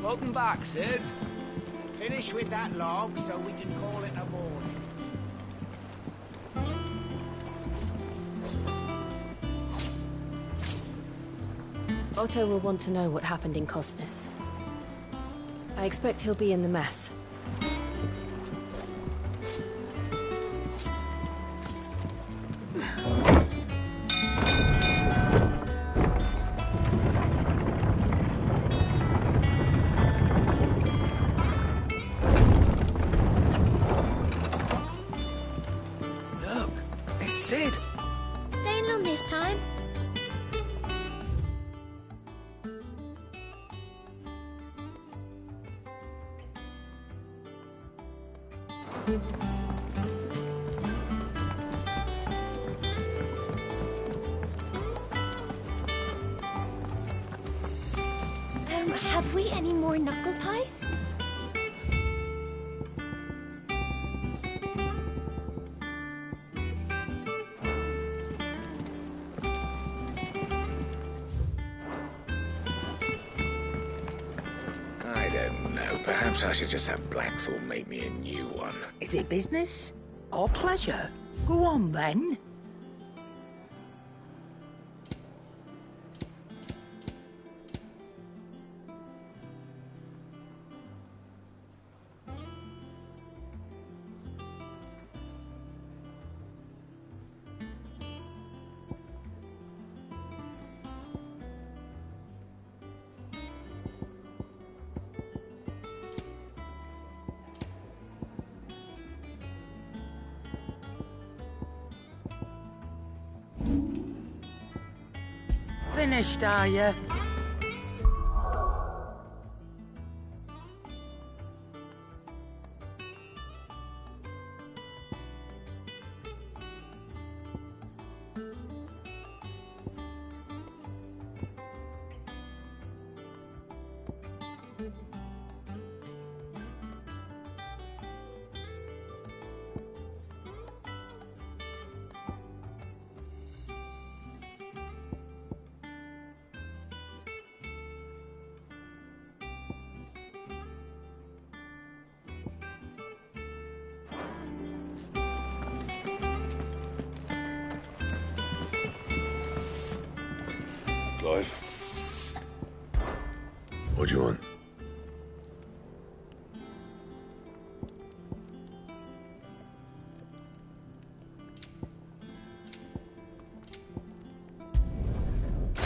Welcome back, Sid. Finish with that log so we can call it a morning. Otto will want to know what happened in Costness. I expect he'll be in the mess. Look, it's Sid. Staying long this time? Have we any more knuckle pies? I don't know. Perhaps I should just have Blackthorn make me a new one. Is it business or pleasure? Go on, then. Finished, are you? Clive? What do you want?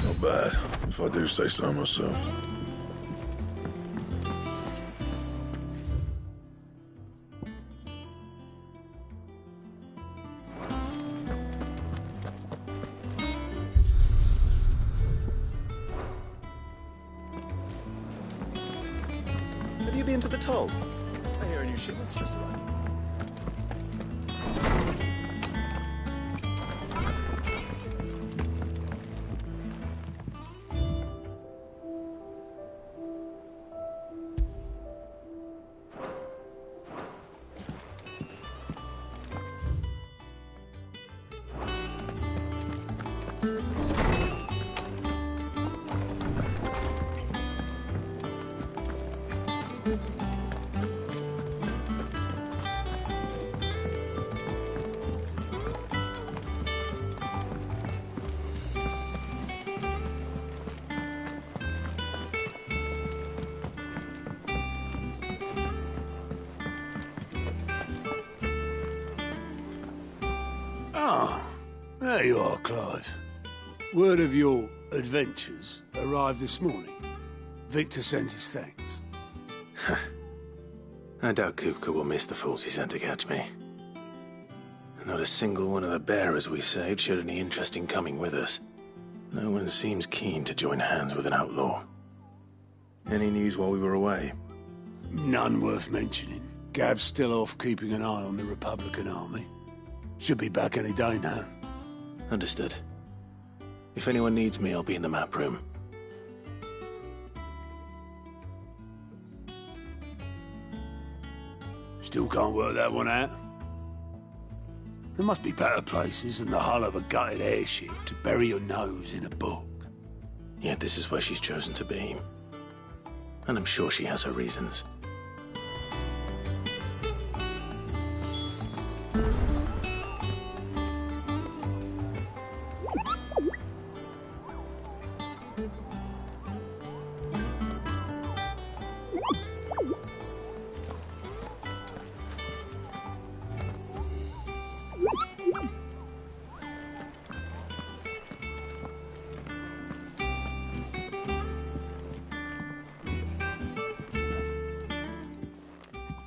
Not bad, if I do say so myself. Have you been to the toll? I hear a new shipment's just arrived. Ah, there you are, Clive. Word of your adventures arrived this morning. Victor sends his thanks. I doubt Kupka will miss the fools he sent to catch me. Not a single one of the bearers we saved showed any interest in coming with us. No one seems keen to join hands with an outlaw. Any news while we were away? None worth mentioning. Gav's still off keeping an eye on the Republican army. Should be back any day now. Understood. If anyone needs me, I'll be in the map room. Still can't work that one out. There must be better places than the hull of a gutted airship to bury your nose in a book. Yet this is where she's chosen to be. And I'm sure she has her reasons.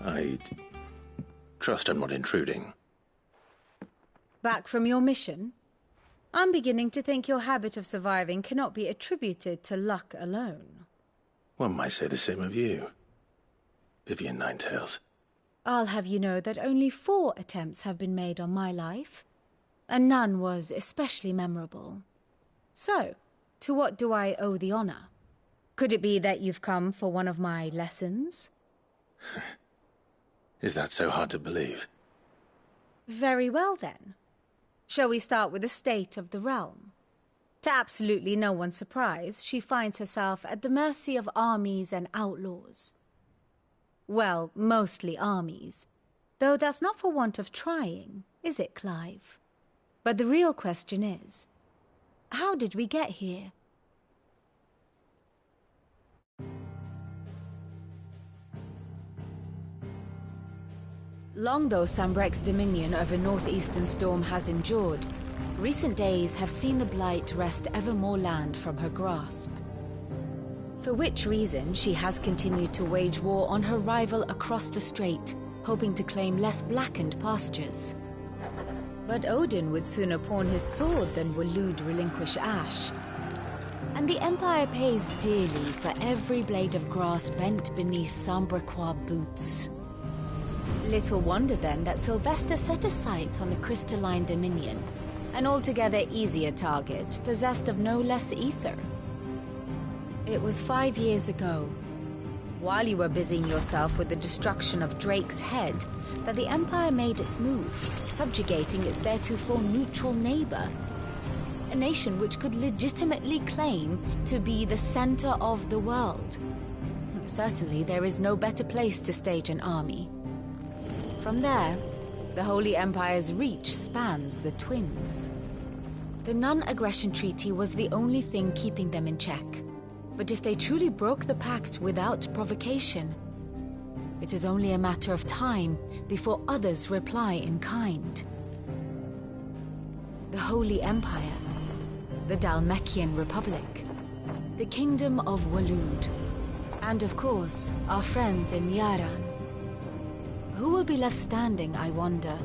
I trust I'm not intruding. Back from your mission? I'm beginning to think your habit of surviving cannot be attributed to luck alone. One might say the same of you, Vivian Ninetails. I'll have you know that only 4 attempts have been made on my life, and none was especially memorable. So, to what do I owe the honor? Could it be that you've come for one of my lessons? Is that so hard to believe? Very well, then. Shall we start with the state of the realm? To absolutely no one's surprise, she finds herself at the mercy of armies and outlaws. Well, mostly armies. Though that's not for want of trying, is it, Clive? But the real question is, how did we get here? Long though Sambrek's dominion over northeastern Storm has endured, recent days have seen the Blight wrest ever more land from her grasp. For which reason she has continued to wage war on her rival across the strait, hoping to claim less blackened pastures. But Odin would sooner pawn his sword than Waloed relinquish Ash. And the Empire pays dearly for every blade of grass bent beneath Sambrequois boots. Little wonder then that Sylvester set his sights on the crystalline dominion, an altogether easier target, possessed of no less ether. It was 5 years ago, while you were busying yourself with the destruction of Drake's head, that the Empire made its move, subjugating its theretofore neutral neighbor, a nation which could legitimately claim to be the center of the world. Certainly, there is no better place to stage an army. From there, the Holy Empire's reach spans the Twins. The non-aggression treaty was the only thing keeping them in check. But if they truly broke the pact without provocation, it is only a matter of time before others reply in kind. The Holy Empire, the Dhalmekian Republic, the Kingdom of Waloed, and of course, our friends in Yaran. Who will be left standing, I wonder,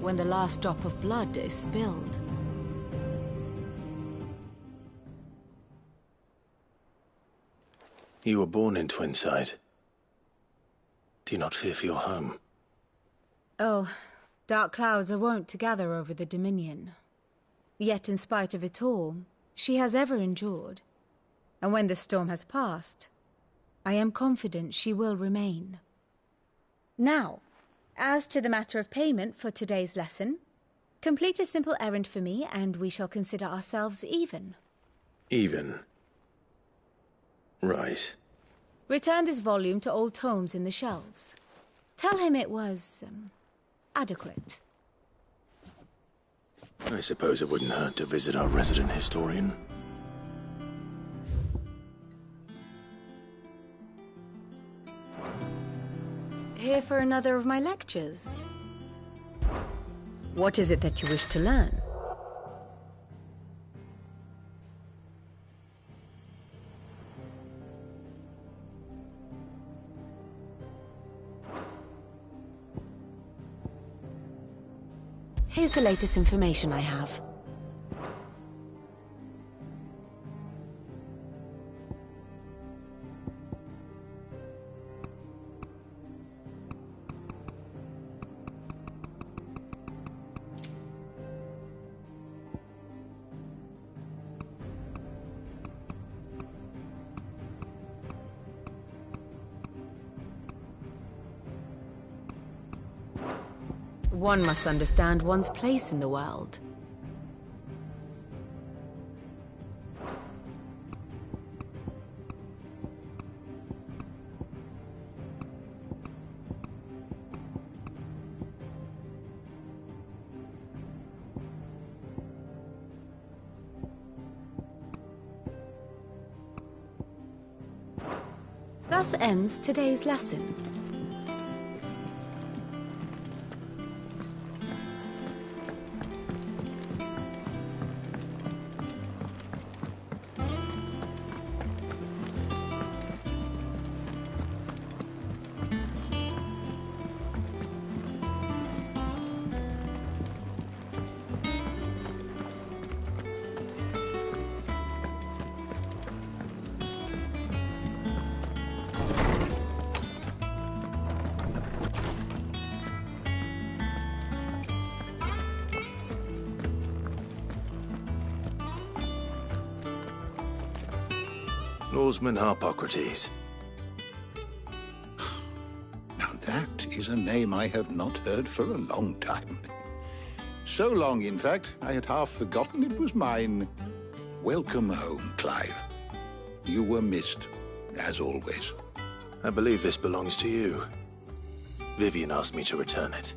when the last drop of blood is spilled? You were born in Twinside. Do you not fear for your home? Oh, dark clouds are wont to gather over the Dominion. Yet in spite of it all, she has ever endured. And when the storm has passed, I am confident she will remain. Now, as to the matter of payment for today's lesson, complete a simple errand for me and we shall consider ourselves even. Even? Right. Return this volume to old tomes in the shelves. Tell him it was, adequate. I suppose it wouldn't hurt to visit our resident historian. Here for another of my lectures. What is it that you wish to learn? Here's the latest information I have. One must understand one's place in the world. Thus ends today's lesson. Lawsman Harpocrates. Now that is a name I have not heard for a long time. So long, in fact, I had half forgotten it was mine. Welcome home, Clive. You were missed, as always. I believe this belongs to you. Vivian asked me to return it.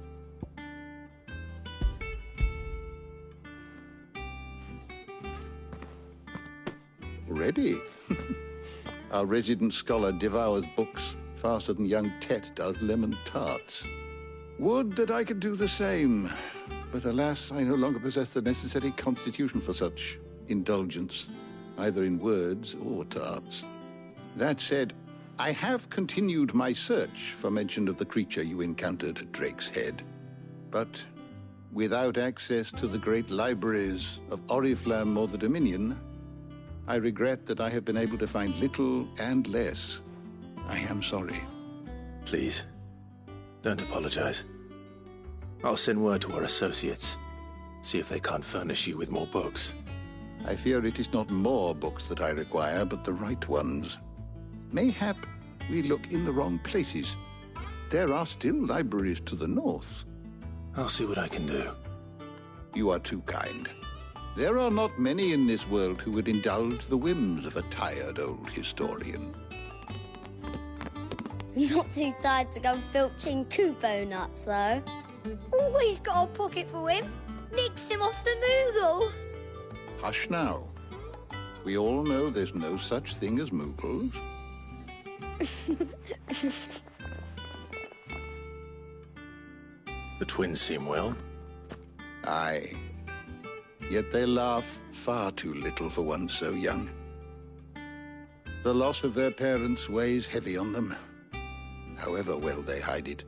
Ready? Our resident scholar devours books faster than young Tet does lemon tarts. Would that I could do the same. But alas, I no longer possess the necessary constitution for such indulgence, either in words or tarts. That said, I have continued my search for mention of the creature you encountered at Drake's Head. But Without access to the great libraries of Oriflamme or the Dominion, I regret that I have been able to find little and less. I am sorry. Please, don't apologize. I'll send word to our associates. See if they can't furnish you with more books. I fear it is not more books that I require, but the right ones. Mayhap we look in the wrong places. There are still libraries to the north. I'll see what I can do. You are too kind. There are not many in this world who would indulge the whims of a tired old historian. Not too tired to go filching Kupo nuts, though. Always got a pocket for him. Nicks him off the Moogle. Hush now. We all know there's no such thing as Moogles. The twins seem well. Aye. Yet they laugh far too little for one so young. The loss of their parents weighs heavy on them, however well they hide it.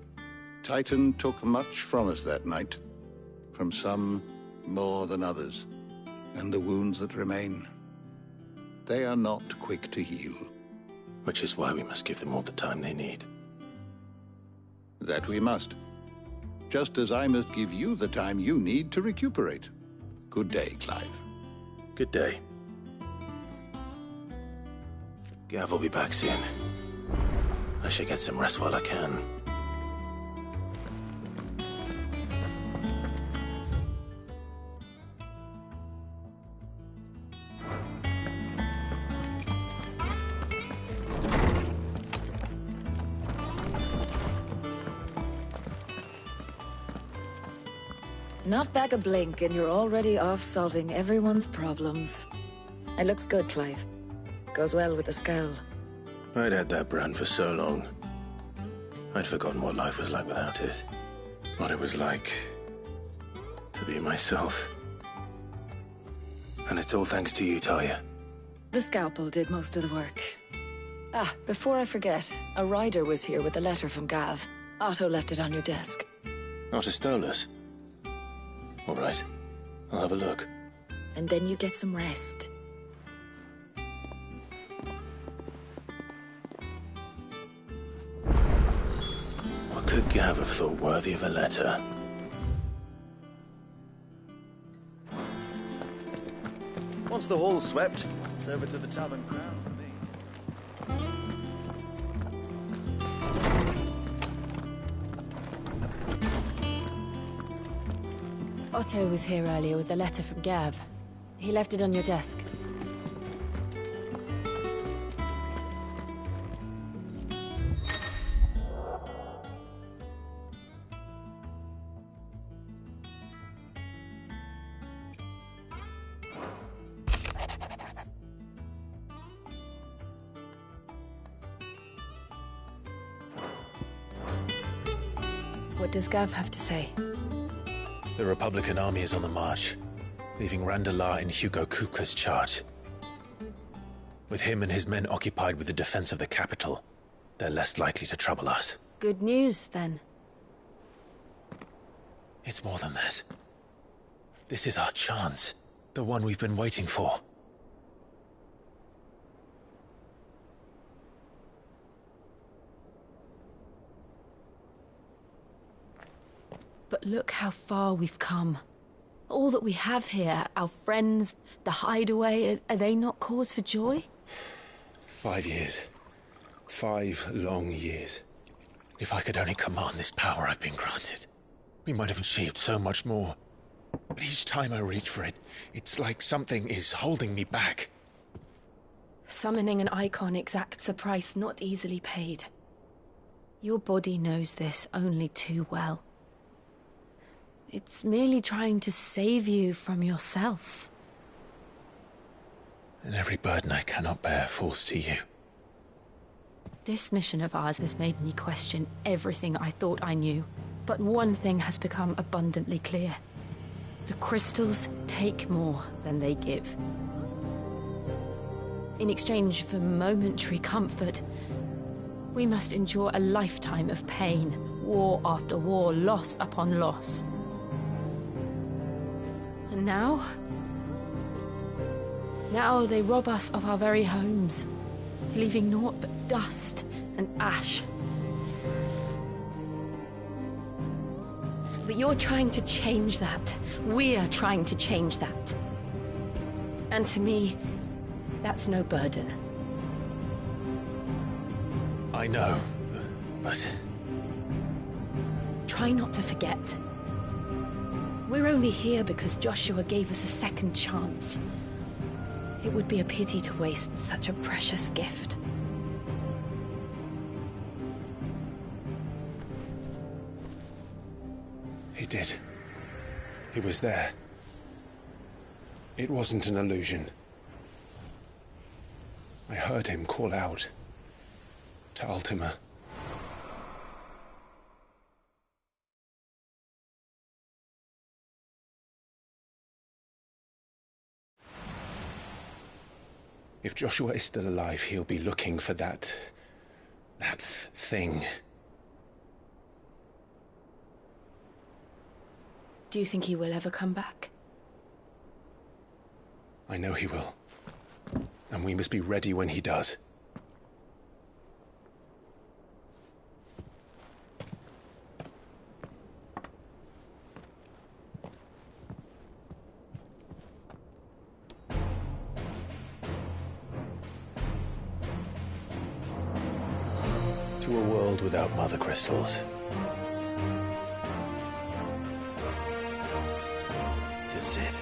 Titan took much from us that night, from some more than others, and the wounds that remain, they are not quick to heal. Which is why we must give them all the time they need. That we must. Just as I must give you the time you need to recuperate. Good day, Clive. Good day. Gav will be back soon. I should get some rest while I can. Not back a blink and you're already off solving everyone's problems. It looks good, Clive. Goes well with the scowl. I'd had that brand for so long. I'd forgotten what life was like without it. What it was like to be myself. And it's all thanks to you, Talia. The scalpel did most of the work. Ah, before I forget, a rider was here with a letter from Gav. Otto left it on your desk. Otto stole us. All right, I'll have a look. And then you get some rest. What could Gav have thought worthy of a letter? Once the hall's swept, it's over to the Tavern Crown for me. Otto was here earlier with a letter from Gav. He left it on your desk. What does Gav have to say? The Republican army is on the march, leaving Randalar in Hugo Kuka's charge. With him and his men occupied with the defense of the capital, they're less likely to trouble us. Good news, then. It's more than that. This is our chance, the one we've been waiting for. But look how far we've come. All that we have here, our friends, the hideaway, are they not cause for joy? 5 years. 5 long years. If I could only command this power I've been granted, we might have achieved so much more. But each time I reach for it, it's like something is holding me back. Summoning an icon exacts a price not easily paid. Your body knows this only too well. It's merely trying to save you from yourself. And every burden I cannot bear falls to you. This mission of ours has made me question everything I thought I knew. But one thing has become abundantly clear. The crystals take more than they give. In exchange for momentary comfort, we must endure a lifetime of pain, war after war, loss upon loss. And now? Now they rob us of our very homes, leaving naught but dust and ash. But you're trying to change that. We're trying to change that. And to me, that's no burden. I know, but... Try not to forget. We're only here because Joshua gave us a second chance. It would be a pity to waste such a precious gift. He did. He was there. It wasn't an illusion. I heard him call out to Ultima. If Joshua is still alive, he'll be looking for that thing. Do you think he will ever come back? I know he will. And we must be ready when he does. To a world without mother crystals. To Sid.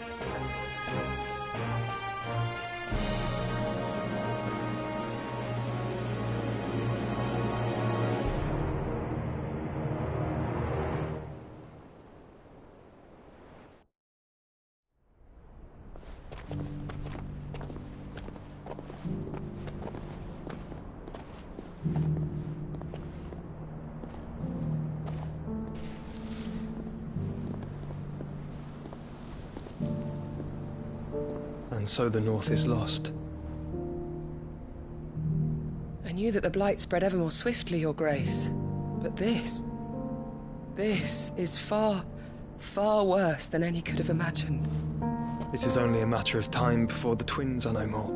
And so the North is lost. I knew that the Blight spread ever more swiftly, Your Grace. But this is far, far worse than any could have imagined. It is only a matter of time before the twins are no more.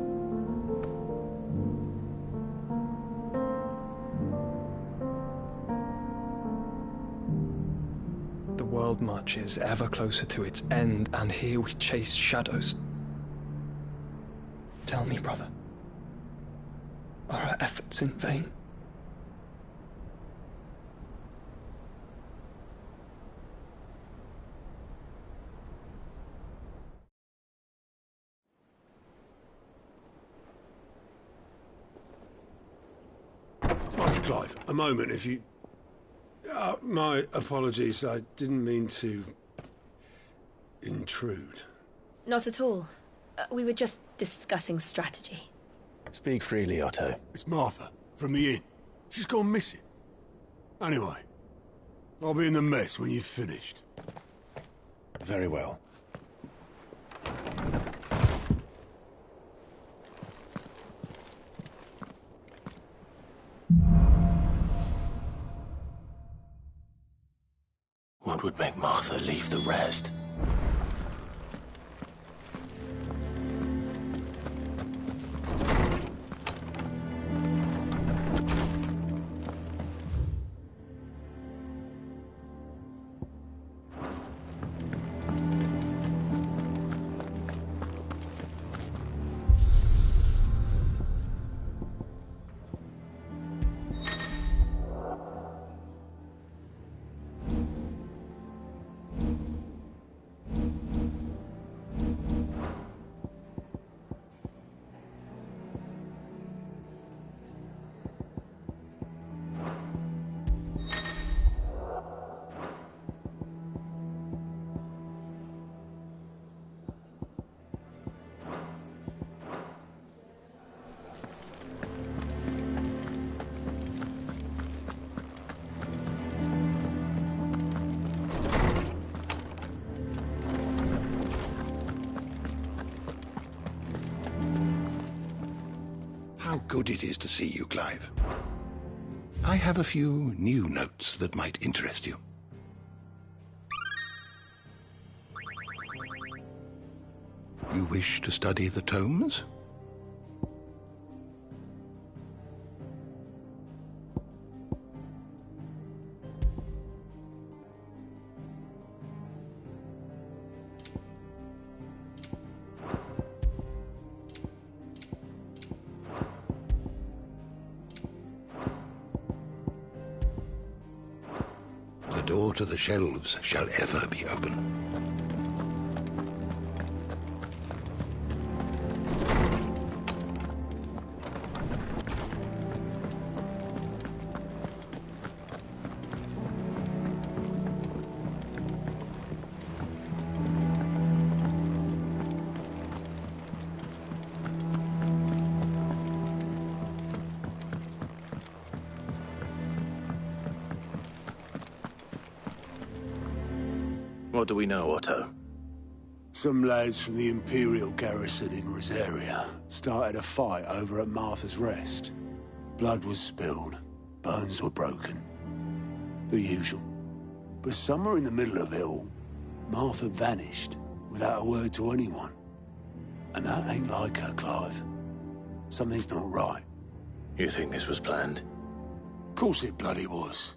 The world marches ever closer to its end, and here we chase shadows. Tell me, brother, are our efforts in vain? Master Clive, a moment, if you... my apologies, I didn't mean to... intrude. Not at all. We were just discussing strategy. Speak freely, Otto. It's Martha, from the inn. She's gone missing. Anyway, I'll be in the mess when you've finished. Very well. What would make Martha leave the rest? How good it is to see you, Clive. I have a few new notes that might interest you. You wish to study the tomes? The door to the shelves shall ever be open. What do we know, Otto? Some lads from the Imperial garrison in Rosaria started a fight over at Martha's Rest. Blood was spilled, bones were broken. The usual. But somewhere in the middle of it all, Martha vanished without a word to anyone. And that ain't like her, Clive. Something's not right. You think this was planned? Of course it bloody was.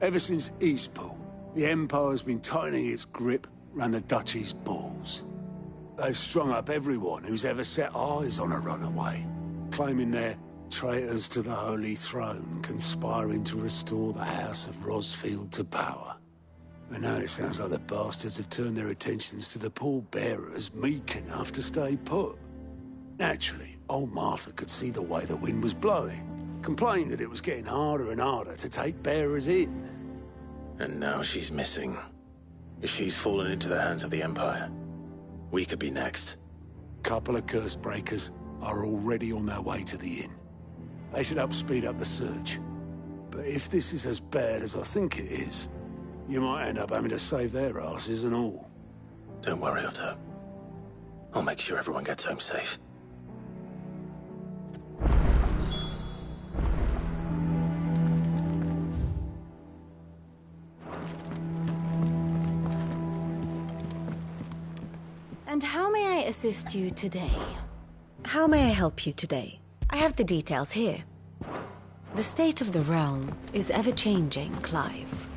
Ever since Eastpool, the Empire's been tightening its grip round the Duchy's balls. They've strung up everyone who's ever set eyes on a runaway, claiming they're traitors to the Holy Throne, conspiring to restore the House of Rosfield to power. And now it sounds like the bastards have turned their attentions to the pallbearers meek enough to stay put. Naturally, old Martha could see the way the wind was blowing, complained that it was getting harder and harder to take bearers in. And now she's missing. If she's fallen into the hands of the Empire, we could be next. Couple of curse breakers are already on their way to the inn. They should help speed up the search. But if this is as bad as I think it is, you might end up having to save their asses and all. Don't worry, Otto. I'll make sure everyone gets home safe. And how may I assist you today? How may I help you today? I have the details here. The state of the realm is ever-changing, Clive.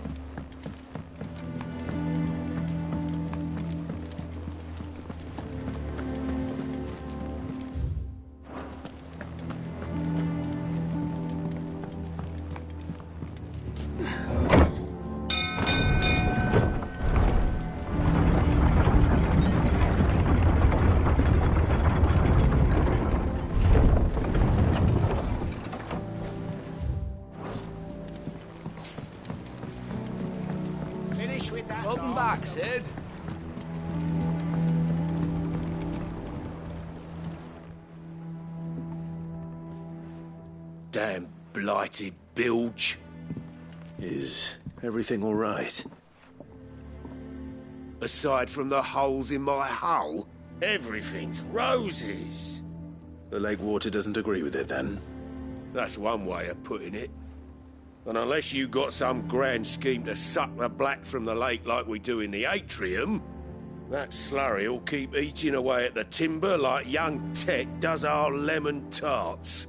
Welcome back, Sid. Damn blighted bilge. Is everything all right? Aside from the holes in my hull, everything's roses. The lake water doesn't agree with it, then? That's one way of putting it. And unless you got some grand scheme to suck the black from the lake like we do in the atrium, that slurry'll keep eating away at the timber like young Tet does our lemon tarts.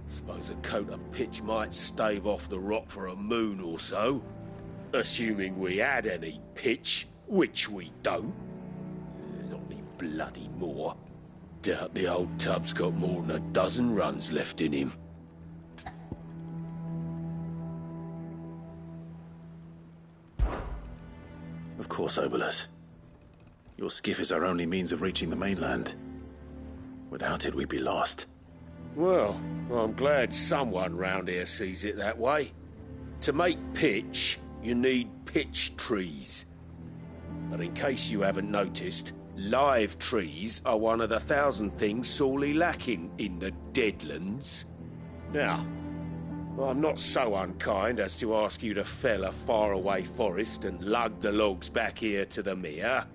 Suppose a coat of pitch might stave off the rot for a moon or so, assuming we had any pitch, which we don't. Not any bloody more. Doubt the old tub's got more than a dozen runs left in him. Of course, Obolus. Your skiff is our only means of reaching the mainland. Without it, we'd be lost. Well, I'm glad someone round here sees it that way. To make pitch, you need pitch trees. But in case you haven't noticed, live trees are one of the 1,000 things sorely lacking in the Deadlands. Now, I'm not so unkind as to ask you to fell a faraway forest and lug the logs back here to the mere,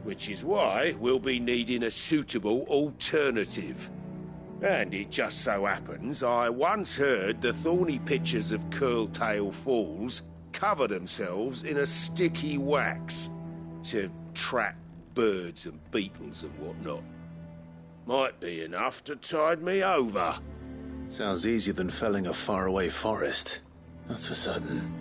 which is why we'll be needing a suitable alternative. And it just so happens I once heard the thorny pitchers of Curltail Falls cover themselves in a sticky wax to trap birds and beetles and whatnot. Might be enough to tide me over. Sounds easier than felling a faraway forest. That's for certain.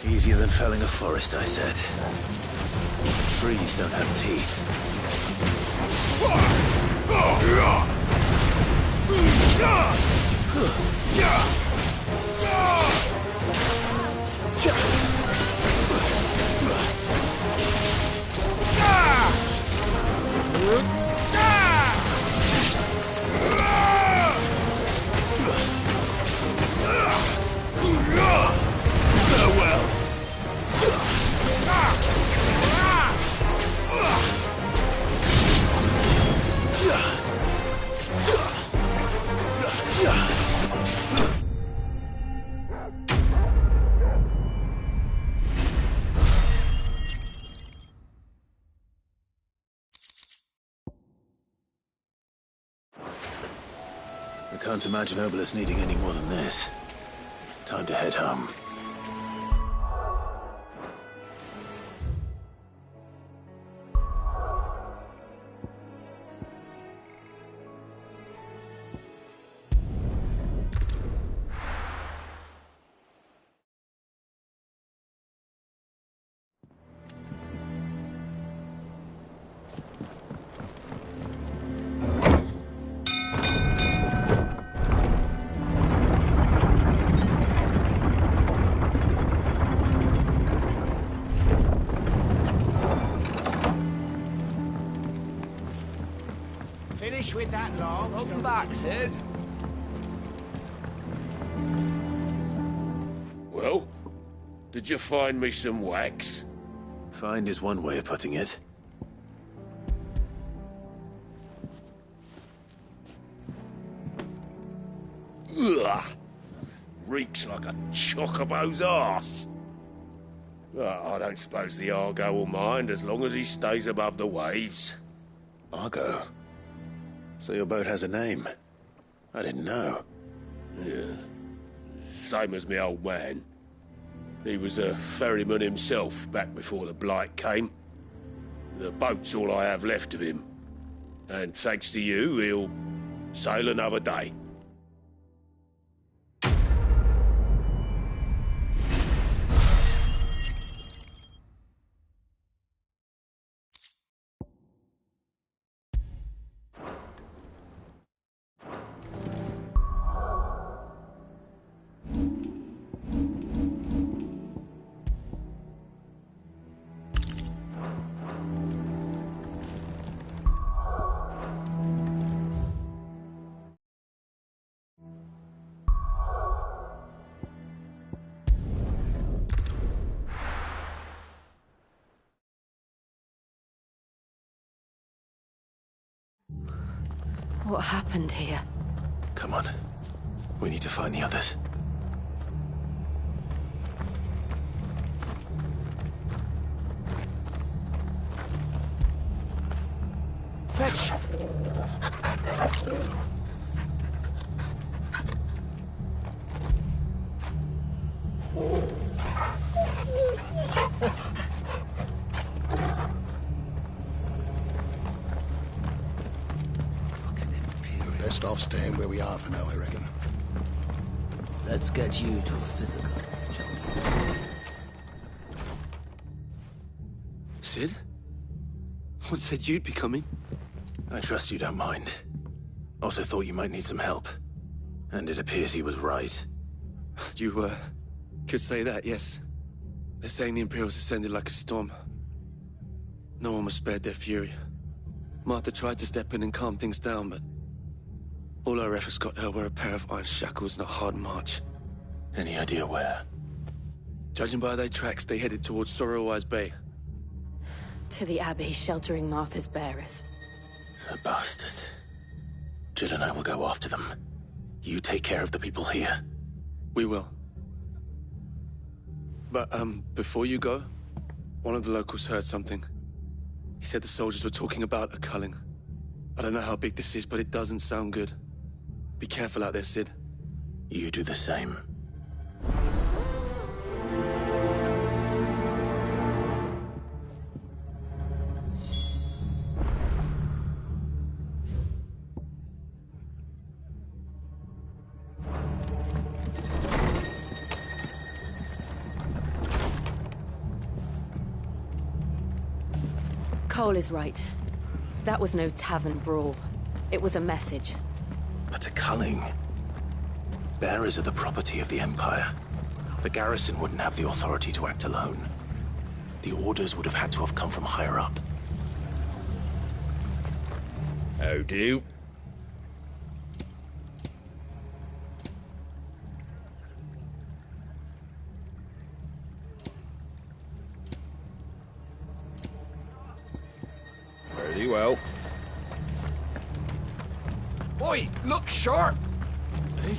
Easier than felling a forest, I said. Trees don't have teeth. I can't imagine Obelisk needing any more than this. Time to head home. Finish with that log. Welcome back, Sid. Well, did you find me some wax? Find is one way of putting it. Ugh! Reeks like a chocobo's arse. I don't suppose the Argo will mind as long as he stays above the waves. Argo? So your boat has a name? I didn't know. Yeah. Same as me old man. He was a ferryman himself back before the Blight came. The boat's all I have left of him. And thanks to you, he'll sail another day. What happened here? Come on. We need to find the others. Fetch! Best off staying where we are for now, I reckon. Let's get you to a physical, shall we? Sid? What said you'd be coming? I trust you don't mind. Otto thought you might need some help. And it appears he was right. You, could say that, yes. They're saying the Imperials ascended like a storm. No one was spared their fury. Martha tried to step in and calm things down, but all our efforts got her were a pair of iron shackles and a hard march. Any idea where? Judging by their tracks, they headed towards Sorrowwise Bay. To the Abbey sheltering Martha's bearers. The bastards. Jill and I will go after them. You take care of the people here. We will. But, before you go, one of the locals heard something. He said the soldiers were talking about a culling. I don't know how big this is, but it doesn't sound good. Be careful out there, Sid. You do the same. Cole is right. That was no tavern brawl. It was a message. But a culling. Bearers are the property of the Empire. The garrison wouldn't have the authority to act alone. The orders would have had to have come from higher up. How do? Very well. Oi, look sharp! Hey?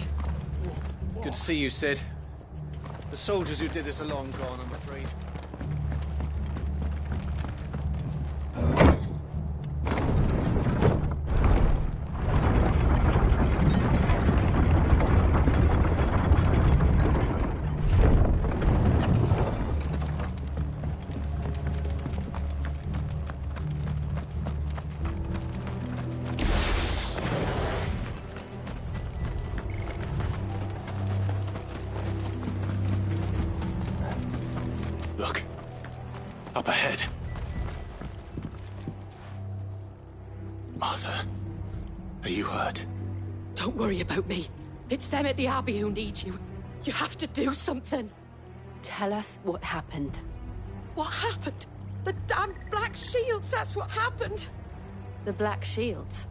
Good to see you, Sid. The soldiers who did this are long gone, I'm afraid. Look. Up ahead. Martha, are you hurt? Don't worry about me. It's them at the Abbey who need you. You have to do something. Tell us what happened. What happened? The damn Black Shields, that's what happened. The Black Shields?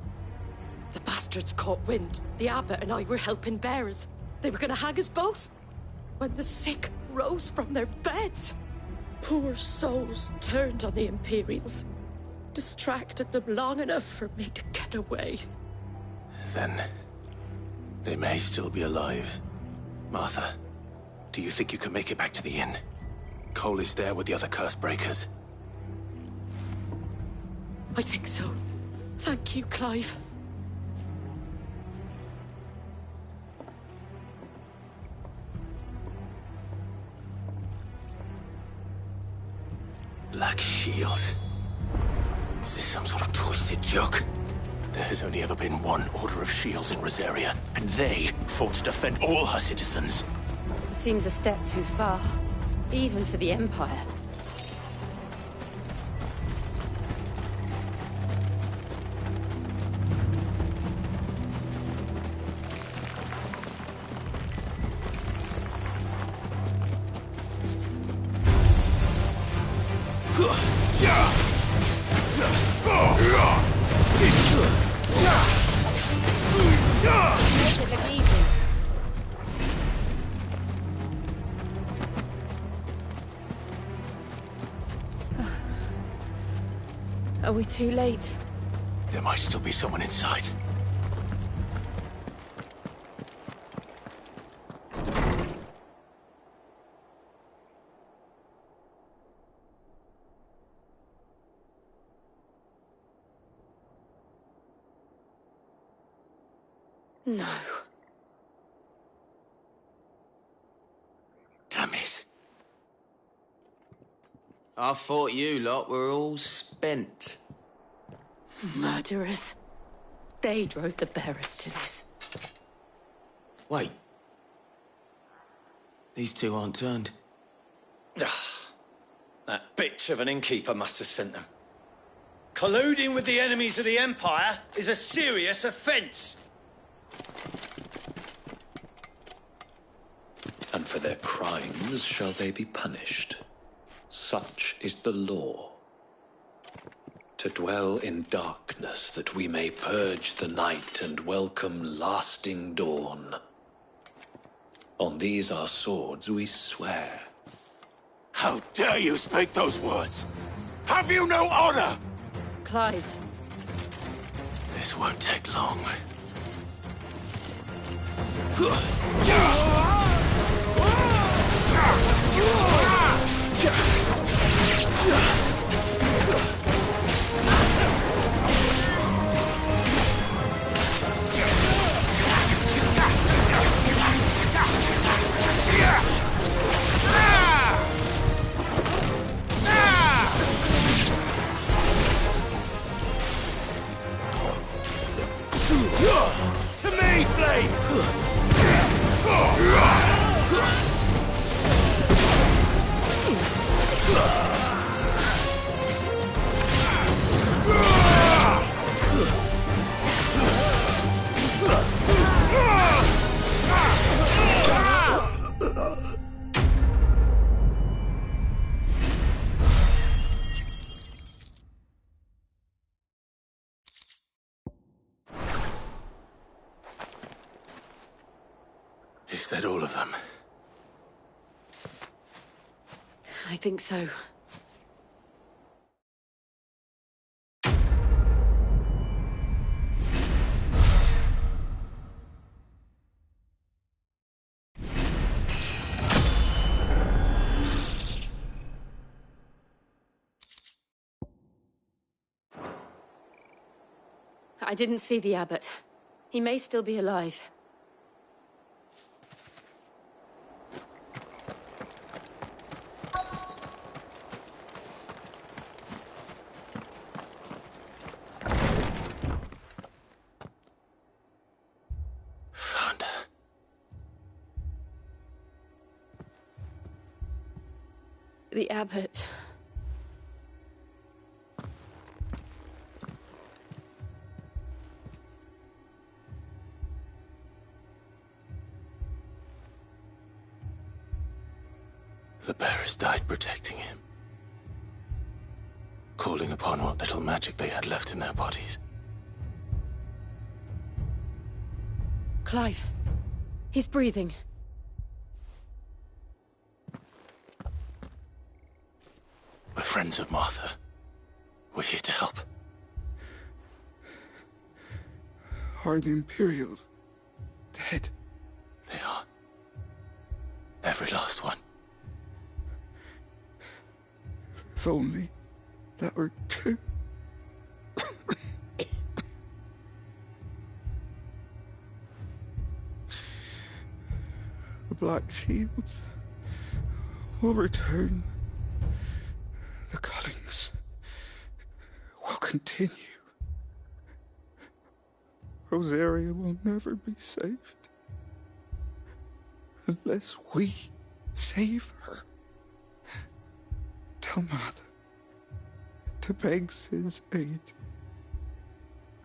The bastards caught wind. The abbot and I were helping bearers. They were gonna hang us both. When the sick rose from their beds, poor souls turned on the Imperials. Distracted them long enough for me to get away. Then they may still be alive. Martha, do you think you can make it back to the inn? Cole is there with the other curse breakers. I think so. Thank you, Clive. Black Shields. Is this some sort of twisted joke? There has only ever been one Order of Shields in Rosaria, and they fought to defend all her citizens. It seems a step too far, even for the Empire. Make it look easy. Are we too late? There might still be someone inside. No. Damn it. I thought you lot were all spent. Murderers. They drove the bearers to this. Wait. These two aren't turned. That bitch of an innkeeper must have sent them. Colluding with the enemies of the Empire is a serious offence. And for their crimes shall they be punished. Such is the law. To dwell in darkness that we may purge the night and welcome lasting dawn. On these our swords we swear. How dare you speak those words? Have you no honor? Clive. This won't take long. To me, Flame! Is that all of them? I think so. I didn't see the abbot. He may still be alive. Found her. The abbot. The bearers died protecting him. Calling upon what little magic they had left in their bodies. Clive. He's breathing. We're friends of Martha. We're here to help. Are the Imperials dead? They are. Every last one. If only that were true. The Black Shields will return. The cullings will continue. Rosaria will never be saved unless we save her. Tell Mother to beg Sid's aid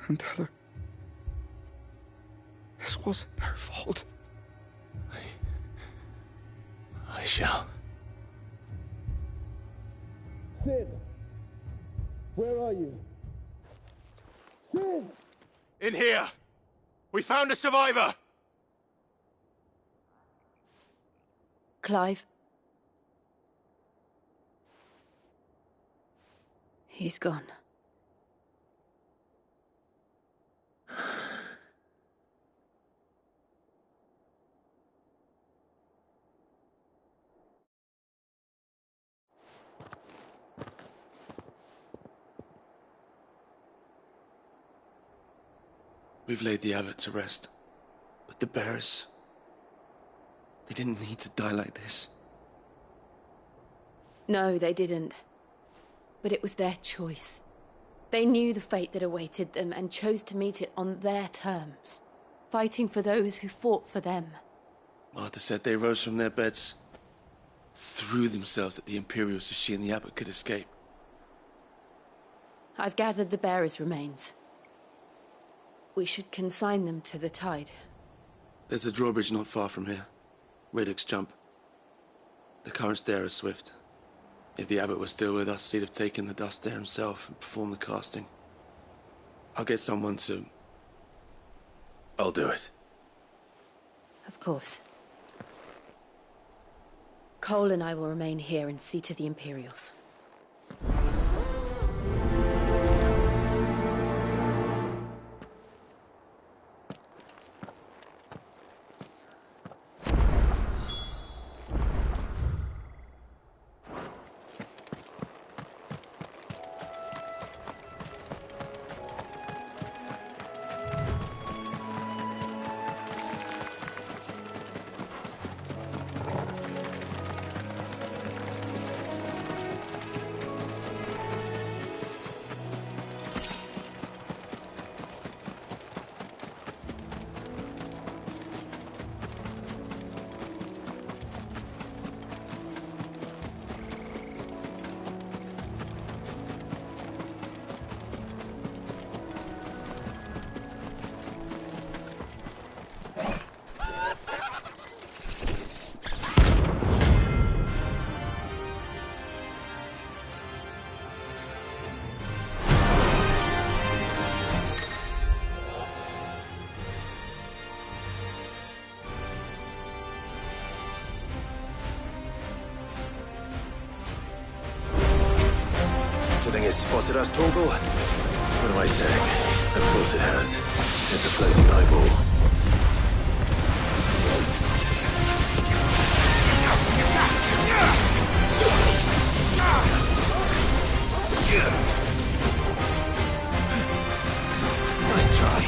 and tell her this wasn't her fault. I shall. Sid! Where are you? Sid! In here! We found a survivor! Clive. He's gone. We've laid the abbot to rest. But the bearers... they didn't need to die like this. No, they didn't. But it was their choice. They knew the fate that awaited them and chose to meet it on their terms, fighting for those who fought for them. Martha said they rose from their beds. threw themselves at the Imperials so she and the Abbot could escape. I've gathered the bearers' remains. We should consign them to the tide. There's a drawbridge not far from here. Radix jump. The currents there are swift. If the Abbot was still with us, he'd have taken the dust there himself and performed the casting. I'll get someone to... I'll do it. Of course. Cole and I will remain here and see to the Imperials. It's spotted us, Torgal? What am I saying? Of course it has. It's a floating eyeball. Nice try.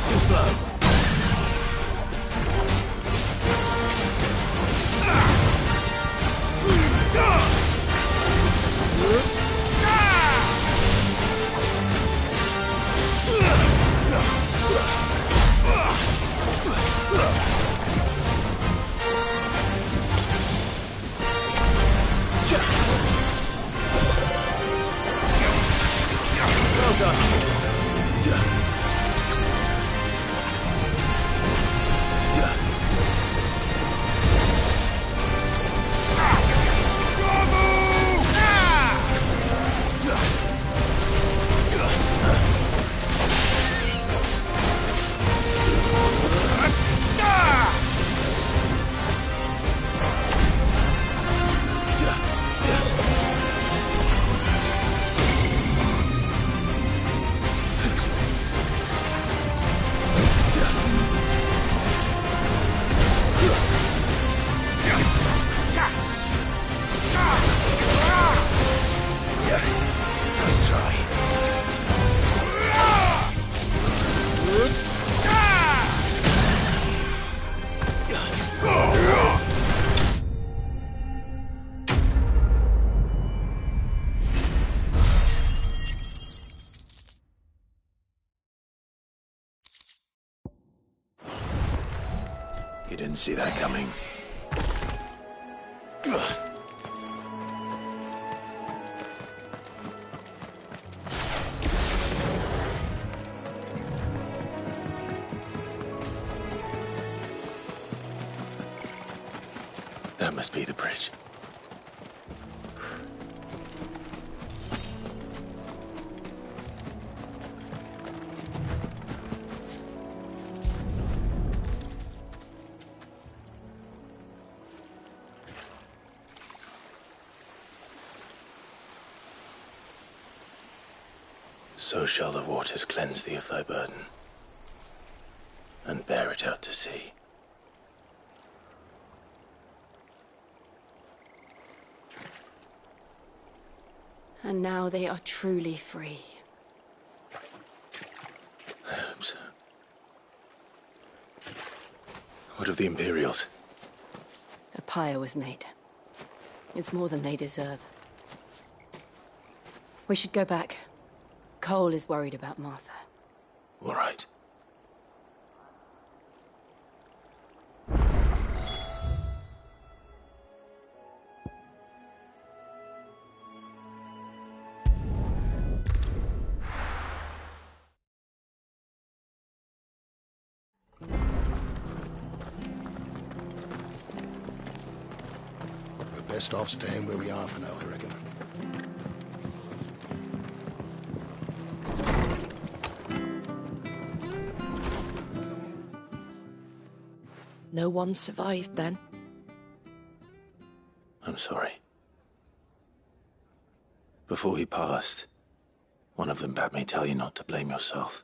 Too slow. You didn't see that coming. That must be the bridge. So shall the waters cleanse thee of thy burden, and bear it out to sea. And now they are truly free. I hope so. What of the Imperials? A pyre was made. It's more than they deserve. We should go back. Cole is worried about Martha. All right. We're best off staying where we are for now, I reckon. No one survived then? I'm sorry. Before he passed, one of them bade me tell you not to blame yourself.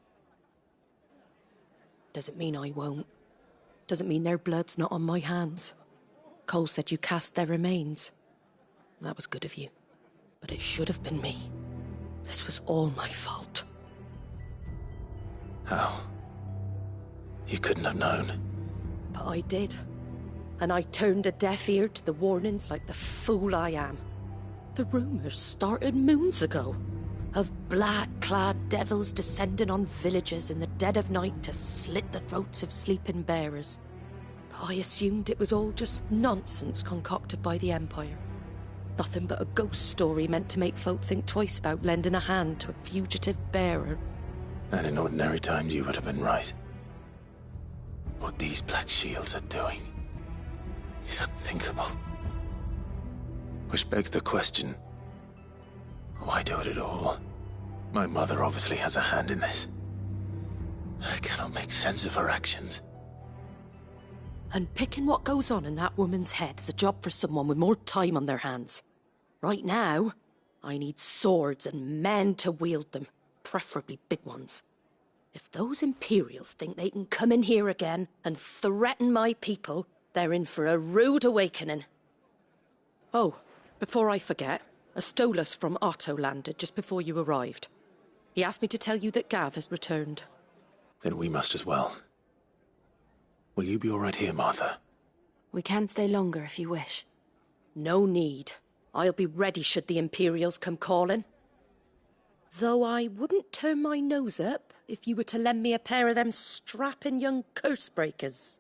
Doesn't mean I won't. Doesn't mean their blood's not on my hands. Cole said you cast their remains. That was good of you. But it should have been me. This was all my fault. How? You couldn't have known. But I did. And I turned a deaf ear to the warnings like the fool I am. The rumours started moons ago. Of black-clad devils descending on villages in the dead of night to slit the throats of sleeping bearers. But I assumed it was all just nonsense concocted by the Empire. Nothing but a ghost story meant to make folk think twice about lending a hand to a fugitive bearer. And in ordinary times you would have been right. What these Black Shields are doing is unthinkable. Which begs the question, why do it at all? My mother obviously has a hand in this. I cannot make sense of her actions. Unpicking what goes on in that woman's head is a job for someone with more time on their hands. Right now, I need swords and men to wield them, preferably big ones. If those Imperials think they can come in here again and threaten my people, they're in for a rude awakening. Oh, before I forget, a Stolas from Otto landed just before you arrived. He asked me to tell you that Gav has returned. Then we must as well. Will you be all right here, Martha? We can stay longer if you wish. No need. I'll be ready should the Imperials come calling. Though I wouldn't turn my nose up if you were to lend me a pair of them strapping young curse breakers.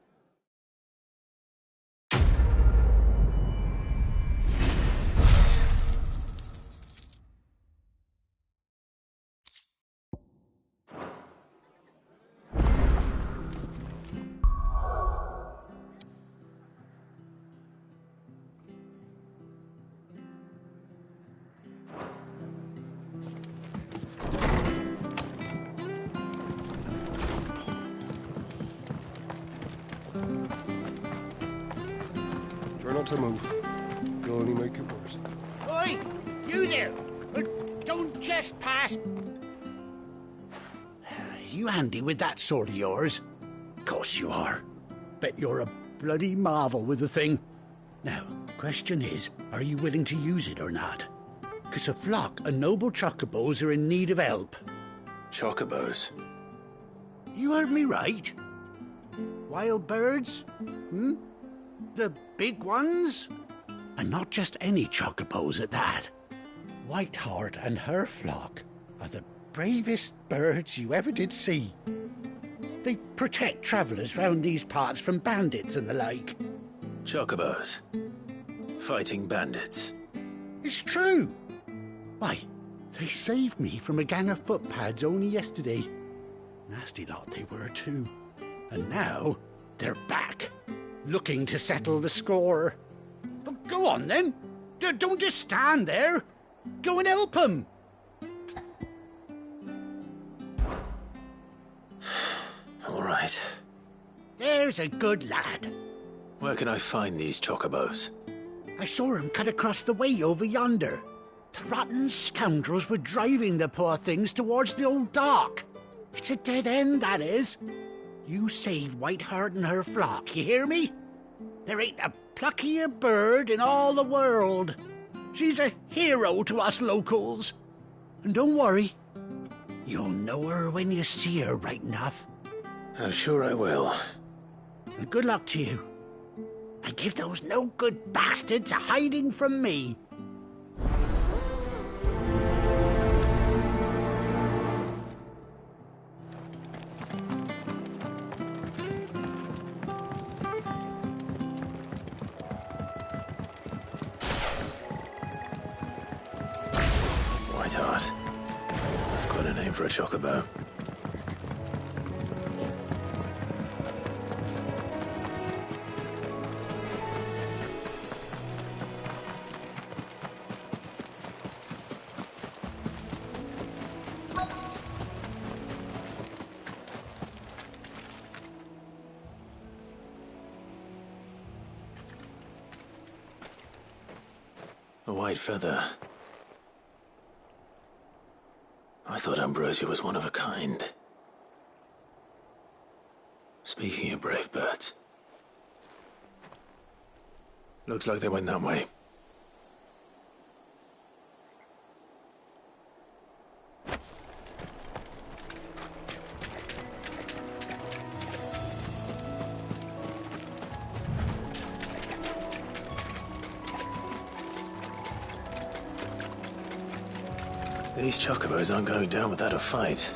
Try not to move. You'll only make it worse. Oi! You there! Don't just pass... You handy with that sword of yours? Course you are. Bet you're a bloody marvel with the thing. Now, question is, are you willing to use it or not? 'Cause a flock of noble chocobos are in need of help. Chocobos? You heard me right. Wild birds? Hmm? The big ones? And not just any chocobos at that. Whiteheart and her flock are the bravest birds you ever did see. They protect travellers round these parts from bandits and the like. Chocobos? fighting bandits. It's true. Why, they saved me from a gang of footpads only yesterday. Nasty lot they were too. And now they're back, looking to settle the score. Oh, go on then. Don't just stand there. Go and help them. All right. There's a good lad. Where can I find these chocobos? I saw him cut across the way over yonder. The rotten scoundrels were driving the poor things towards the old dock. It's a dead end, that is. You saved Whiteheart and her flock, you hear me? There ain't a pluckier bird in all the world. She's a hero to us locals. And don't worry, you'll know her when you see her right enough. I'm sure I will. And good luck to you. And give those no-good bastards a hiding from me. Whiteheart. That's quite a name for a chocobo. A white feather. I thought Ambrosia was one of a kind. Speaking of brave birds, looks like they went that way. These chocobos aren't going down without a fight.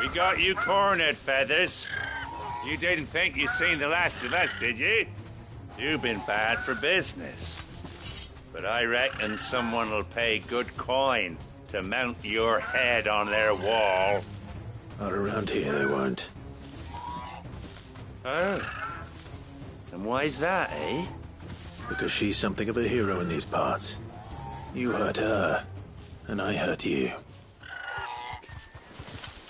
We got you cornered, Feathers. You didn't think you'd seen the last of us, did you? You've been bad for business. But I reckon someone will pay good coin to mount your head on their wall. Not around here, they won't. Oh. And why's that, eh? Because she's something of a hero in these parts. You hurt her, and I hurt you.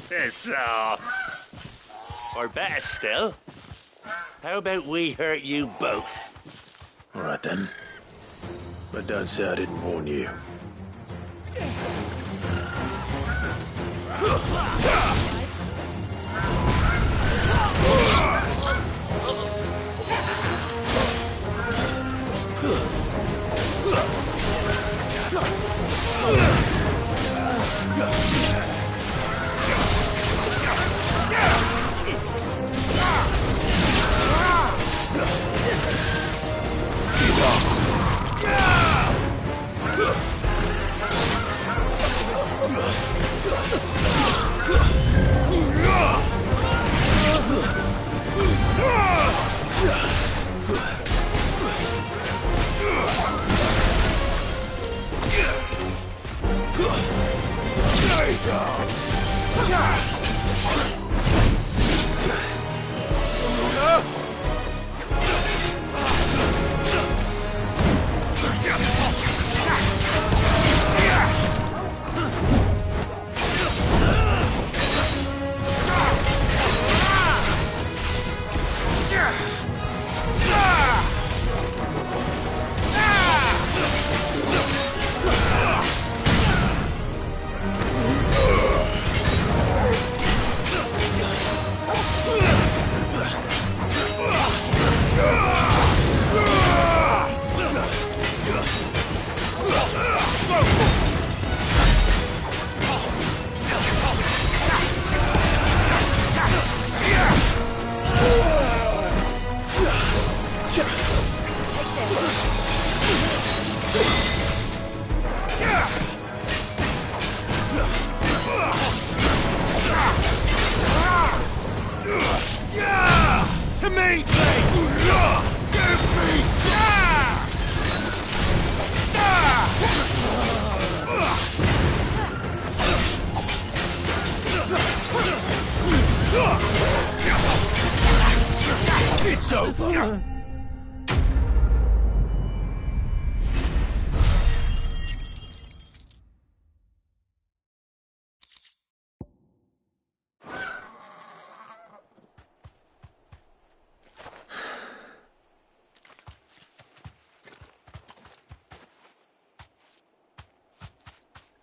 Piss off. Or better still, how about we hurt you both? All right, then. But don't say I didn't warn you.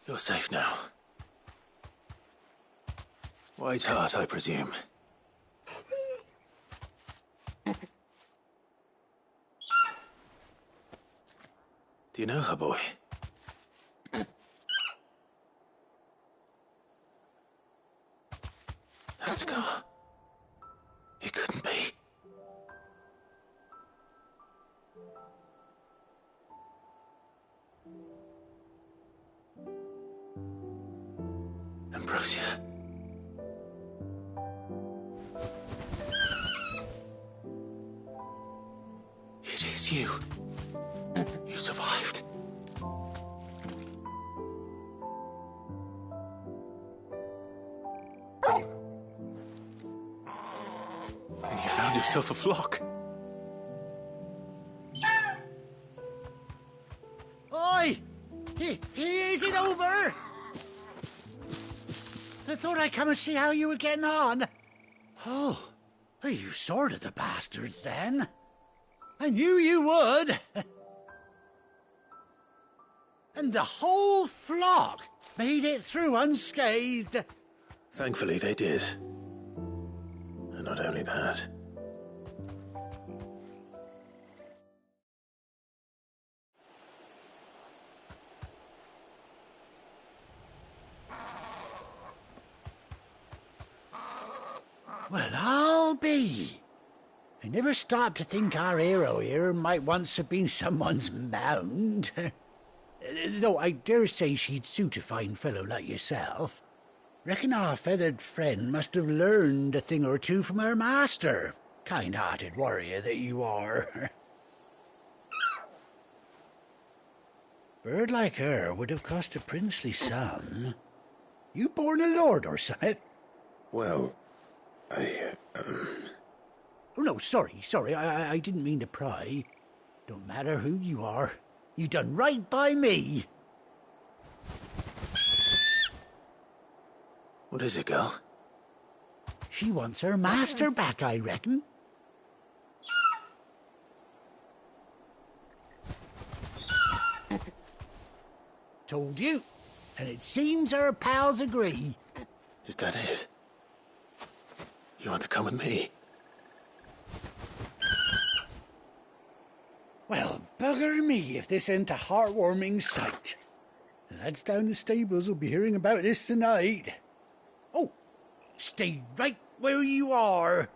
You're safe now. White Hart, I presume. Do you know her, boy? That scar. It couldn't be. Ambrosia. It is you. You survived. And you found yourself a flock. Oi! Is it over? I thought I'd come and see how you were getting on. Oh, you sorted the bastards then. I knew you would. And the whole flock made it through unscathed. Thankfully, they did. And not only that. Well, I'll be. I never stopped to think our hero here might once have been someone's mound. Though I dare say she'd suit a fine fellow like yourself. Reckon our feathered friend must have learned a thing or two from her master. Kind-hearted warrior that you are. Bird like her would have cost a princely sum. You born a lord or something? Well, Oh, no, sorry. I didn't mean to pry. Don't matter who you are. You done right by me. What is it, girl? She wants her master back, I reckon. Told you. And it seems her pals agree. Is that it? You want to come with me? Well, bugger me if this ain't a heartwarming sight. The lads down the stables will be hearing about this tonight. Oh, stay right where you are.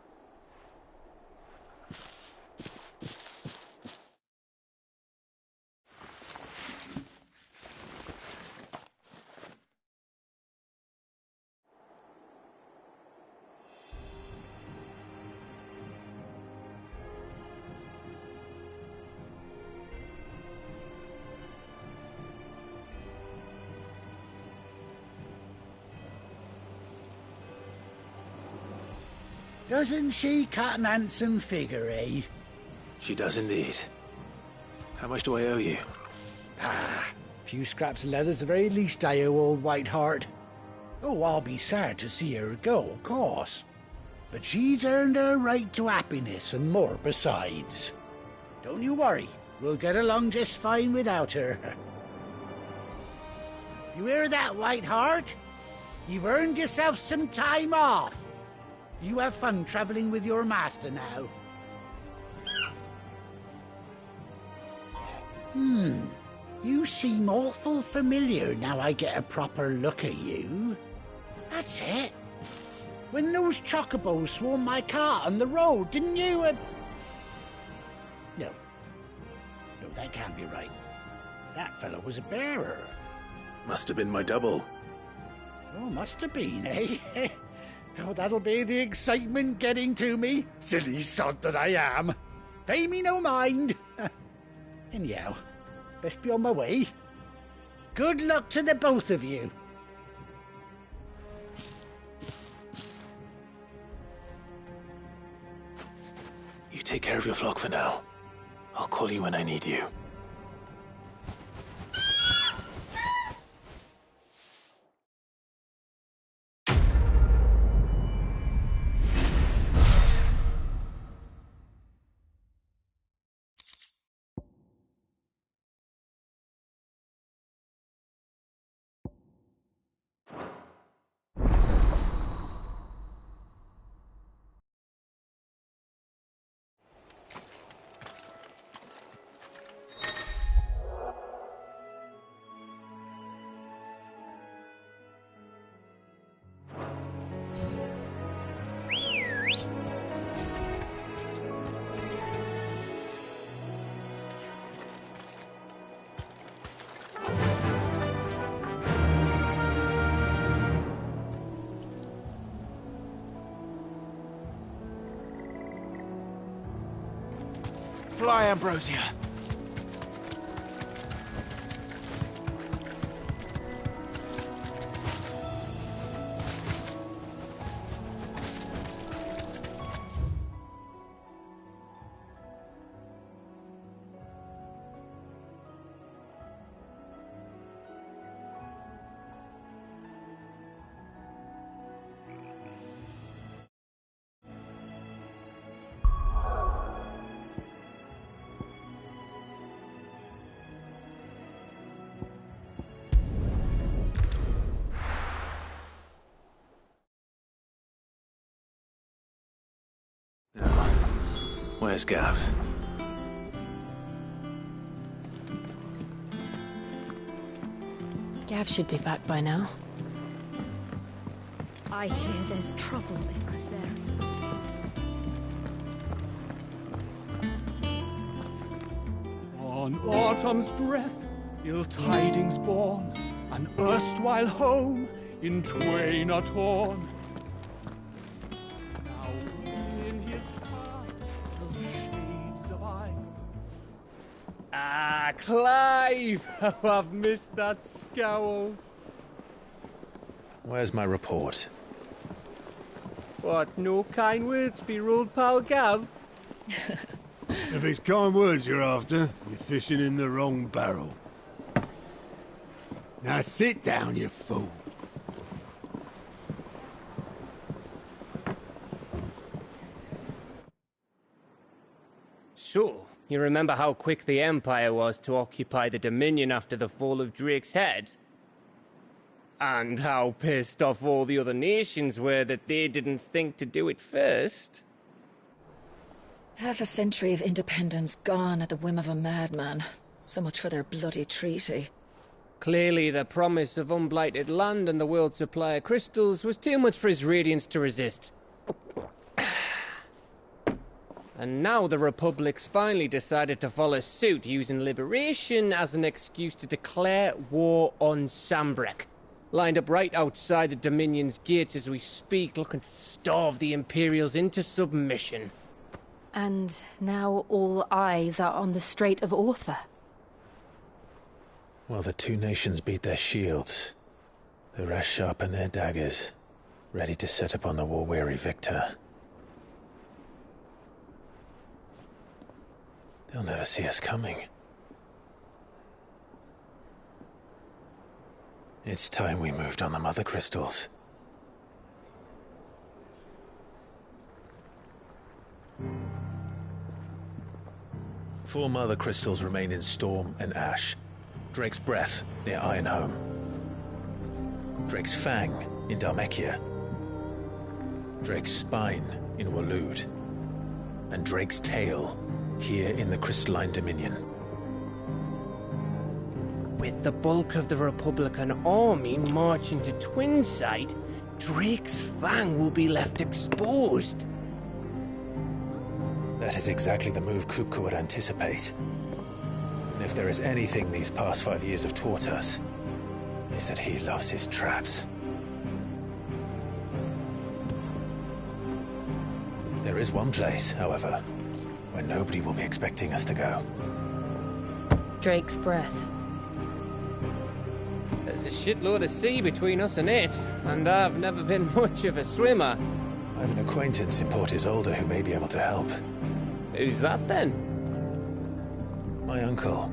Doesn't she cut an handsome figure, eh? She does indeed. How much do I owe you? A few scraps of leather's the very least I owe old White Hart. Oh, I'll be sad to see her go, of course. But she's earned her right to happiness and more besides. Don't you worry, we'll get along just fine without her. You hear that, White Hart? You've earned yourself some time off. You have fun traveling with your master now. You seem awful familiar now I get a proper look at you. That's it. When those chocobos swarmed my cart on the road, didn't you? No, that can't be right. That fellow was a bearer. Must have been my double. Oh, must have been, eh? Oh, that'll be the excitement getting to me. Silly sod that I am. Pay me no mind. Anyhow, best be on my way. Good luck to the both of you. You take take care of your flock for now. I'll call you when I need you. Fly, Ambrosia. Where's Gav? Gav should be back by now. I hear there's trouble in this area. On autumn's breath, ill tidings born, an erstwhile home in twain are torn. Now in his path, no shades abide. Ah, Clive! How I've missed that scowl. Where's my report? What, no kind words for your old pal Gav? If it's kind words you're after, you're fishing in the wrong barrel. Now sit down, you fool. So, you remember how quick the Empire was to occupy the Dominion after the fall of Drake's head? And how pissed off all the other nations were that they didn't think to do it first? Half a century of independence gone at the whim of a madman. So much for their bloody treaty. Clearly, the promise of unblighted land and the world's supply of crystals was too much for his radiance to resist. And now the Republic's finally decided to follow suit, using liberation as an excuse to declare war on Sambrek. Lined up right outside the Dominion's gates as we speak, looking to starve the Imperials into submission. And now all eyes are on the Strait of Arthur. Well, the two nations beat their shields. The rest sharpen their daggers, ready to set upon the war-weary victor. They'll never see us coming. It's time we moved on the Mother Crystals. Four Mother Crystals remain in Storm and Ash. Drake's Breath near Ironhome. Drake's Fang in Dharmekia. Drake's Spine in Waloed. And Drake's Tail here in the Crystalline Dominion. With the bulk of the Republican army marching to Twinside, Drake's Fang will be left exposed. That is exactly the move Kupka would anticipate. And if there is anything these past 5 years have taught us, is that he loves his traps. There is one place, however, where nobody will be expecting us to go. Drake's Breath. There's a shitload of sea between us and it, and I've never been much of a swimmer. I have an acquaintance in Port Isolde who may be able to help. Who's that then? My uncle,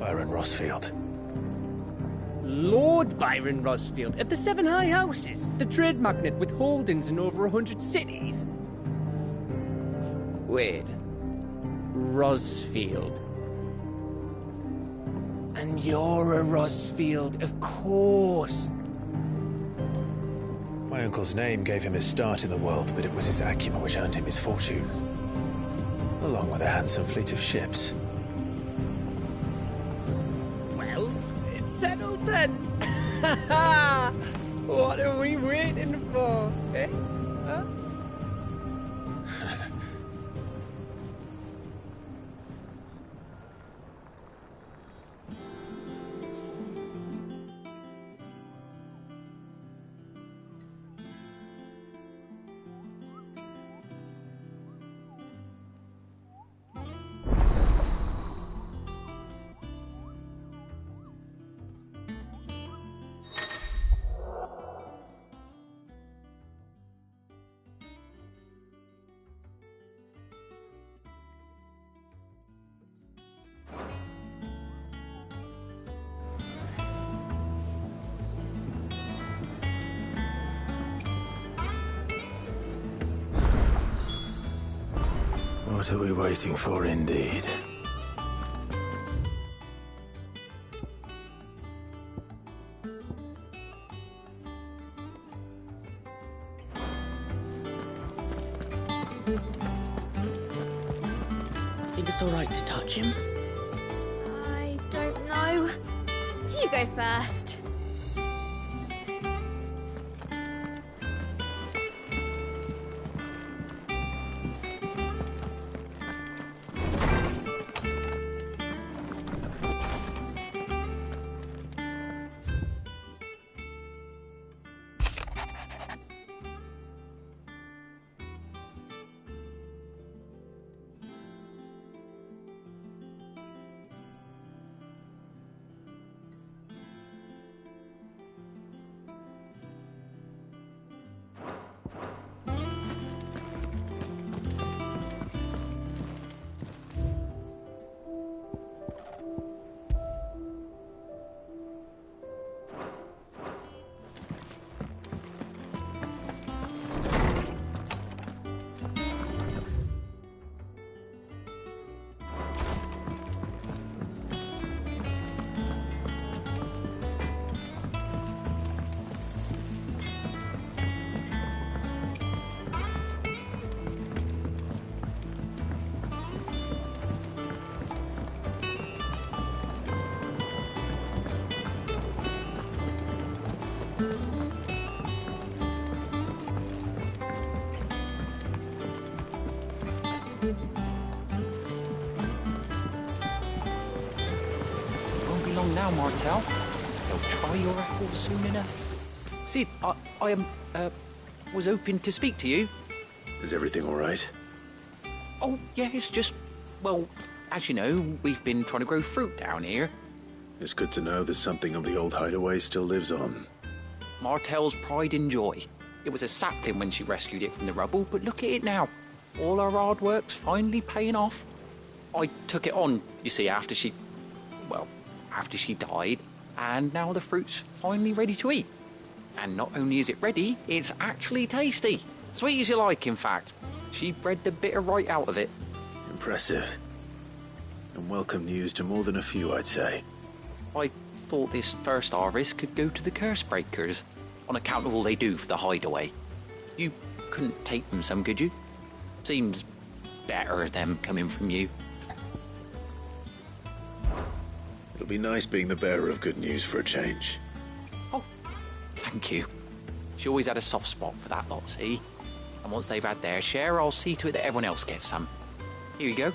Byron Rossfield. Lord Byron Rossfield of the Seven High Houses, the trade magnate with holdings in over 100 cities. Wait. Rossfield. And you're a Rossfield, of course. My uncle's name gave him his start in the world, but it was his acumen which earned him his fortune, along with a handsome fleet of ships. Well, it's settled then. What are we waiting for, eh? Huh? What are we waiting for, indeed? Think it's all right to touch him? I don't know. You go first. Won't be long now, Martel. They'll try your apples soon enough. Sid, I was hoping to speak to you. Is everything all right? Oh, yeah, it's just, well, as you know, we've been trying to grow fruit down here. It's good to know that something of the old hideaway still lives on. Martel's pride and joy. It was a sapling when she rescued it from the rubble, but look at it now. All our hard work's finally paying off. I took it on, you see, after she died, and now the fruit's finally ready to eat. And not only is it ready, it's actually tasty. Sweet as you like, in fact. She bred the bitter right out of it. Impressive. And welcome news to more than a few, I'd say. I thought this first harvest could go to the curse breakers, on account of all they do for the hideaway. You couldn't take them some, could you? Seems better them coming from you. It'll be nice being the bearer of good news for a change. Oh, thank you. She always had a soft spot for that lot, see? And once they've had their share, I'll see to it that everyone else gets some. Here you go.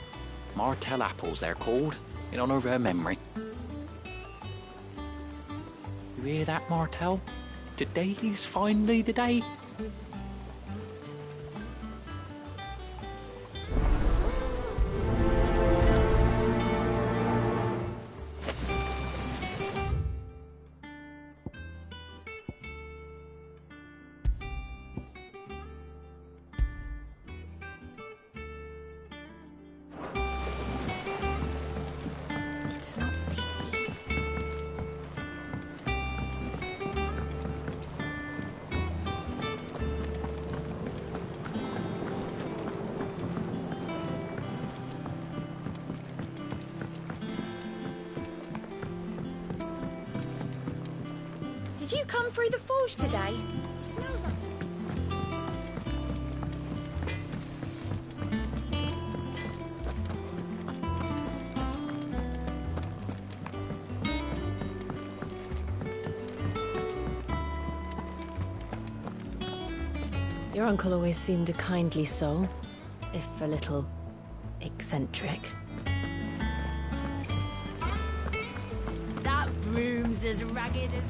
Martel apples, they're called, in honour of her memory. You hear that, Martel? Today's finally the day. Did you come through the forge today? It smells like... Your uncle always seemed a kindly soul, if a little eccentric. That broom's as ragged as...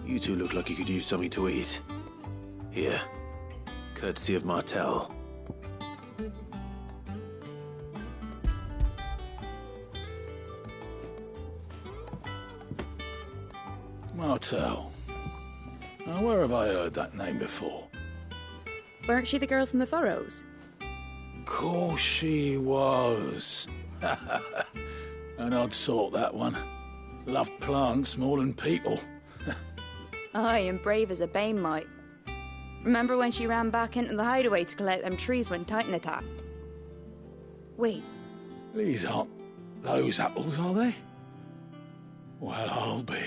You two look like you could use something to eat. Here, courtesy of Martel. Martel. Now, where have I heard that name before? Weren't she the girl from the Furrows? Course she was. An odd sort, that one. Loved plants more than people. Aye, and brave as a bane might. Remember when she ran back into the hideaway to collect them trees when Titan attacked? Wait. These aren't those apples, are they? Well, I'll be.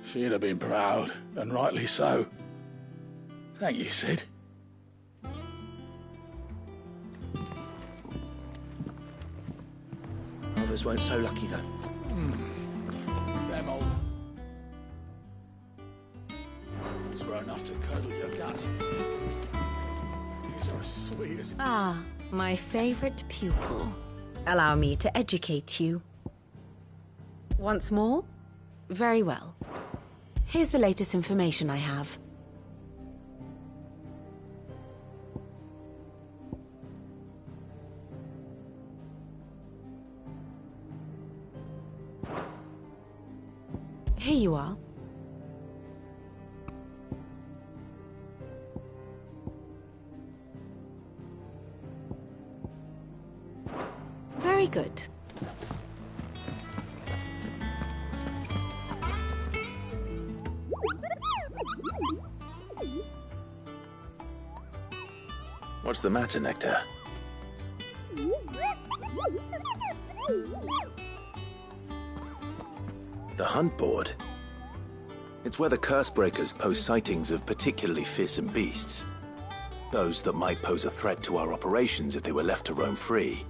She'd have been proud, and rightly so. Thank you, Sid. Others weren't so lucky, though. Them old... These were enough to curdle your guts. These are as sweet as... Ah, my favorite pupil. Allow me to educate you. Once more? Very well. Here's the latest information I have. Here you are. Very good. What's the matter, Nectar? The hunt board? It's where the Cursebreakers post sightings of particularly fearsome beasts. Those that might pose a threat to our operations if they were left to roam free.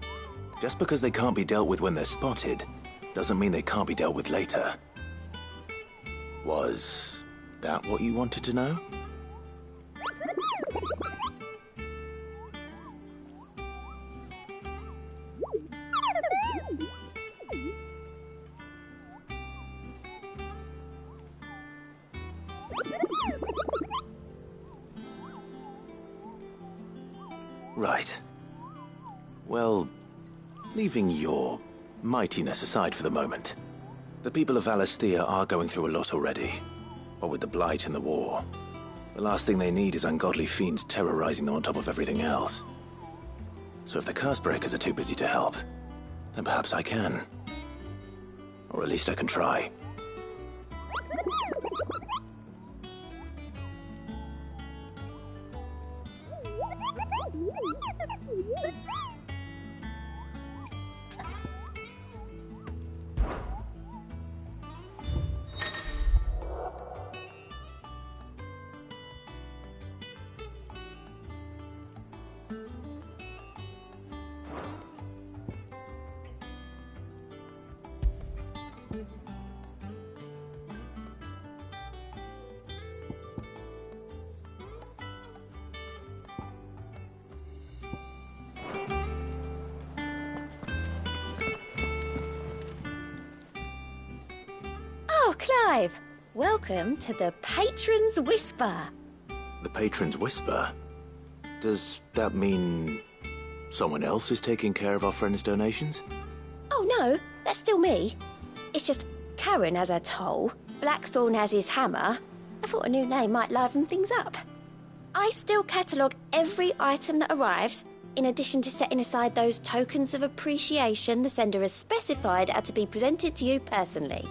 Just because they can't be dealt with when they're spotted, doesn't mean they can't be dealt with later. Was that what you wanted to know? Right. Well, leaving your mightiness aside for the moment, the people of Alastia are going through a lot already. What with the Blight and the war. The last thing they need is ungodly fiends terrorizing them on top of everything else. So if the Cursebreakers are too busy to help, then perhaps I can. Or at least I can try. Oh, Clive! Welcome to the Patron's Whisper. The Patron's Whisper? Does that mean someone else is taking care of our friend's donations? Oh no, that's still me. It's just Karen has her toll, Blackthorn has his hammer. I thought a new name might liven things up. I still catalogue every item that arrives, in addition to setting aside those tokens of appreciation the sender has specified are to be presented to you personally.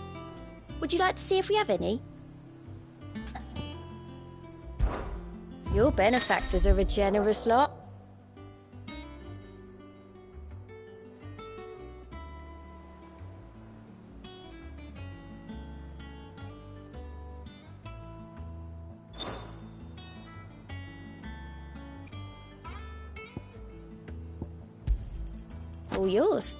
Would you like to see if we have any? Your benefactors are a generous lot. All yours.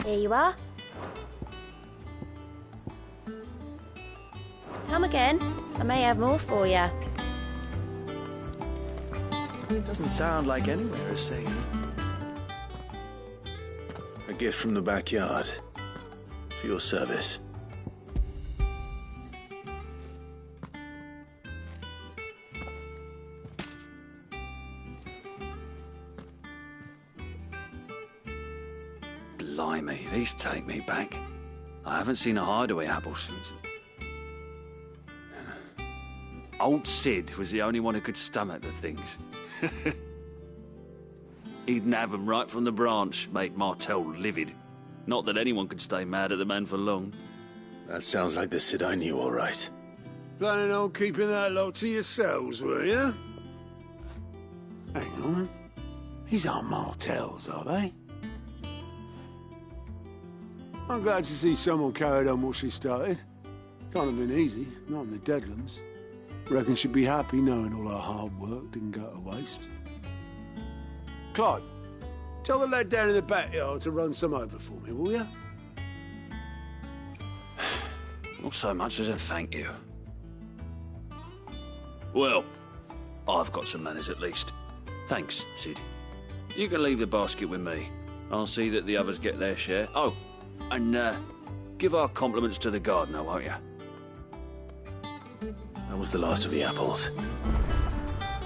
Here you are. Come again. I may have more for you. Doesn't sound like anywhere is safe. A gift from the backyard. For your service. Blimey, these take me back. I haven't seen a hideaway apple since. Old Sid was the only one who could stomach the things. He'd nab them right from the branch, make Martel livid. Not that anyone could stay mad at the man for long. That sounds like the Sid I knew, all right. Planning on keeping that lot to yourselves, were you? Hang on. These aren't Martels, are they? I'm glad to see someone carried on what she started. Can't have been easy, not in the Deadlands. Reckon she'd be happy knowing all her hard work didn't go to waste. Clive, tell the lad down in the backyard to run some over for me, will you? Not so much as a thank you. Well, I've got some manners at least. Thanks, Sid. You can leave the basket with me. I'll see that the others get their share. Oh, and give our compliments to the gardener, won't you? That was the last of the apples.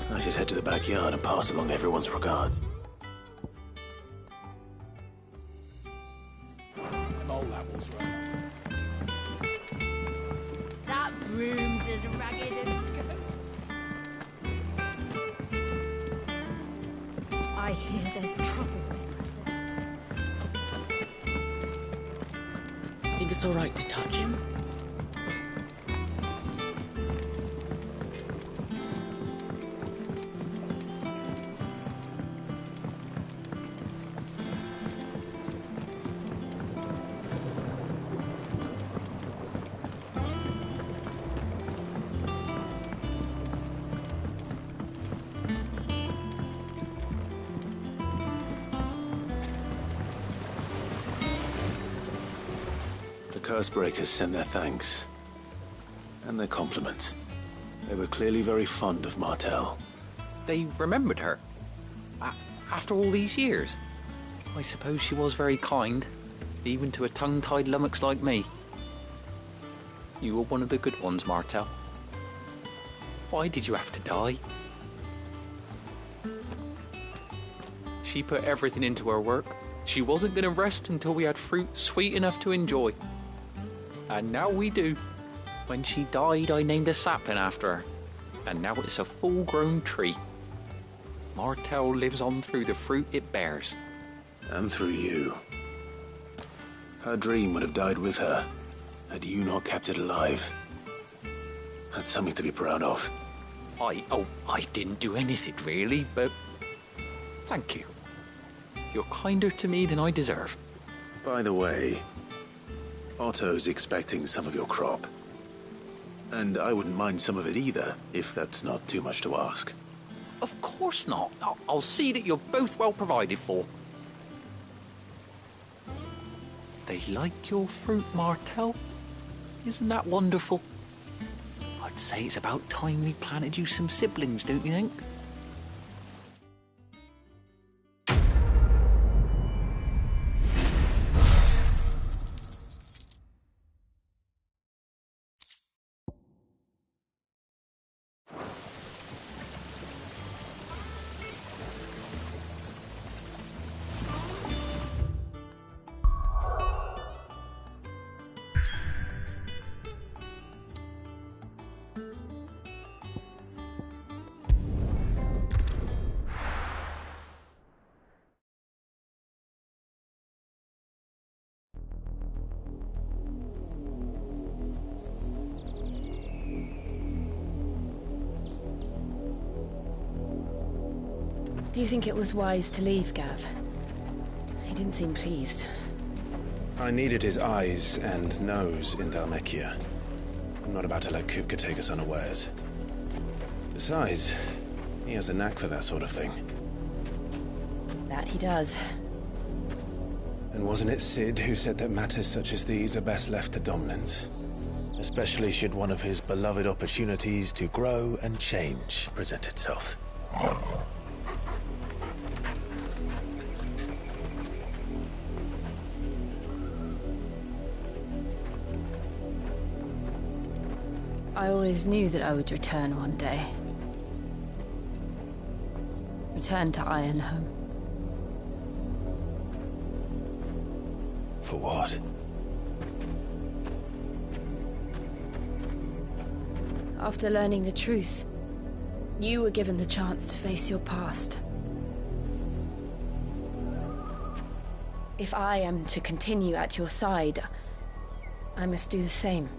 I should head to the backyard and pass along everyone's regards. Them old apples were enough. That broom's as ragged as... I hear there's trouble. Think it's all right to touch him? Cursebreakers send their thanks. And their compliments. They were clearly very fond of Martel. They remembered her. After all these years. I suppose she was very kind, even to a tongue-tied lummox like me. You were one of the good ones, Martel. Why did you have to die? She put everything into her work. She wasn't going to rest until we had fruit sweet enough to enjoy. And now we do. When she died, I named a sapling after her. And now it's a full-grown tree. Martel lives on through the fruit it bears. And through you. Her dream would have died with her, had you not kept it alive. That's something to be proud of. I didn't do anything really, but thank you. You're kinder to me than I deserve. By the way, Otto's expecting some of your crop. And I wouldn't mind some of it either, if that's not too much to ask. Of course not. I'll see that you're both well provided for. They like your fruit, Martel. Isn't that wonderful? I'd say it's about time we planted you some siblings, don't you think? Do you think it was wise to leave, Gav? He didn't seem pleased. I needed his eyes and nose in Dhalmekia. I'm not about to let Kupka take us unawares. Besides, he has a knack for that sort of thing. That he does. And wasn't it Sid who said that matters such as these are best left to dominance? Especially should one of his beloved opportunities to grow and change present itself. I always knew that I would return one day. Return to Ironhome. For what? After learning the truth, you were given the chance to face your past. If I am to continue at your side, I must do the same.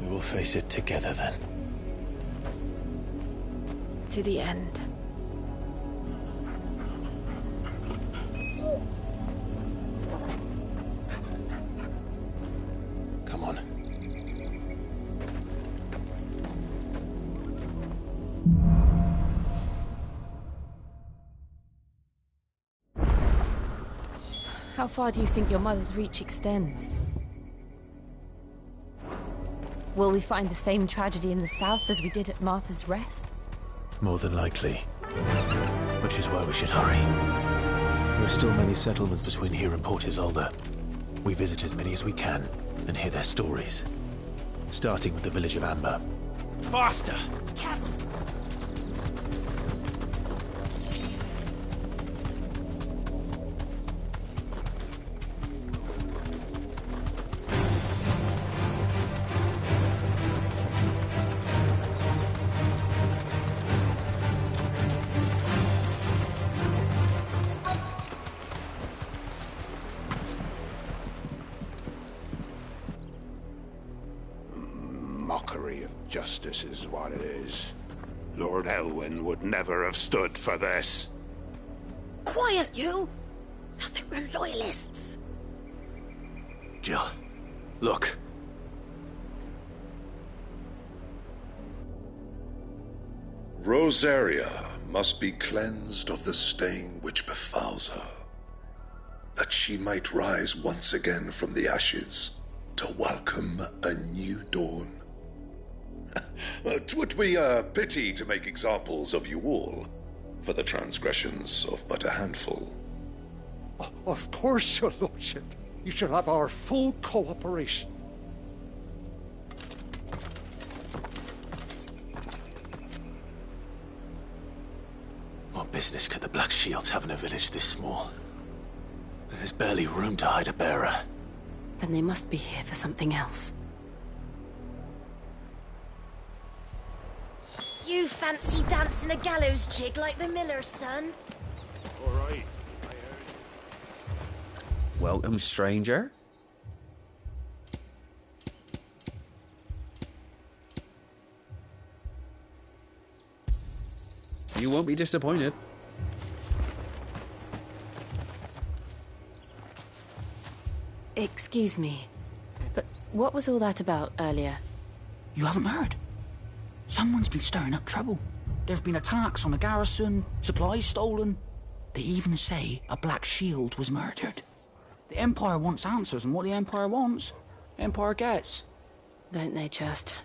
We will face it together then. To the end. Come on. How far do you think your mother's reach extends? Will we find the same tragedy in the south as we did at Martha's Rest? More than likely. Which is why we should hurry. There are still many settlements between here and Port Isolde. We visit as many as we can and hear their stories. Starting with the village of Amber. Faster! Captain. Mockery of justice is what it is. Lord Elwyn would never have stood for this. Quiet, you! I think we're loyalists. Jill, look. Rosaria must be cleansed of the stain which befouls her, that she might rise once again from the ashes to welcome a new dawn. 'Twould be a pity to make examples of you all for the transgressions of but a handful. Of course, your lordship. You shall have our full cooperation. What business could the Black Shields have in a village this small? There's barely room to hide a bearer. Then they must be here for something else. You fancy dancing a gallows jig like the miller's son? All right. Welcome, stranger. You won't be disappointed. Excuse me, but what was all that about earlier? You haven't heard? Someone's been stirring up trouble. There've been attacks on the garrison, supplies stolen. They even say a Black Shield was murdered. The Empire wants answers, and what the Empire wants, Empire gets. Don't they just?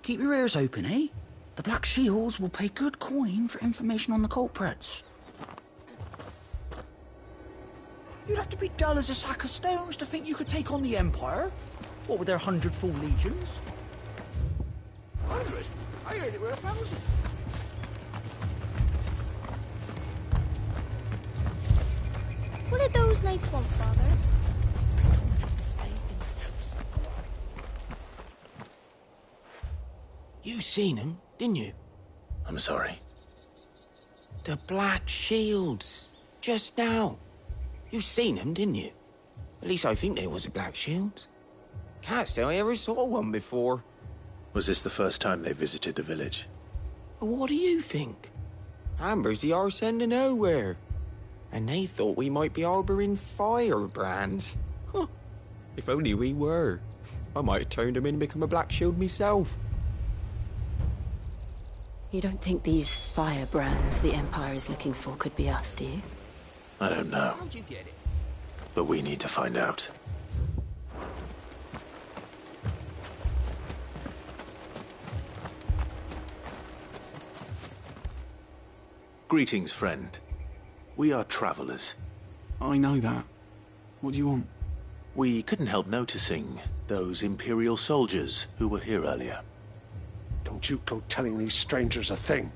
Keep your ears open, eh? The Black Shields will pay good coin for information on the culprits. You'd have to be dull as a sack of stones to think you could take on the Empire. What with their 100 full legions? 100? I heard it were 1,000. What did those knights want, Father? You seen them, didn't you? I'm sorry. The Black Shields. Just now. You seen them, didn't you? At least I think there was a Black Shield. Can't say I ever saw one before. Was this the first time they visited the village? What do you think? Amber's the arse end of nowhere. And they thought we might be harbouring firebrands. Huh. If only we were. I might have turned them in and become a Black Shield myself. You don't think these firebrands the Empire is looking for could be us, do you? I don't know. How'd you get it? But we need to find out. Greetings, friend. We are travelers. I know that. What do you want? We couldn't help noticing those Imperial soldiers who were here earlier. Don't you go telling these strangers a thing.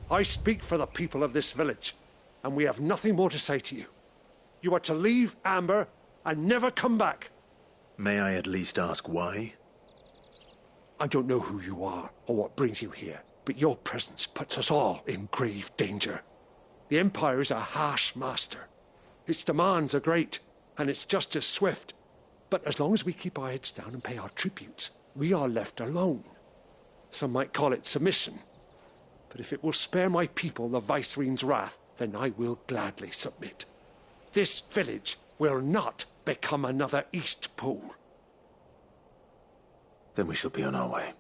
I speak for the people of this village, and we have nothing more to say to you. You are to leave Amber and never come back. May I at least ask why? I don't know who you are or what brings you here, but your presence puts us all in grave danger. The Empire is a harsh master. Its demands are great, and its justice swift. But as long as we keep our heads down and pay our tributes, we are left alone. Some might call it submission. But if it will spare my people the Viceroy's wrath, then I will gladly submit. This village will not become another East Pool. Then we shall be on our way.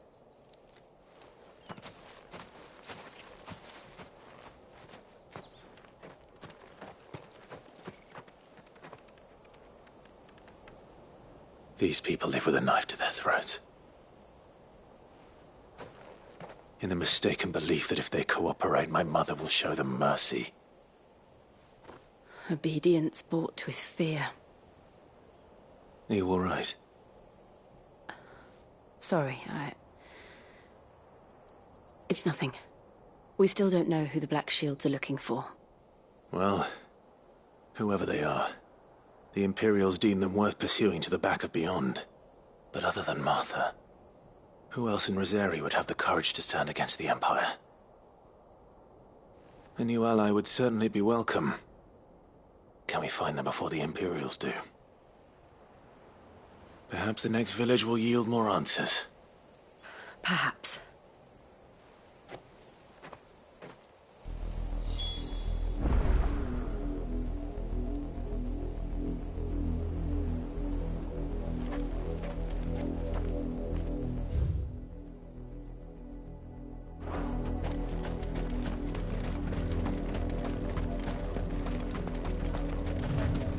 These people live with a knife to their throats. In the mistaken belief that if they cooperate, my mother will show them mercy. Obedience bought with fear. Are you all right? Sorry, It's nothing. We still don't know who the Black Shields are looking for. Well, whoever they are, the Imperials deem them worth pursuing to the back of beyond. But other than Martha, who else in Rosari would have the courage to stand against the Empire? A new ally would certainly be welcome. Can we find them before the Imperials do? Perhaps the next village will yield more answers. Perhaps.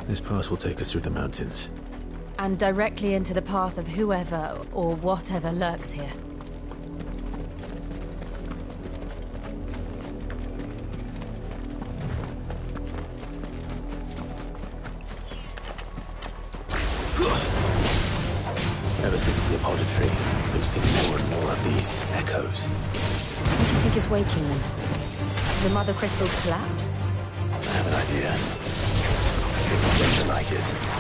This pass will take us through the mountains. And directly into the path of whoever or whatever lurks here. Ever since the apothecary, we've seen more and more of these echoes. What do you think is waking them? The Mother Crystal's collapse? I have an idea. It's like it.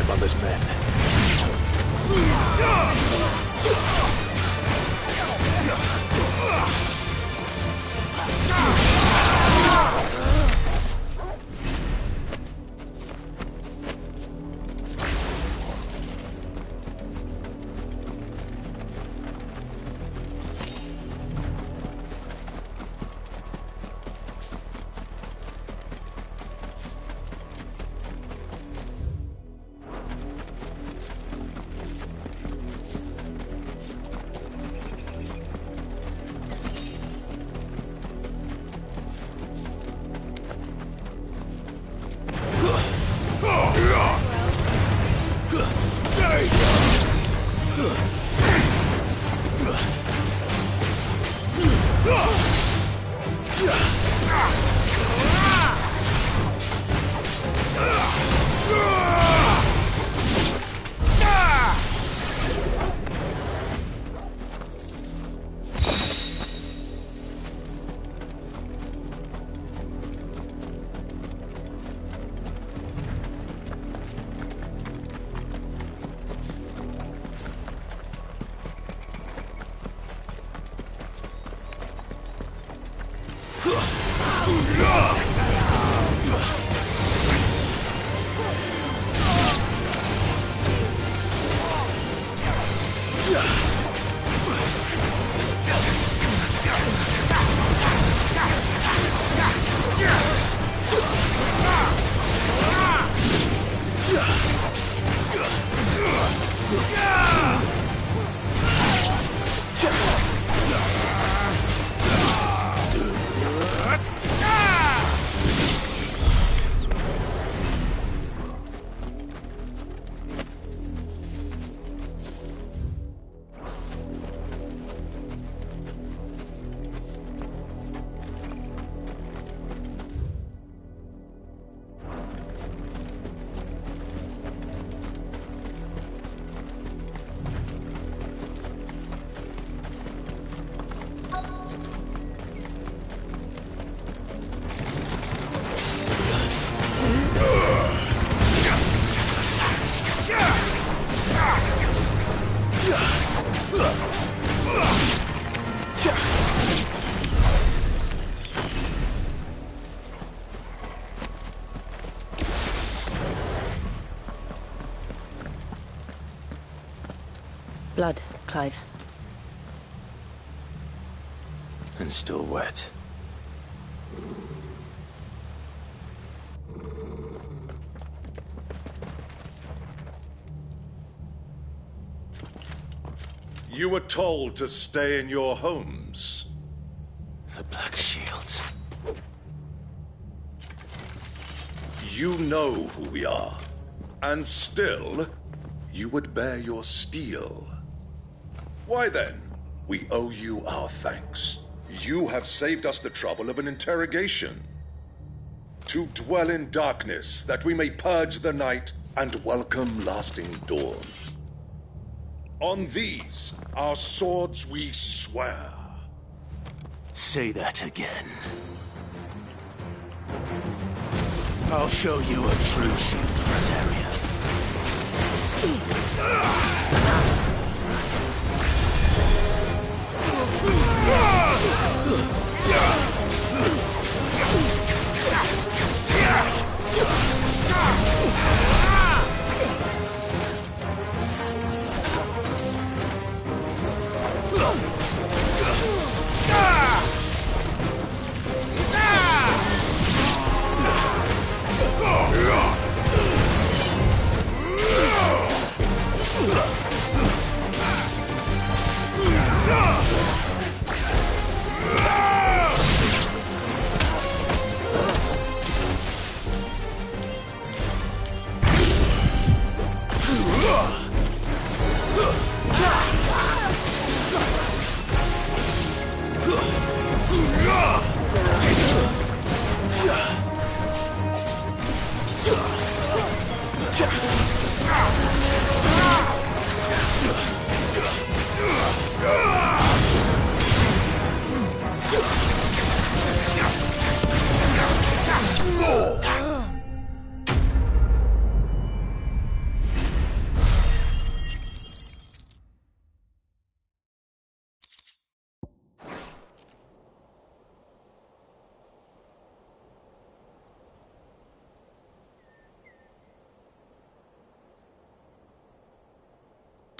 mother's men. Blood, Clive. And still wet. You were told to stay in your homes. The Black Shields. You know who we are. And still, you would bear your steel. Why then, we owe you our thanks. You have saved us the trouble of an interrogation. To dwell in darkness, that we may purge the night and welcome lasting dawn. On these, our swords we swear. Say that again. I'll show you a true shield of this area. Ugh!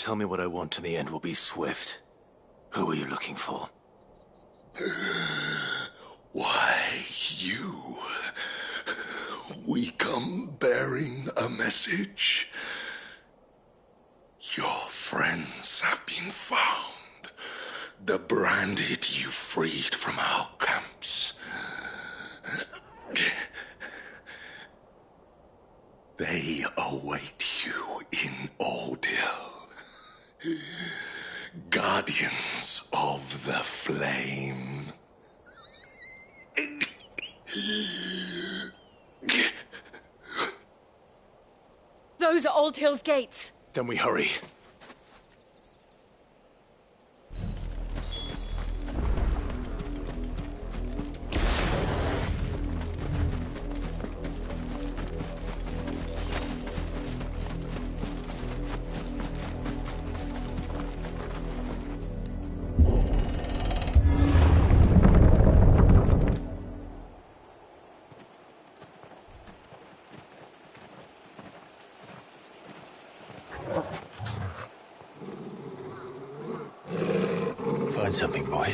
tell me what I want and the end will be swift. Who are you looking for? Why, you. We come bearing a message. Your friends have been found. The branded you freed from our camps. They await you in Ordeal. Guardians of the Flame. Those are Old Hill's gates. Then we hurry. Find something, boy.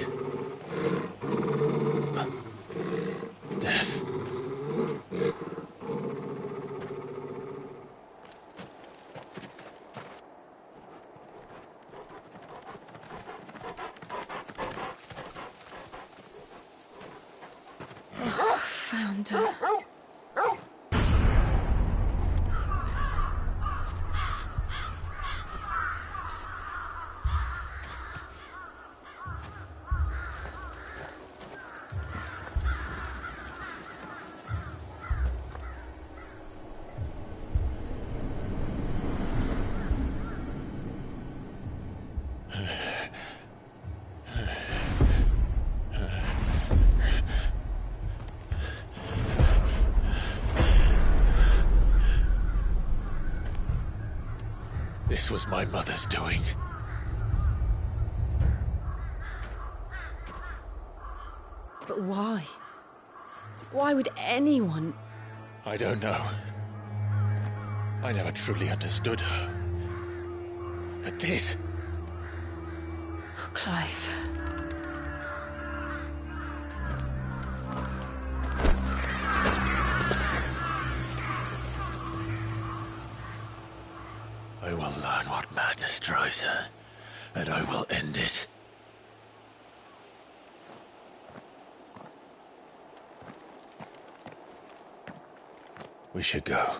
Death. Found her. This was my mother's doing. But why? Why would anyone... I don't know. I never truly understood her. But this... Oh, Clive. I will learn what madness drives her, and I will end it. We should go.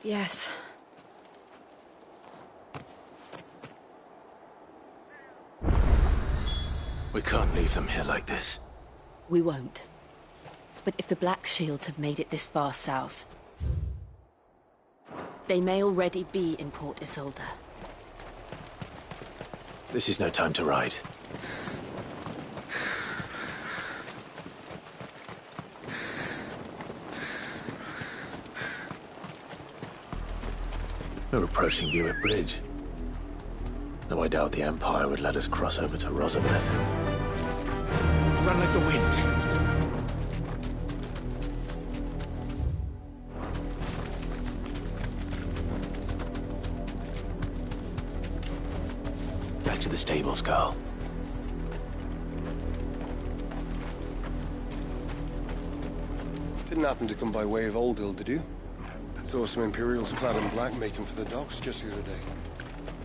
Yes. We can't leave them here like this. We won't. But if the Black Shields have made it this far south, they may already be in Port Isolde. This is no time to ride. We're approaching Buick Bridge. Though I doubt the Empire would let us cross over to Rosabeth. Run like the wind. Back to the stables, Carl. Didn't happen to come by way of Oldhill, did you? Saw some Imperials clad in black making for the docks just the other day.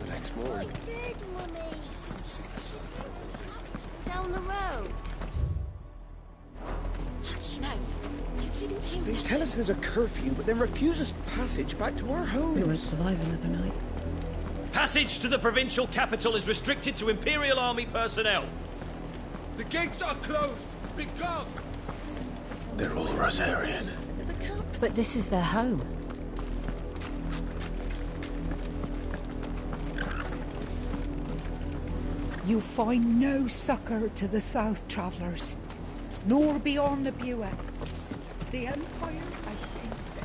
The next morning. I did, Mummy. Down the road. No, you didn't hear They tell us there's a curfew, but then refuse us passage back to our homes. We won't survive another night. Passage to the provincial capital is restricted to Imperial Army personnel. The gates are closed. Be gone. They're all Rosarian. But this is their home. You find no succor to the south, travellers, nor beyond the Buet. The Empire has seen fit.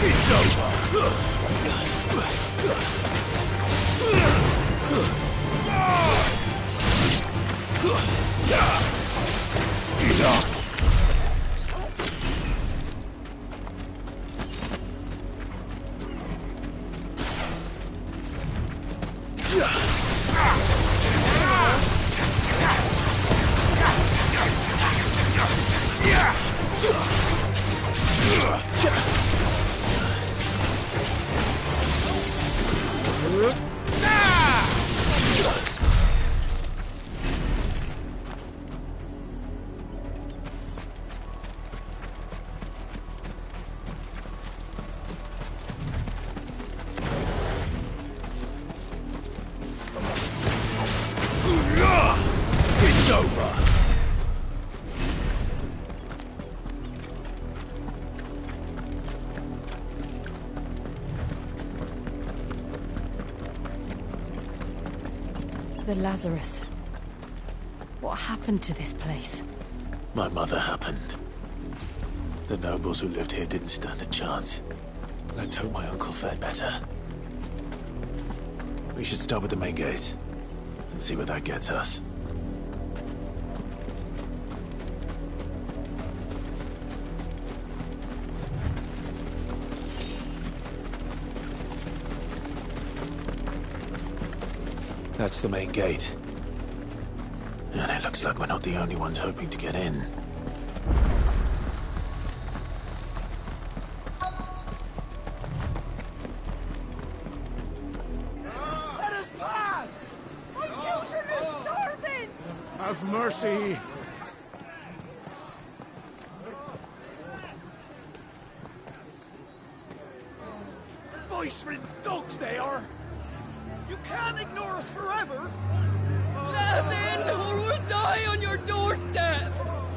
It's over. Enough. It's over. The Lazarus. What happened to this place? My mother happened. The nobles who lived here didn't stand a chance. Let's hope my uncle fared better. We should start with the main gate and see where that gets us. That's the main gate. And it looks like we're not the only ones hoping to get in. Let us pass! My children are starving! Have mercy. Voice-ridden dogs they are! You can't ignore us forever! Let us in, or we'll die on your doorstep!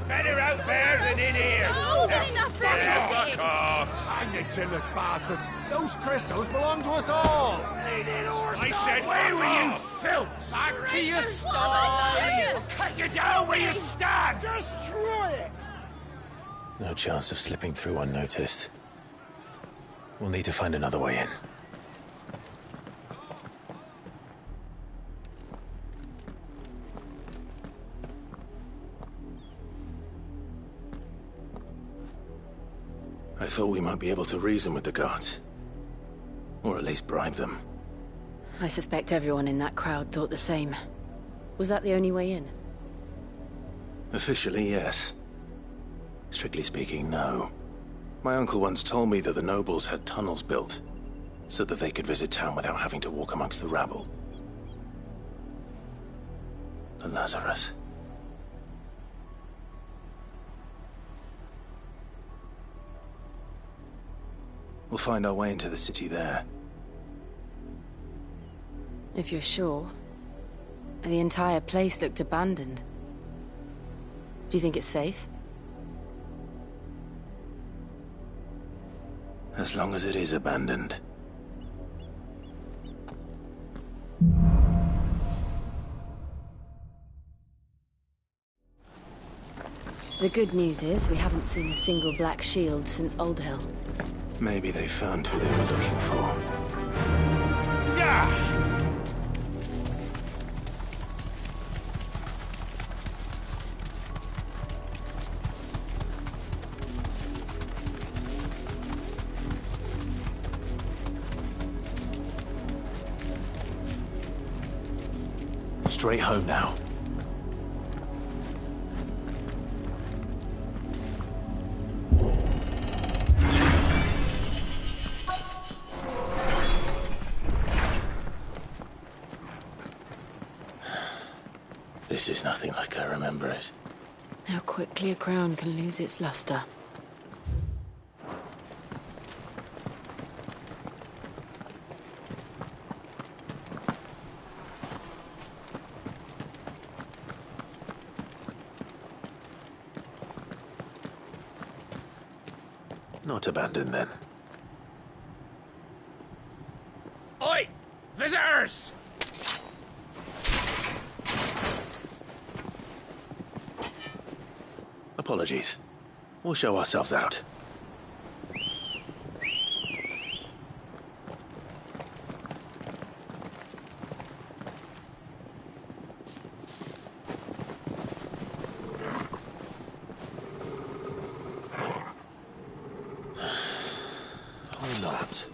Better out there than in here! More than enough for Fuck off! Hang the chinless bastards! Those crystals belong to us all! I said, away with you, filth! Back to your sties! Cut you down where you stand! Destroy it! No chance of slipping through unnoticed. We'll need to find another way in. I thought we might be able to reason with the guards. Or at least bribe them. I suspect everyone in that crowd thought the same. Was that the only way in? Officially, yes. Strictly speaking, no. My uncle once told me that the nobles had tunnels built, so that they could visit town without having to walk amongst the rabble. The Lazarus. We'll find our way into the city there. If you're sure. The entire place looked abandoned. Do you think it's safe? As long as it is abandoned. The good news is we haven't seen a single black shield since Old Hill. Maybe they found who they were looking for. Yeah! Straight home now. This is nothing like I remember it. How quickly a crown can lose its luster. Not abandoned, then. Oi! Visitors! Apologies. We'll show ourselves out. Or not.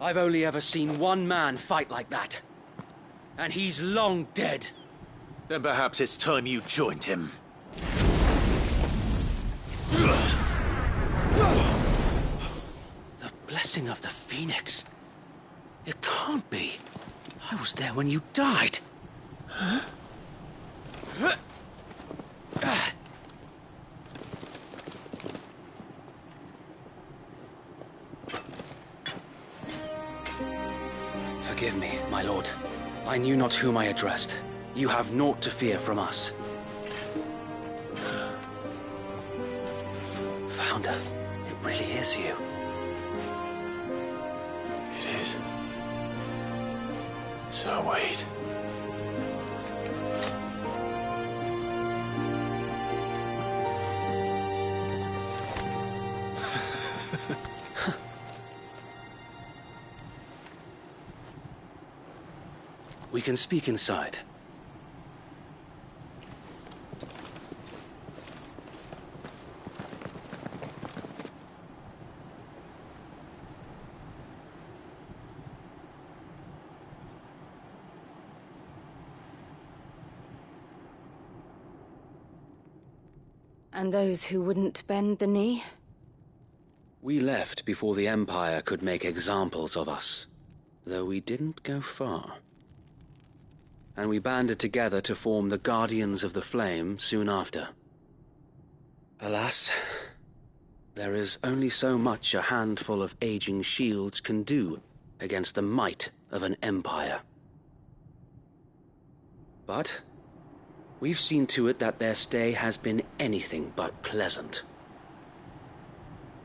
I've only ever seen one man fight like that. And he's long dead. Then perhaps it's time you joined him. The blessing of the Phoenix. It can't be. I was there when you died. Huh? Forgive me, my lord. I knew not whom I addressed. You have naught to fear from us. Founder, it really is you. It is. So wait. We can speak inside. And those who wouldn't bend the knee? We left before the Empire could make examples of us, though we didn't go far. And we banded together to form the Guardians of the Flame soon after. Alas, there is only so much a handful of aging shields can do against the might of an empire. But we've seen to it that their stay has been anything but pleasant.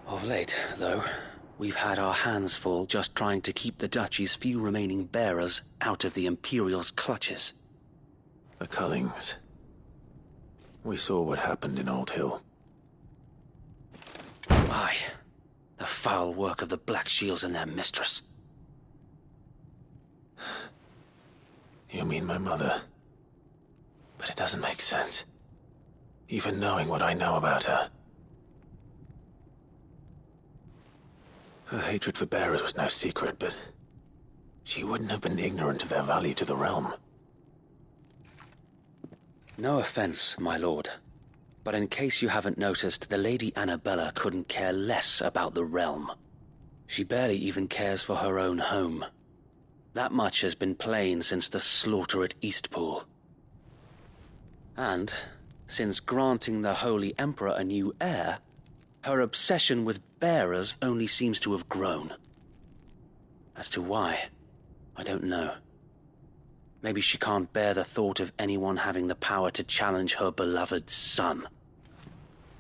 Of late, though, we've had our hands full just trying to keep the Duchy's few remaining bearers out of the Imperial's clutches. The Cullings. We saw what happened in Old Hill. Aye. The foul work of the Black Shields and their mistress. You mean my mother? But it doesn't make sense. Even knowing what I know about her. Her hatred for bearers was no secret, but she wouldn't have been ignorant of their value to the realm. No offense, my lord, but in case you haven't noticed, the Lady Annabella couldn't care less about the realm. She barely even cares for her own home. That much has been plain since the slaughter at Eastpool. And, since granting the Holy Emperor a new heir, her obsession with bearers only seems to have grown. As to why, I don't know. Maybe she can't bear the thought of anyone having the power to challenge her beloved son.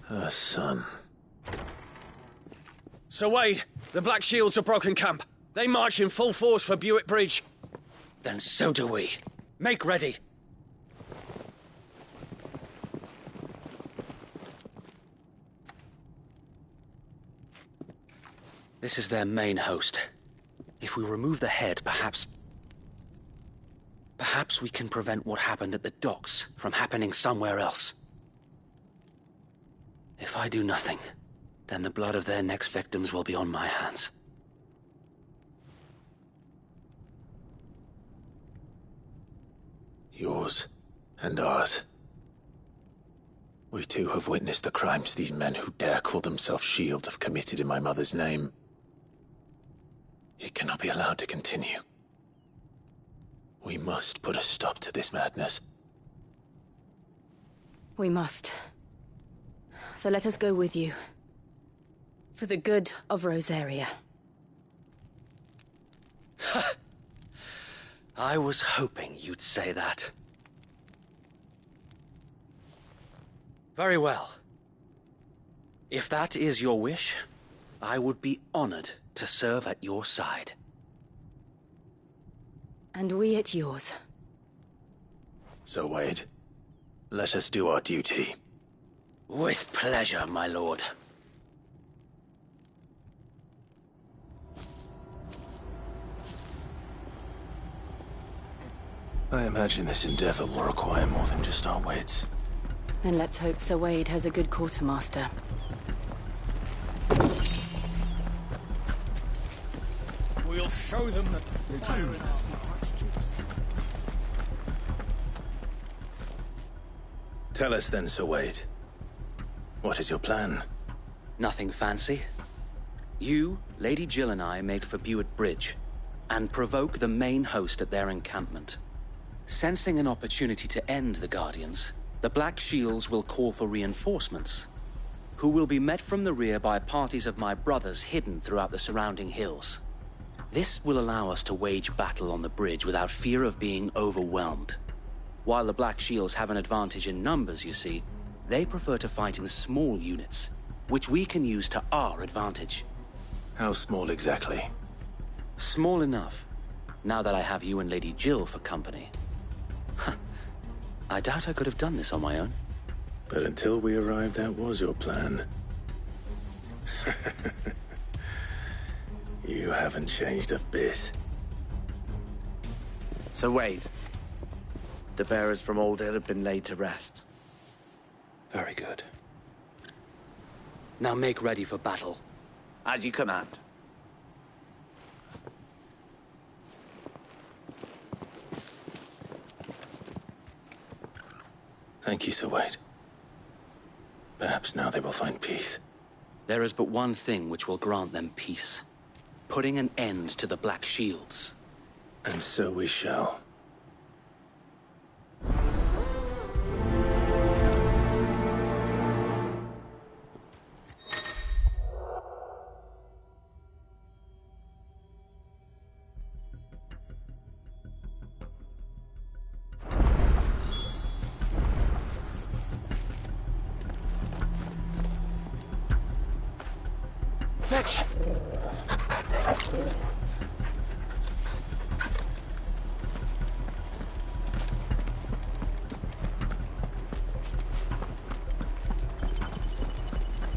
Her son? Sir Wade, the Black Shields have broken camp. They march in full force for Buick Bridge. Then so do we. Make ready. This is their main host. If we remove the head, perhaps we can prevent what happened at the docks from happening somewhere else. If I do nothing, then the blood of their next victims will be on my hands. Yours and ours. We too have witnessed the crimes these men who dare call themselves shields have committed in my mother's name. It cannot be allowed to continue. We must put a stop to this madness. We must. So let us go with you. For the good of Rosaria. I was hoping you'd say that. Very well. If that is your wish, I would be honored to serve at your side. And we at yours. So, Wade, let us do our duty. With pleasure, my lord. I imagine this endeavor will require more than just our wits. Then let's hope Sir Wade has a good quartermaster. We'll show them that the fire has the Archduke's. Tell us then, Sir Wade. What is your plan? Nothing fancy. You, Lady Jill and I make for Buett Bridge, and provoke the main host at their encampment. Sensing an opportunity to end the Guardians, the Black Shields will call for reinforcements, who will be met from the rear by parties of my brothers hidden throughout the surrounding hills. This will allow us to wage battle on the bridge without fear of being overwhelmed. While the Black Shields have an advantage in numbers, you see, they prefer to fight in small units, which we can use to our advantage. How small exactly? Small enough, now that I have you and Lady Jill for company. I doubt I could have done this on my own. But until we arrived, that was your plan. You haven't changed a bit. So Wade, the bearers from Old Hill have been laid to rest. Very good. Now make ready for battle. As you command. Thank you, Sir Wade. Perhaps now they will find peace. There is but one thing which will grant them peace. Putting an end to the Black Shields. And so we shall. Fetch!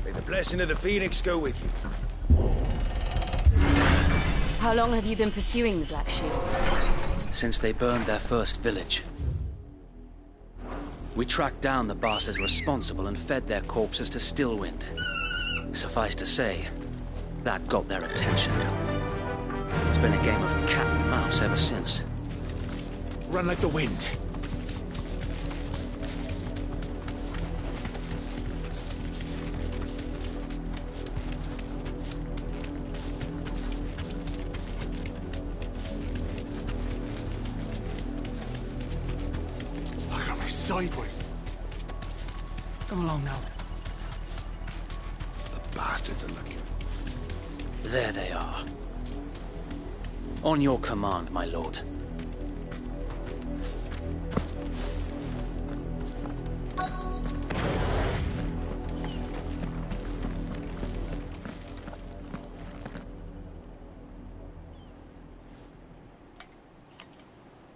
May the blessing of the Phoenix go with you. How long have you been pursuing the Black Shields? Since they burned their first village. We tracked down the bastards responsible and fed their corpses to Stillwind. Suffice to say, that got their attention. It's been a game of cat and mouse ever since. Run like the wind. I got me sideways. Come along now. The bastards are looking. There they are. On your command, my lord.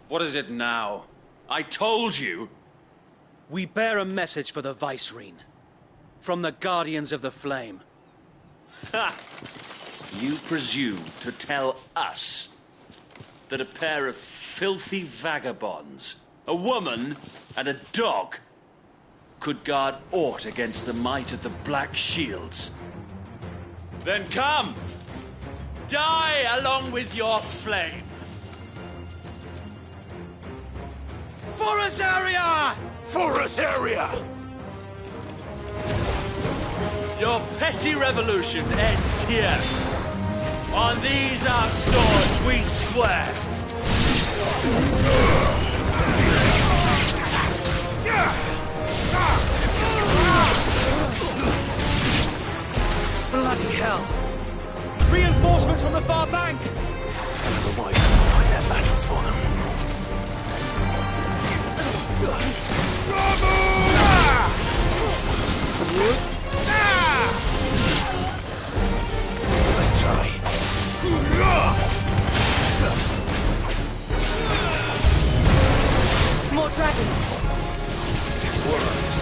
What is it now? I told you! We bear a message for the Vicereine. From the Guardians of the Flame. Ha! You presume to tell us that a pair of filthy vagabonds, a woman and a dog, could guard aught against the might of the Black Shields? Then come! Die along with your flame! For Azaria! For Azaria! Your petty revolution ends here. On these our swords we swear. Bloody hell! Reinforcements from the far bank! Otherwise, I'll fight their battles for them. Let's try. More dragons! Just worms.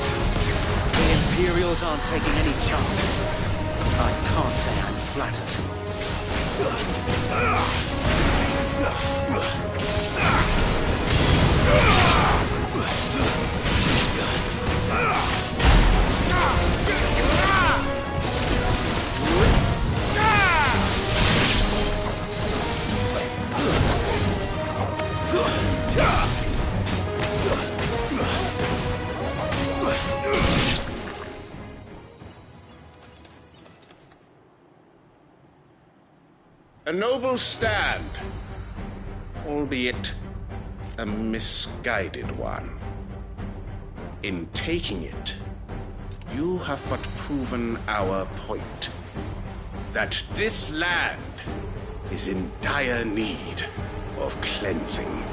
The Imperials aren't taking any chances. I can't say I'm flattered. A noble stand, albeit a misguided one. In taking it, you have but proven our point, that this land is in dire need of cleansing.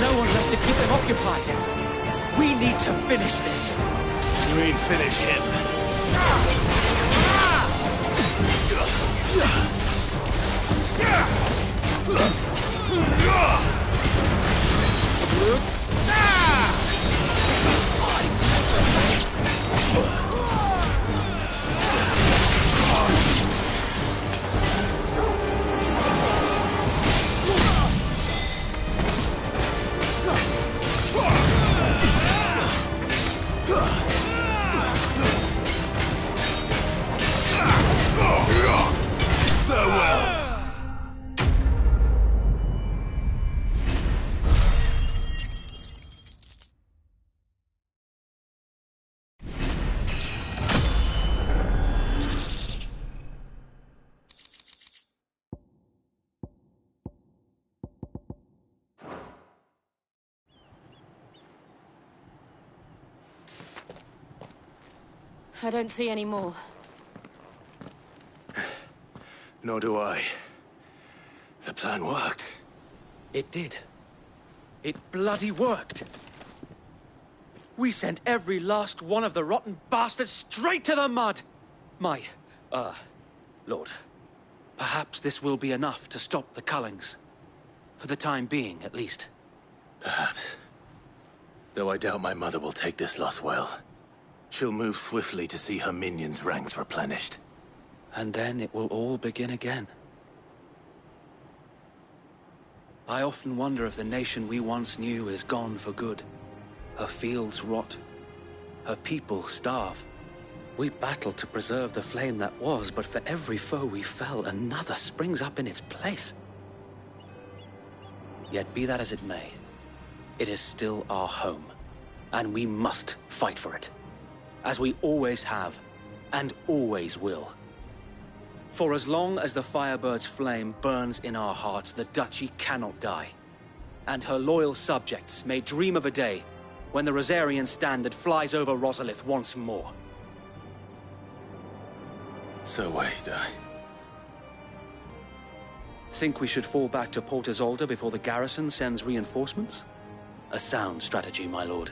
No one left to keep them occupied. We need to finish this. You mean finish him? I don't see any more. Nor do I. The plan worked. It did. It bloody worked. We sent every last one of the rotten bastards straight to the mud! Lord. Perhaps this will be enough to stop the Cullings. For the time being, at least. Perhaps. Though I doubt my mother will take this loss well. She'll move swiftly to see her minions' ranks replenished. And then it will all begin again. I often wonder if the nation we once knew is gone for good. Her fields rot. Her people starve. We battled to preserve the flame that was, but for every foe we fell, another springs up in its place. Yet be that as it may, it is still our home, and we must fight for it. As we always have, and always will. For as long as the Firebird's flame burns in our hearts, the Duchy cannot die. And her loyal subjects may dream of a day when the Rosarian standard flies over Rosalith once more. So wait, Think we should fall back to Port Isolde before the garrison sends reinforcements? A sound strategy, my lord.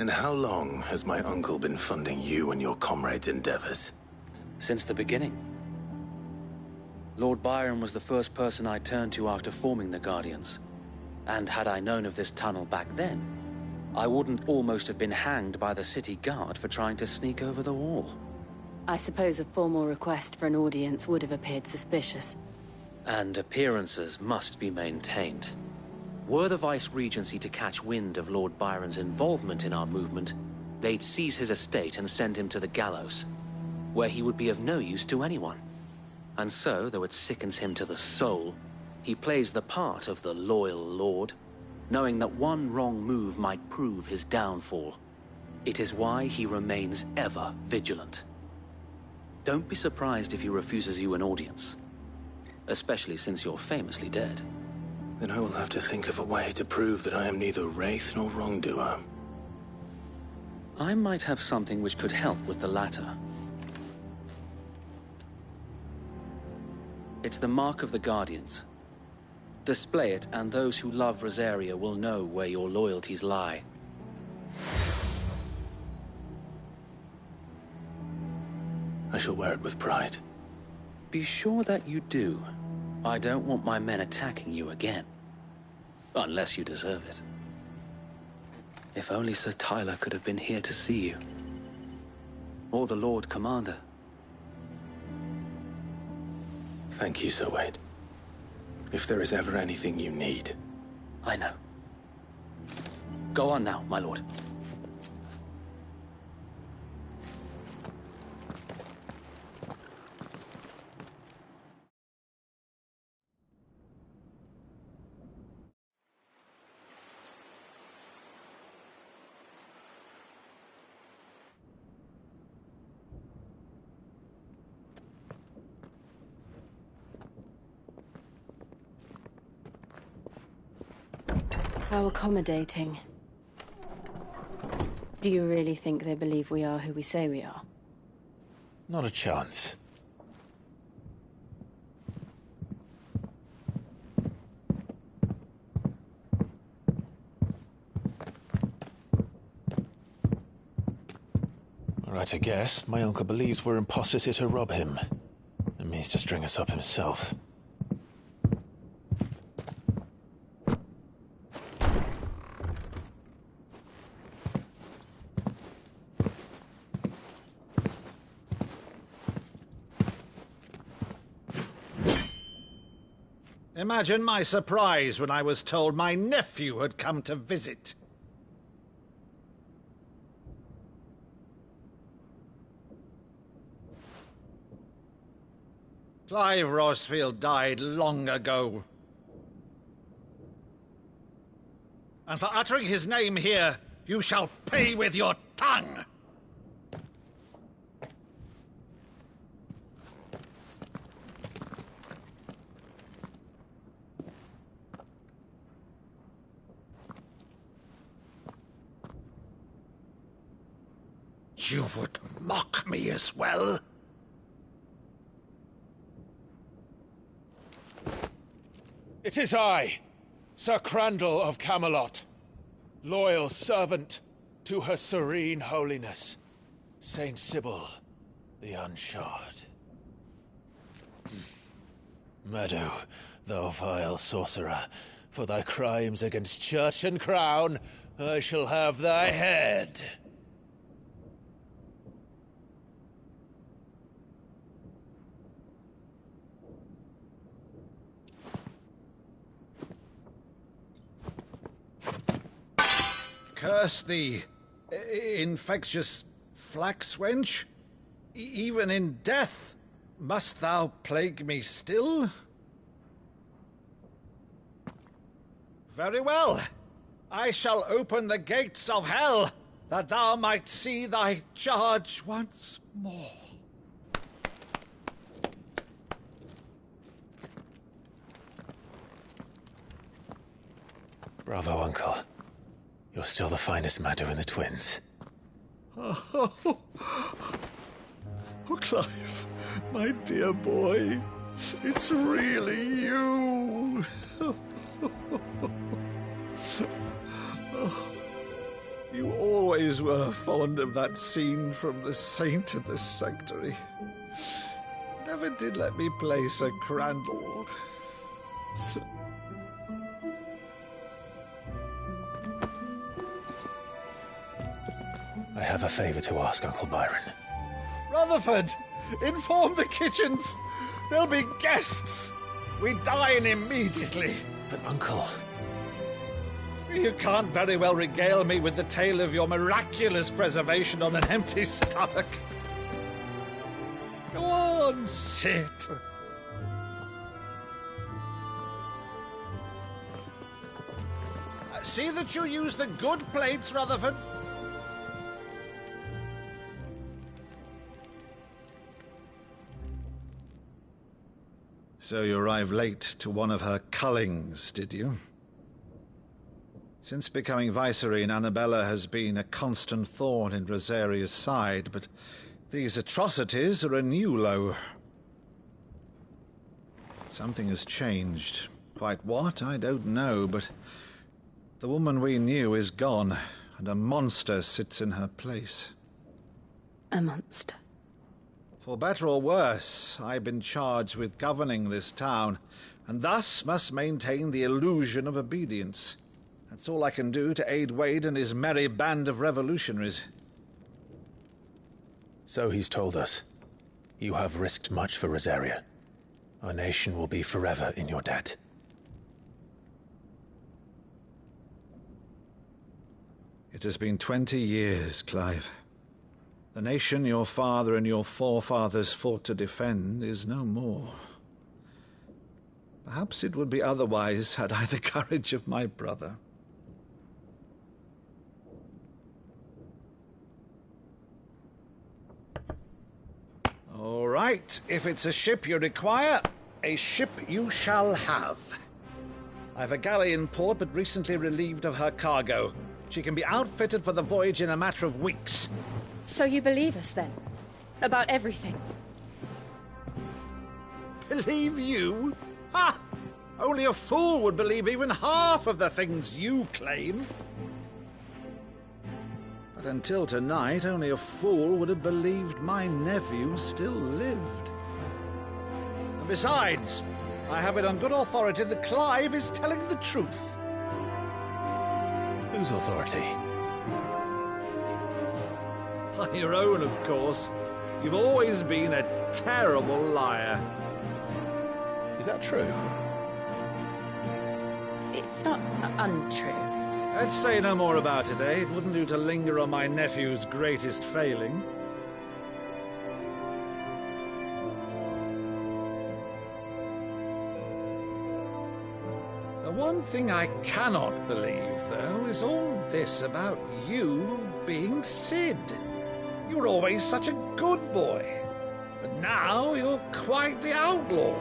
And how long has my uncle been funding you and your comrades' endeavors? Since the beginning. Lord Byron was the first person I turned to after forming the Guardians. And had I known of this tunnel back then, I wouldn't almost have been hanged by the city guard for trying to sneak over the wall. I suppose a formal request for an audience would have appeared suspicious. And appearances must be maintained. Were the Vice-Regency to catch wind of Lord Byron's involvement in our movement, they'd seize his estate and send him to the gallows, where he would be of no use to anyone. And so, though it sickens him to the soul, he plays the part of the loyal lord, knowing that one wrong move might prove his downfall. It is why he remains ever vigilant. Don't be surprised if he refuses you an audience, especially since you're famously dead. Then I will have to think of a way to prove that I am neither wraith nor wrongdoer. I might have something which could help with the latter. It's the mark of the Guardians. Display it, and those who love Rosaria will know where your loyalties lie. I shall wear it with pride. Be sure that you do. I don't want my men attacking you again. Unless you deserve it. If only Sir Tyler could have been here to see you. Or the Lord Commander. Thank you, Sir Wade. If there is ever anything you need. I know. Go on now, my lord. How accommodating. Do you really think they believe we are who we say we are? Not a chance. Right, I guess. My uncle believes we're imposters here to rob him. And means to string us up himself. Imagine my surprise when I was told my nephew had come to visit. Clive Rosfield died long ago. And for uttering his name here, you shall pay with your tongue! You would mock me as well? It is I, Sir Crandall of Camelot, loyal servant to Her Serene Holiness, Saint Sybil the Unshod. Meadow, thou vile sorcerer, for thy crimes against church and crown, I shall have thy head. Curse thee, infectious flax wench. Even in death must thou plague me still? Very well. I shall open the gates of hell, that thou might see thy charge once more. Bravo, Uncle. You're still the finest Maddu in the twins. Oh, Clive, my dear boy, it's really you. You always were fond of that scene from The Saint of the Sanctuary. Never did let me play Sir Crandall. I have a favor to ask, Uncle Byron. Rutherford, inform the kitchens. There'll be guests. We dine immediately. But, Uncle... You can't very well regale me with the tale of your miraculous preservation on an empty stomach. Go on, sit. See that you use the good plates, Rutherford. So you arrived late to one of her cullings, did you? Since becoming Vicereine, Annabella has been a constant thorn in Rosaria's side, but these atrocities are a new low. Something has changed. Quite what, I don't know, but the woman we knew is gone, and a monster sits in her place. A monster? For better or worse, I've been charged with governing this town, and thus must maintain the illusion of obedience. That's all I can do to aid Wade and his merry band of revolutionaries. So he's told us. You have risked much for Rosaria. Our nation will be forever in your debt. It has been 20 years, Clive. The nation your father and your forefathers fought to defend is no more. Perhaps it would be otherwise had I the courage of my brother. All right, if it's a ship you require, a ship you shall have. I've a galley in port, but recently relieved of her cargo. She can be outfitted for the voyage in a matter of weeks. So you believe us, then? About everything? Believe you? Ha! Only a fool would believe even half of the things you claim. But until tonight, only a fool would have believed my nephew still lived. And besides, I have it on good authority that Clive is telling the truth. Whose authority? Your own, of course. You've always been a terrible liar. Is that true? It's not untrue. Let's say no more about it, eh? It wouldn't do to linger on my nephew's greatest failing. The one thing I cannot believe, though, is all this about you being Sid. You were always such a good boy, but now you're quite the outlaw.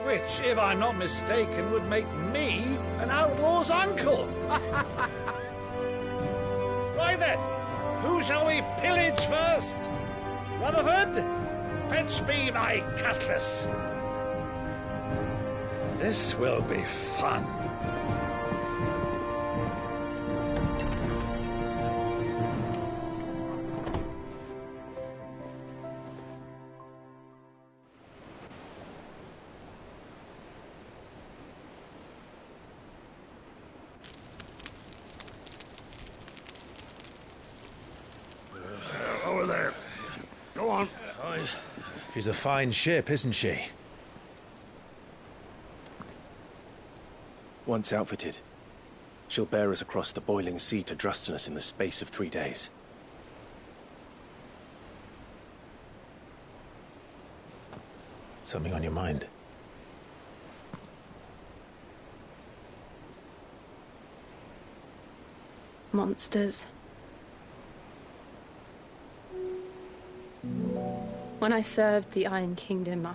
Which, if I'm not mistaken, would make me an outlaw's uncle. Right then, who shall we pillage first? Rutherford, fetch me my cutlass. This will be fun. Over there. Go on. She's a fine ship, isn't she? Once outfitted, She'll bear us across the boiling sea to Drustinus in the space of 3 days. Something on your mind? Monsters. When I served the Iron Kingdom,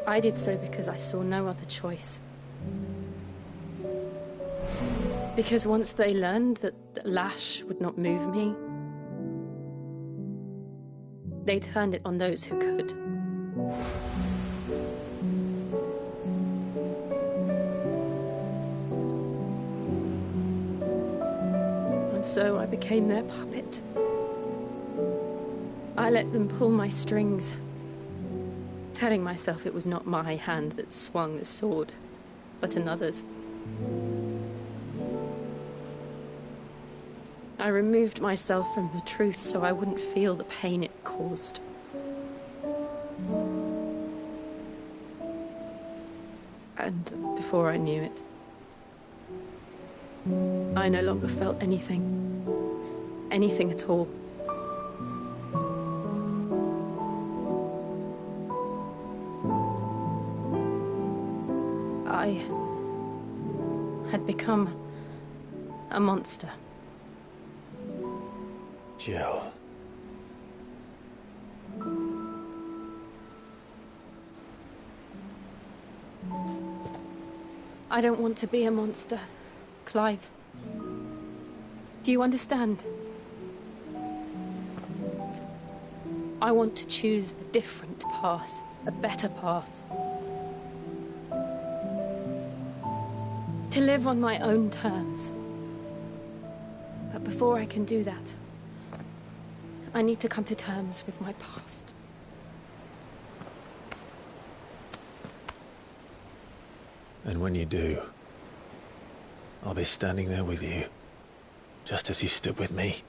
I did so because I saw no other choice. Because once they learned that lash would not move me, they turned it on those who could. And so I became their puppet. I let them pull my strings, telling myself it was not my hand that swung the sword, but another's. I removed myself from the truth so I wouldn't feel the pain it caused. And before I knew it, I no longer felt anything. Anything at all. I had become a monster. Jill. I don't want to be a monster, Clive. Do you understand? I want to choose a different path, a better path. To live on my own terms. But before I can do that, I need to come to terms with my past. And when you do, I'll be standing there with you, just as you stood with me.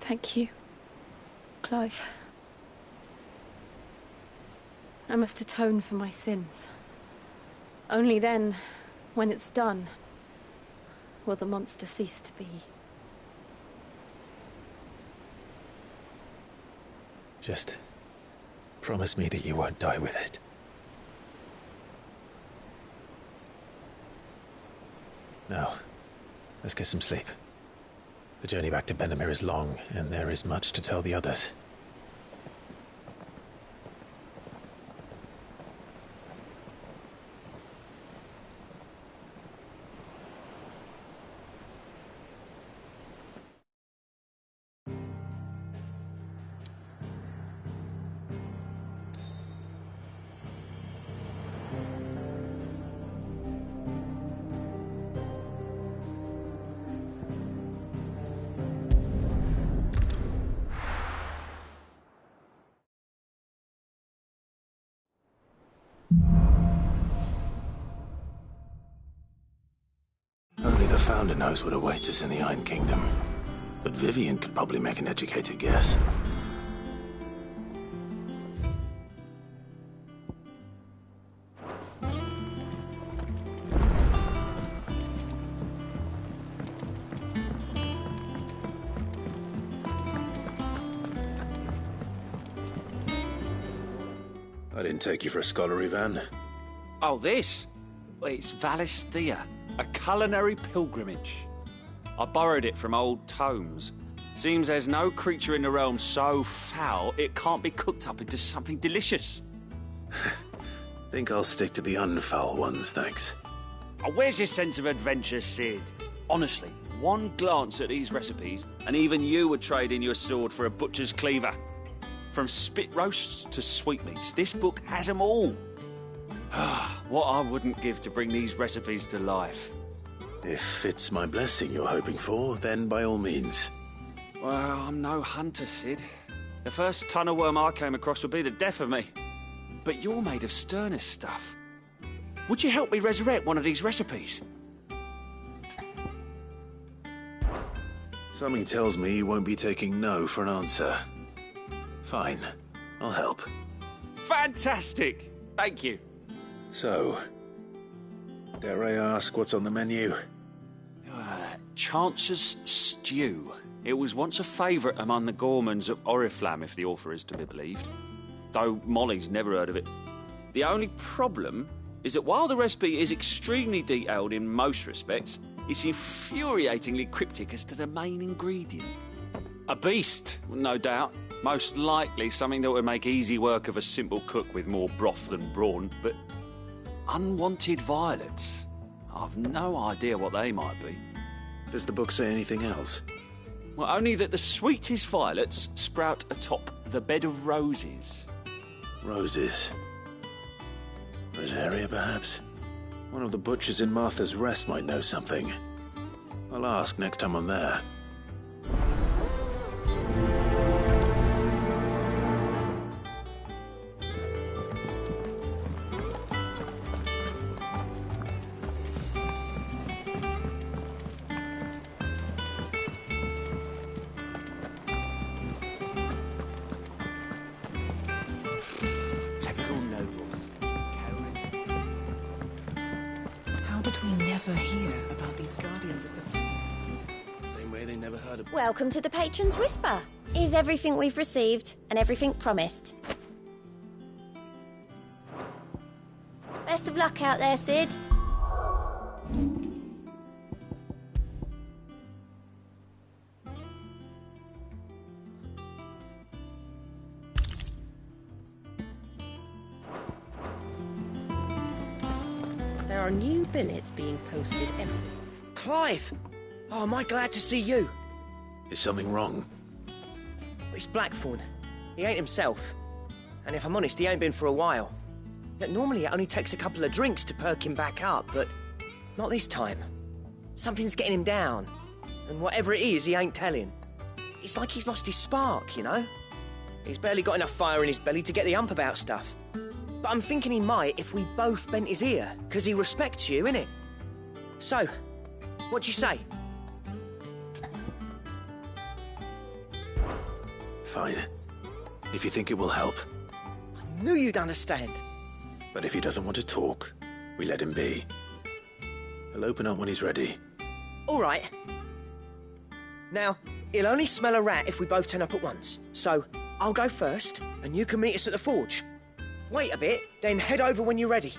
Thank you, Clive. I must atone for my sins. Only then, when it's done, will the monster cease to be. Just promise me that you won't die with it. Now, let's get some sleep. The journey back to Benamir is long, and there is much to tell the others. Only the Founder knows what awaits us in the Iron Kingdom. But Vivian could probably make an educated guess. I didn't take you for a scholarly van. Oh, this? Well, it's Valisthea, a culinary pilgrimage. I borrowed it from old tomes. Seems there's no creature in the realm so foul it can't be cooked up into something delicious. Think I'll stick to the unfoul ones, thanks. Oh, where's your sense of adventure, Sid? Honestly, one glance at these recipes, and even you would trade in your sword for a butcher's cleaver. From spit roasts to sweetmeats, this book has them all. What I wouldn't give to bring these recipes to life. If it's my blessing you're hoping for, then by all means. Well, I'm no hunter, Sid. The first tunnel worm I came across would be the death of me. But you're made of sterner stuff. Would you help me resurrect one of these recipes? Something tells me you won't be taking no for an answer. Fine, I'll help. Fantastic! Thank you. So, dare I ask what's on the menu? Chance's Stew. It was once a favourite among the gourmands of Oriflamme, if the author is to be believed. Though Molly's never heard of it. The only problem is that while the recipe is extremely detailed in most respects, it's infuriatingly cryptic as to the main ingredient. A beast, no doubt. Most likely something that would make easy work of a simple cook with more broth than brawn, but unwanted violets. I've no idea what they might be. Does the book say anything else? Well, only that the sweetest violets sprout atop the bed of roses. Roses. Rosaria, perhaps? One of the butchers in Martha's Rest might know something. I'll ask next time I'm there. Welcome to the Patron's Whisper. Is everything we've received and everything promised? Best of luck out there, Sid. There are new billets being posted every... Clive! Oh, am I glad to see you? Is something wrong? It's Blackthorn. He ain't himself. And if I'm honest, he ain't been for a while. Yet normally it only takes a couple of drinks to perk him back up, but not this time. Something's getting him down. And whatever it is, he ain't telling. It's like he's lost his spark, you know? He's barely got enough fire in his belly to get the ump about stuff. But I'm thinking he might if we both bent his ear, because he respects you, innit? So, what do you say? Fine. If you think it will help. I knew you'd understand. But if he doesn't want to talk, we let him be. He'll open up when he's ready. All right. Now, he'll only smell a rat if we both turn up at once. So, I'll go first, and you can meet us at the forge. Wait a bit, then head over when you're ready.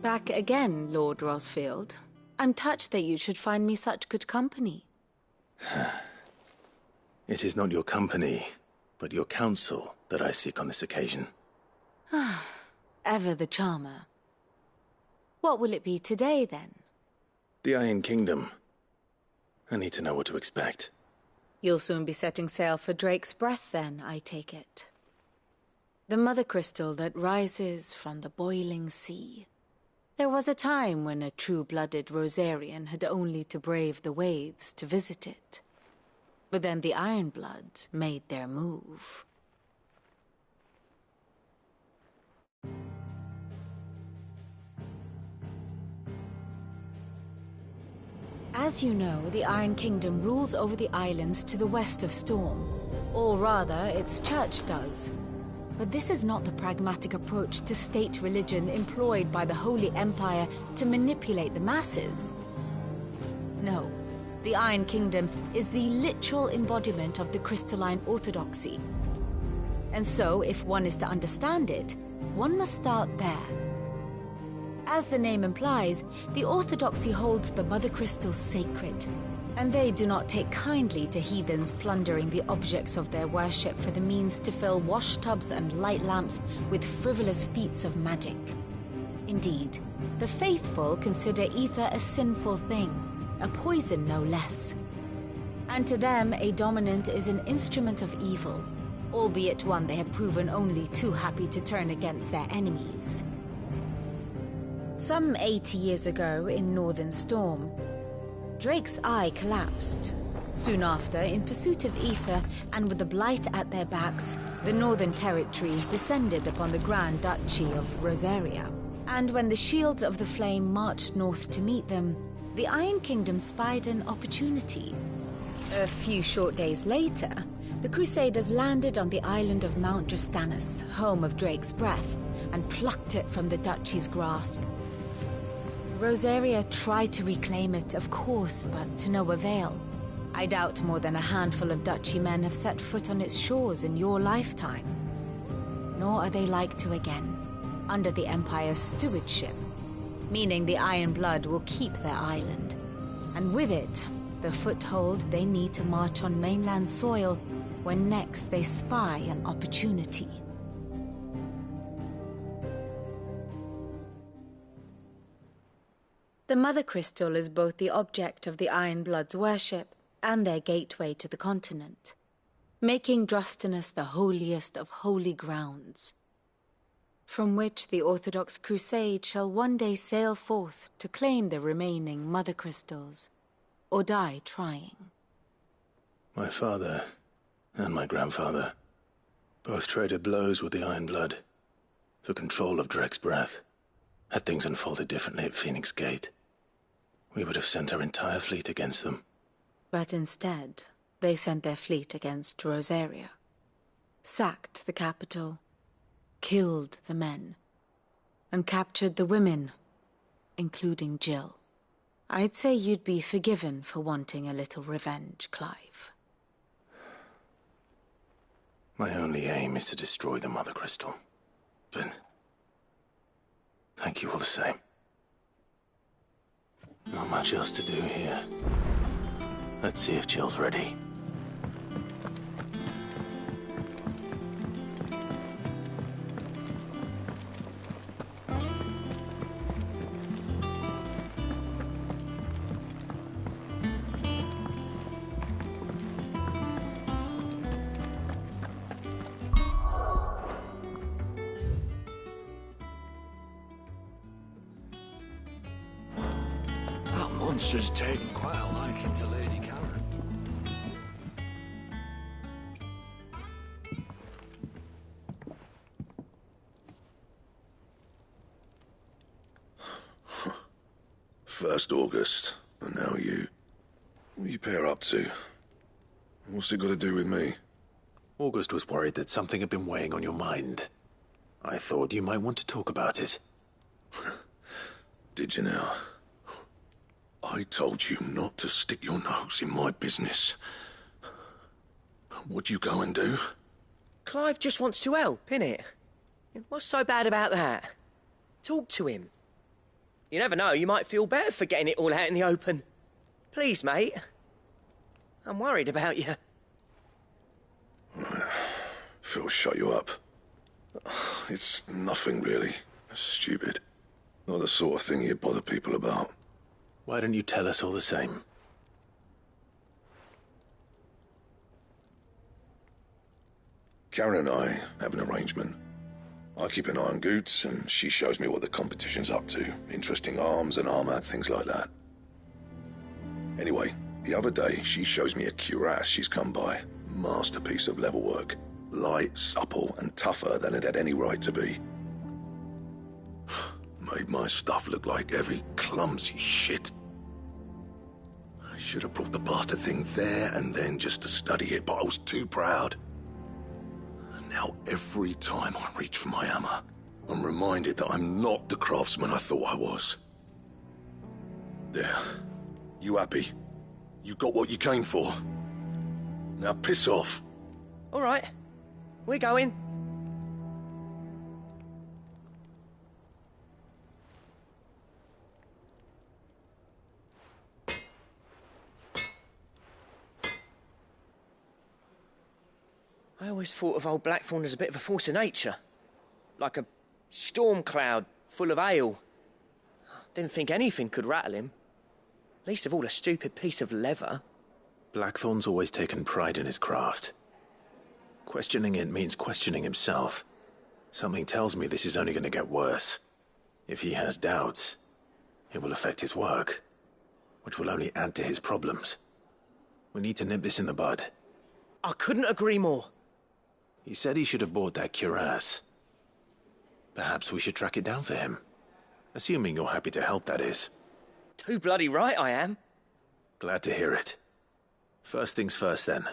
Back again, Lord Rosfield. I'm touched that you should find me such good company. It is not your company, but your counsel that I seek on this occasion. Ever the charmer. What will it be today, then? The Iron Kingdom. I need to know what to expect. You'll soon be setting sail for Drake's Breath, then, I take it. The mother crystal that rises from the boiling sea. There was a time when a true-blooded Rosarian had only to brave the waves to visit it. But then the Ironblood made their move. As you know, the Iron Kingdom rules over the islands to the west of Storm. Or rather, its church does. But this is not the pragmatic approach to state religion employed by the Holy Empire to manipulate the masses. No, the Iron Kingdom is the literal embodiment of the crystalline orthodoxy. And so, if one is to understand it, one must start there. As the name implies, the orthodoxy holds the Mother Crystals sacred, and they do not take kindly to heathens plundering the objects of their worship for the means to fill washtubs and light lamps with frivolous feats of magic. Indeed, the faithful consider ether a sinful thing, a poison no less. And to them, a dominant is an instrument of evil, albeit one they have proven only too happy to turn against their enemies. Some 80 years ago in Northern Storm, Drake's eye collapsed. Soon after, in pursuit of ether and with the blight at their backs, the Northern Territories descended upon the Grand Duchy of Rosaria. And when the Shields of the Flame marched north to meet them, the Iron Kingdom spied an opportunity. A few short days later, the Crusaders landed on the island of Mount Justanus, home of Drake's Breath, and plucked it from the Duchy's grasp. Rosaria tried to reclaim it, of course, but to no avail. I doubt more than a handful of Duchy men have set foot on its shores in your lifetime. Nor are they like to again, under the Empire's stewardship, meaning the Iron Blood will keep their island, and with it, the foothold they need to march on mainland soil when next they spy an opportunity. The Mother Crystal is both the object of the Iron Blood's worship and their gateway to the continent, making Drostanus the holiest of holy grounds, from which the Orthodox Crusade shall one day sail forth to claim the remaining Mother Crystals, or die trying. My father and my grandfather both traded blows with the Iron Blood for control of Drake's Breath. Had things unfolded differently at Phoenix Gate, we would have sent our entire fleet against them. But instead, they sent their fleet against Rosaria, sacked the capital, killed the men, and captured the women, including Jill. I'd say you'd be forgiven for wanting a little revenge, Clive. My only aim is to destroy the Mother Crystal. But thank you all the same. Not much else to do here. Let's see if Jill's ready. That monster's taken quite a liking to Lady Karen. First August, and now you. What are you pair up to? What's it got to do with me? August was worried that something had been weighing on your mind. I thought you might want to talk about it. Did you now? I told you not to stick your nose in my business. What'd you go and do? Clive just wants to help, innit? What's so bad about that? Talk to him. You never know, you might feel better for getting it all out in the open. Please, mate. I'm worried about you. Phil shut you up. It's nothing, really. Stupid. Not the sort of thing you bother people about. Why don't you tell us all the same? Karen and I have an arrangement. I keep an eye on Goots, and she shows me what the competition's up to. Interesting arms and armor, things like that. Anyway, the other day, she shows me a cuirass she's come by. Masterpiece of level work. Light, supple, and tougher than it had any right to be. Made my stuff look like every clumsy shit. I should have brought the bastard thing there and then just to study it, but I was too proud. And now every time I reach for my hammer, I'm reminded that I'm not the craftsman I thought I was. There. You happy? You got what you came for. Now piss off. All right. We're going. I always thought of old Blackthorn as a bit of a force of nature. Like a storm cloud full of hail. Didn't think anything could rattle him. Least of all a stupid piece of leather. Blackthorn's always taken pride in his craft. Questioning it means questioning himself. Something tells me this is only going to get worse. If he has doubts, it will affect his work, which will only add to his problems. We need to nip this in the bud. I couldn't agree more. He said he should have bought that cuirass. Perhaps we should track it down for him. Assuming you're happy to help, that is. Too bloody right I am. Glad to hear it. First things first, then.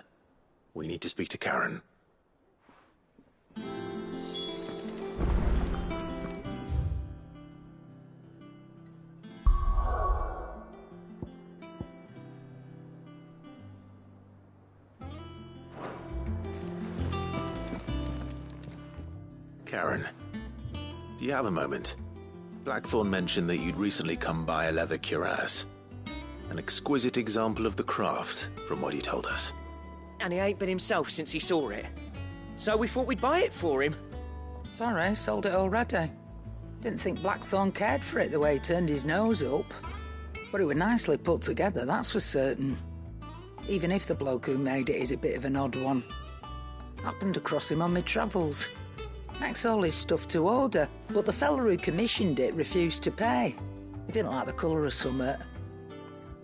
We need to speak to Karen. Karen, do you have a moment? Blackthorn mentioned that you'd recently come by a leather cuirass. An exquisite example of the craft, from what he told us. And he ain't been himself since he saw it. So we thought we'd buy it for him. Sorry, sold it already. Didn't think Blackthorn cared for it the way he turned his nose up. But it were nicely put together, that's for certain. Even if the bloke who made it is a bit of an odd one. Happened across him on my travels. Makes all his stuff to order, but the fella who commissioned it refused to pay. He didn't like the colour of summit.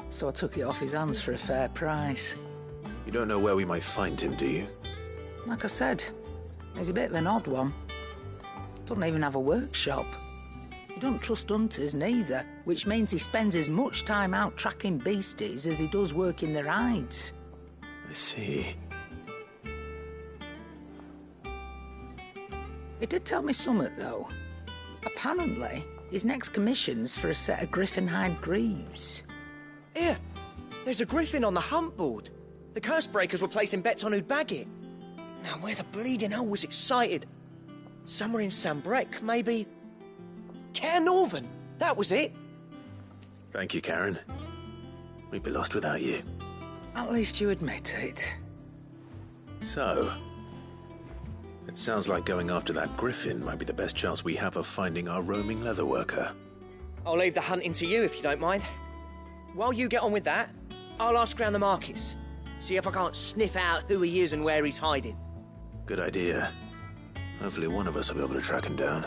So I took it off his hands for a fair price. You don't know where we might find him, do you? Like I said, he's a bit of an odd one. Doesn't even have a workshop. He don't trust hunters neither, which means he spends as much time out tracking beasties as he does working their hides. I see. He did tell me something, though. Apparently, his next commission's for a set of griffin hide greaves. Here, there's a griffin on the hunt board. The curse breakers were placing bets on who'd bag it. Now, where the bleeding hell was it sighted? Somewhere in Sambrec, maybe... Cairnorvin, that was it. Thank you, Karen. We'd be lost without you. At least you admit it. So, it sounds like going after that griffin might be the best chance we have of finding our roaming leatherworker. I'll leave the hunting to you if you don't mind. While you get on with that, I'll ask around the markets. See if I can't sniff out who he is and where he's hiding. Good idea. Hopefully one of us will be able to track him down.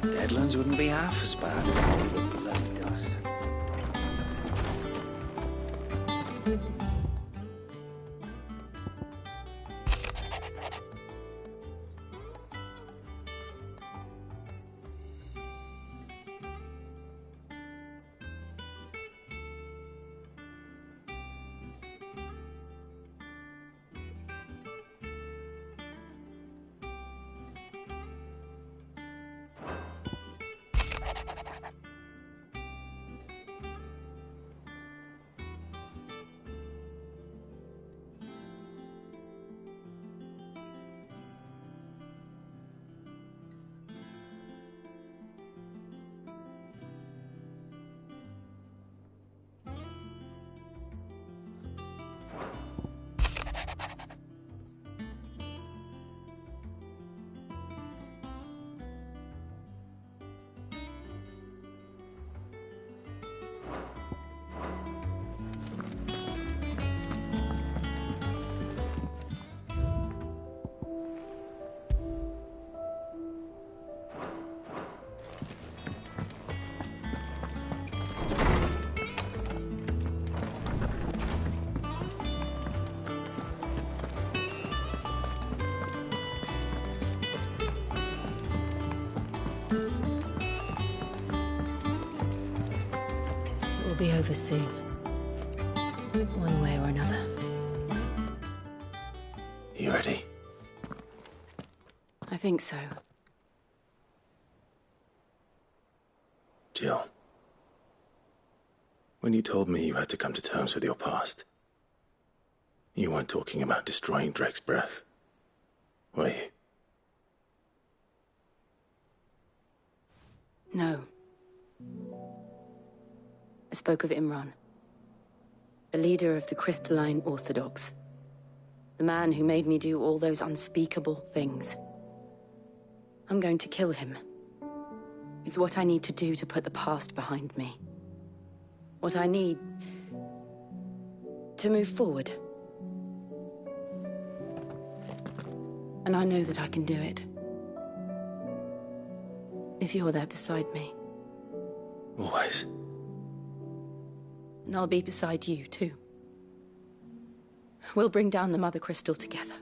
Deadlands wouldn't be half as bad without all the bloody dust. It will be over soon. One way or another. You ready? I think so. Jill. When you told me you had to come to terms with your past, you weren't talking about destroying Drake's breath, were you? No. I spoke of Imran, the leader of the Crystalline Orthodox, the man who made me do all those unspeakable things. I'm going to kill him. It's what I need to do to put the past behind me. What I need to move forward. And I know that I can do it. If you're there beside me. Always. And I'll be beside you, too. We'll bring down the Mother Crystal together.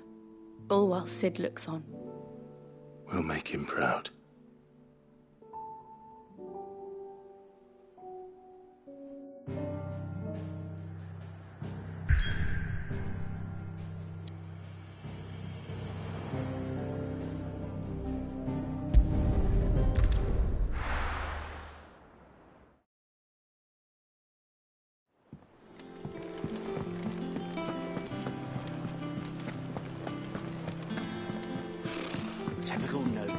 All while Sid looks on. We'll make him proud. Typical nobles.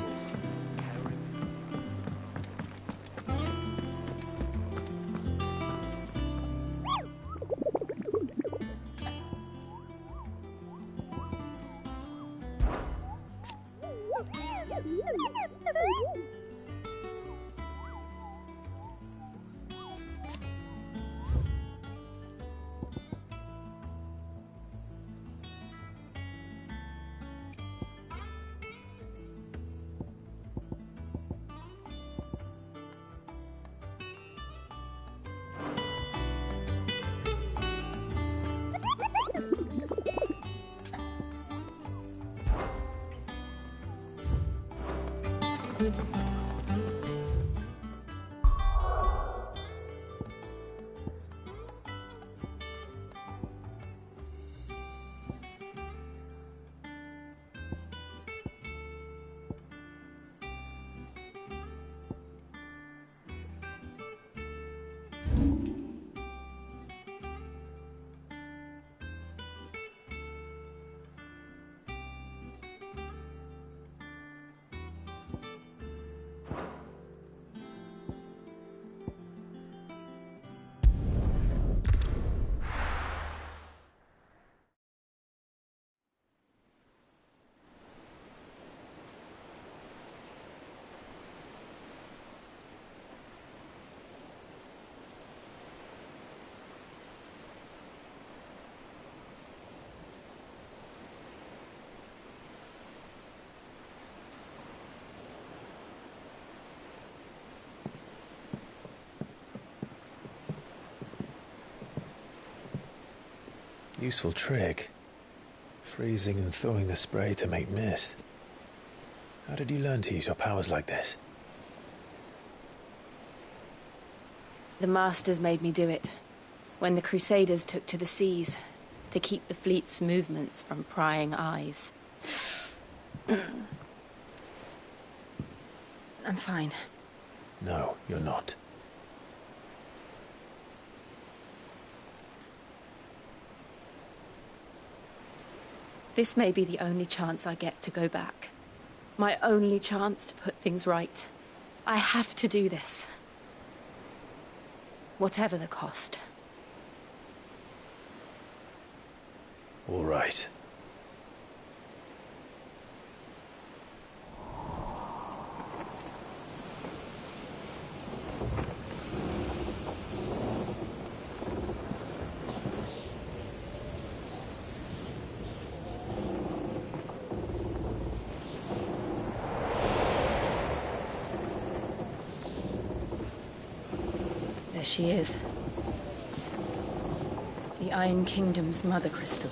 Useful trick. Freezing and thawing the spray to make mist. How did you learn to use your powers like this? The Masters made me do it. When the Crusaders took to the seas, to keep the fleet's movements from prying eyes. I'm fine. No, you're not. This may be the only chance I get to go back. My only chance to put things right. I have to do this. Whatever the cost. All right. There she is. The Iron Kingdom's Mother Crystal.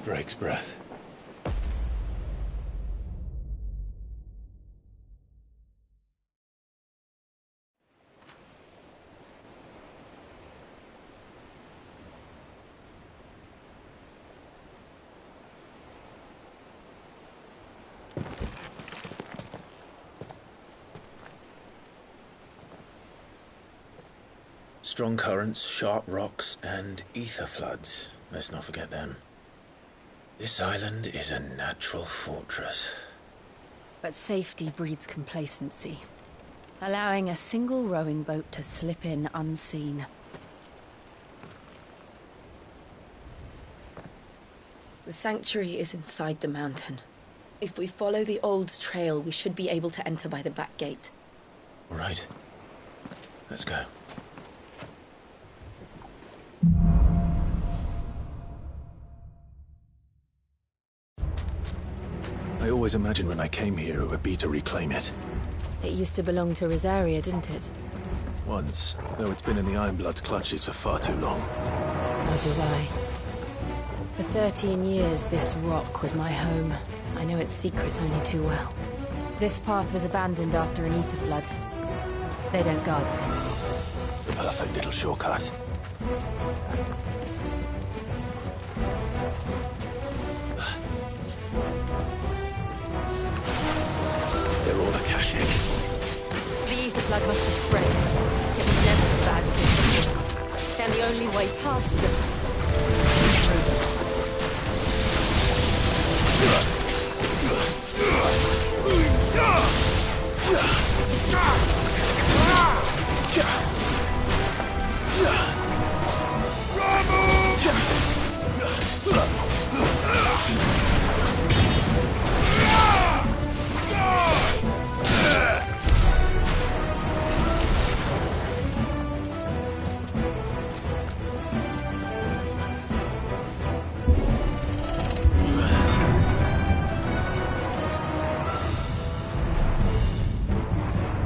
Drake's breath. Strong currents, sharp rocks, and ether floods. Let's not forget them. This island is a natural fortress. But safety breeds complacency, allowing a single rowing boat to slip in unseen. The sanctuary is inside the mountain. If we follow the old trail, we should be able to enter by the back gate. All right. Let's go. I always imagined when I came here it would be to reclaim it. It used to belong to Rosaria, didn't it? Once, though it's been in the Ironblood's clutches for far too long. As was I. For 13 years, this rock was my home. I know its secrets only too well. This path was abandoned after an ether flood. They don't guard it anymore. The perfect little shortcut. They're all Akashic. The ether flood must have spread. It was never as bad as this before. And the only way past them is through them.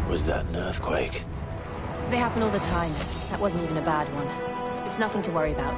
Was that an earthquake? They happen all the time. That wasn't even a bad one. It's nothing to worry about.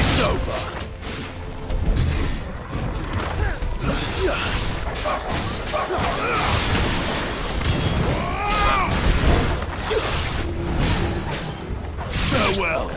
It's over. Farewell.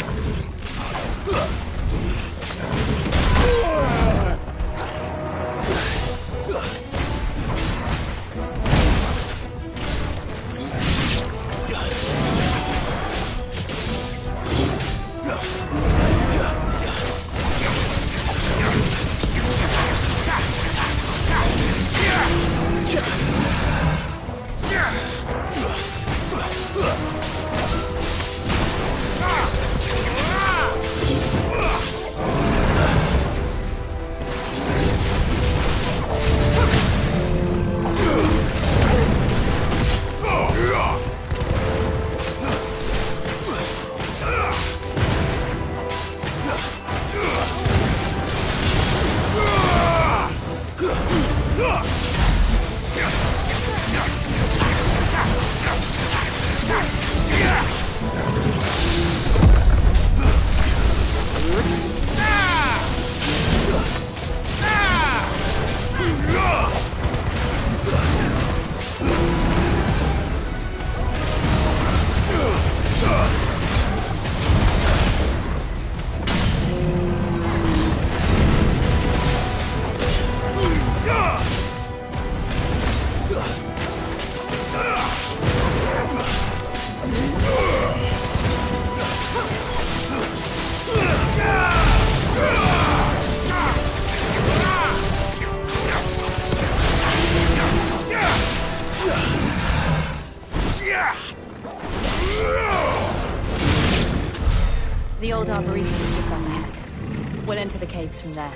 The old Arboretum is just up ahead. We'll enter the caves from there.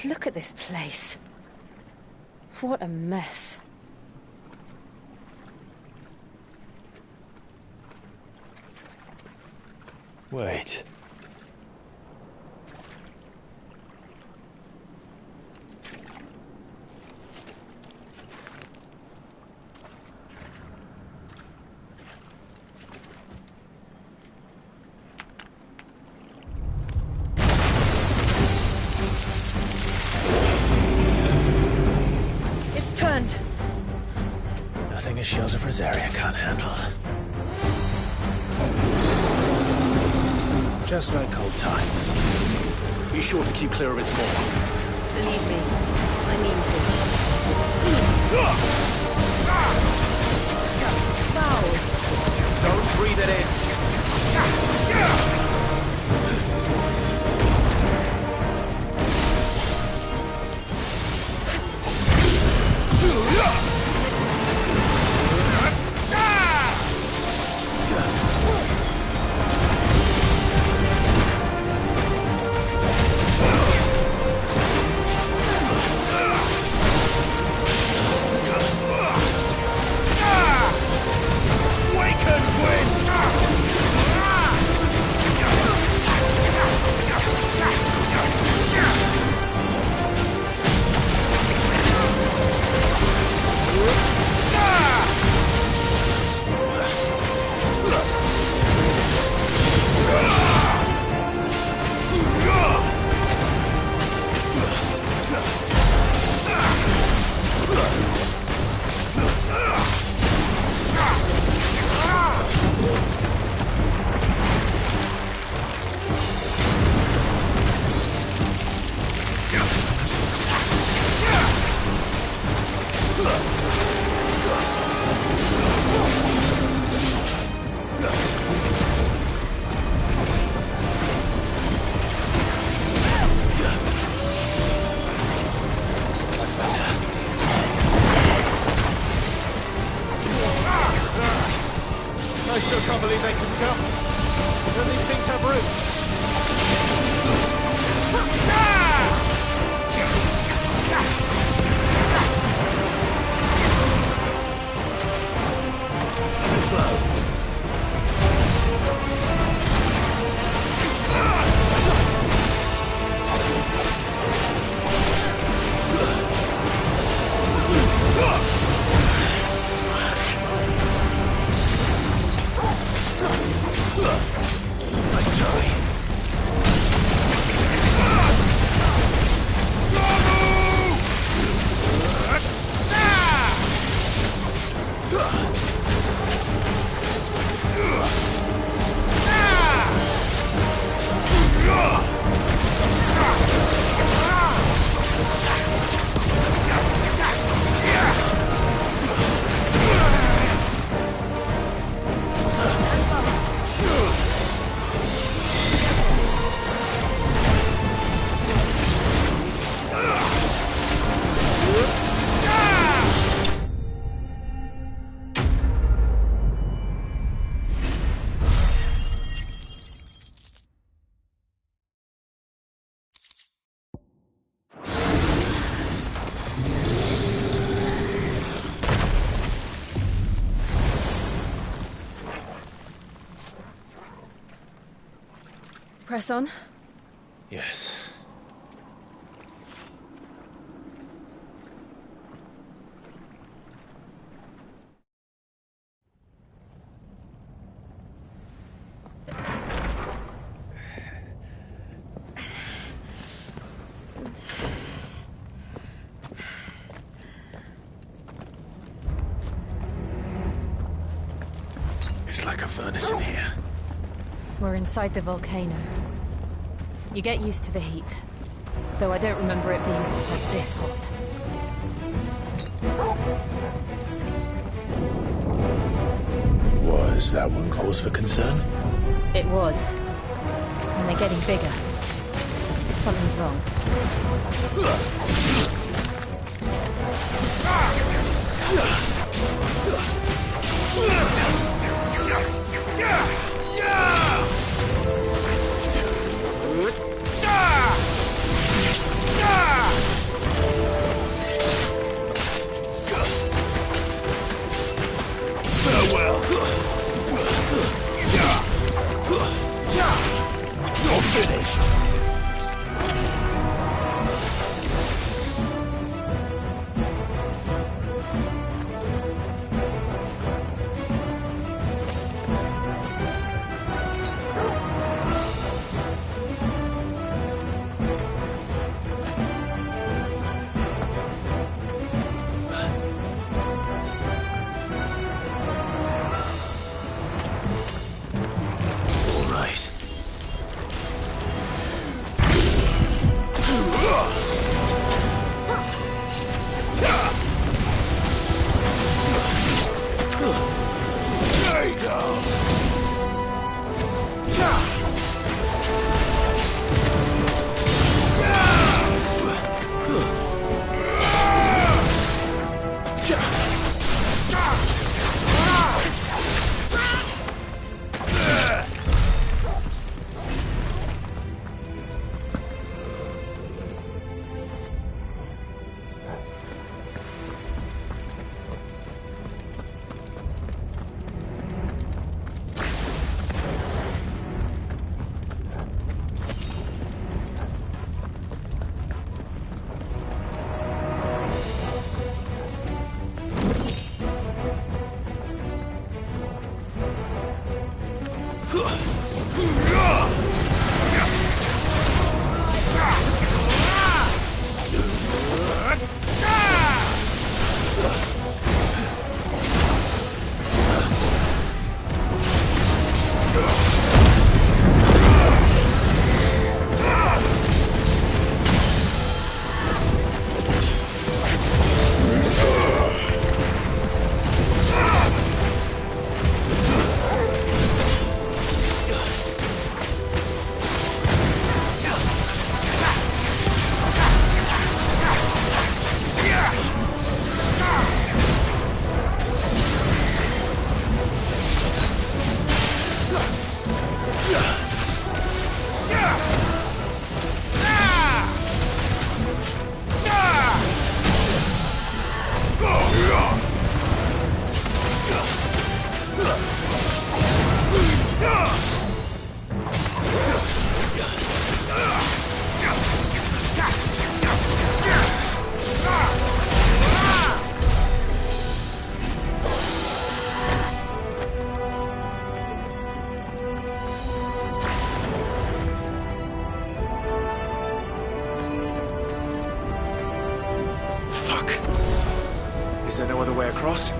Look at this place. What a mess. Wait. Nothing is shelter for this area can't handle. Just like old times. Be sure to keep clear of its maw. Believe me, I mean to. Foul. Don't breathe it in. I still can't believe they can jump. Don't these things have roots? Too slow. Nice try. Press on? Yes. It's like a furnace in here. We're inside the volcano. You get used to the heat, though I don't remember it being quite this hot. Was that one cause for concern? It was. And they're getting bigger. Something's wrong. Farewell. You're finished. Is there no other way across?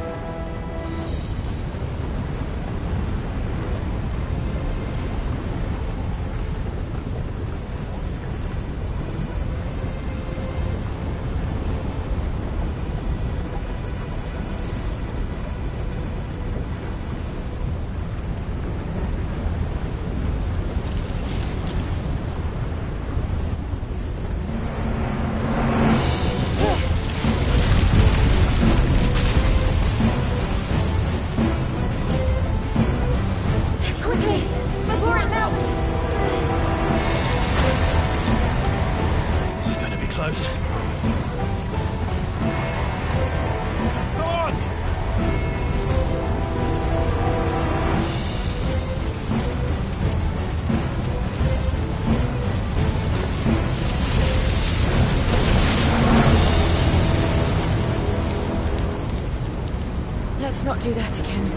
Let's not do that again.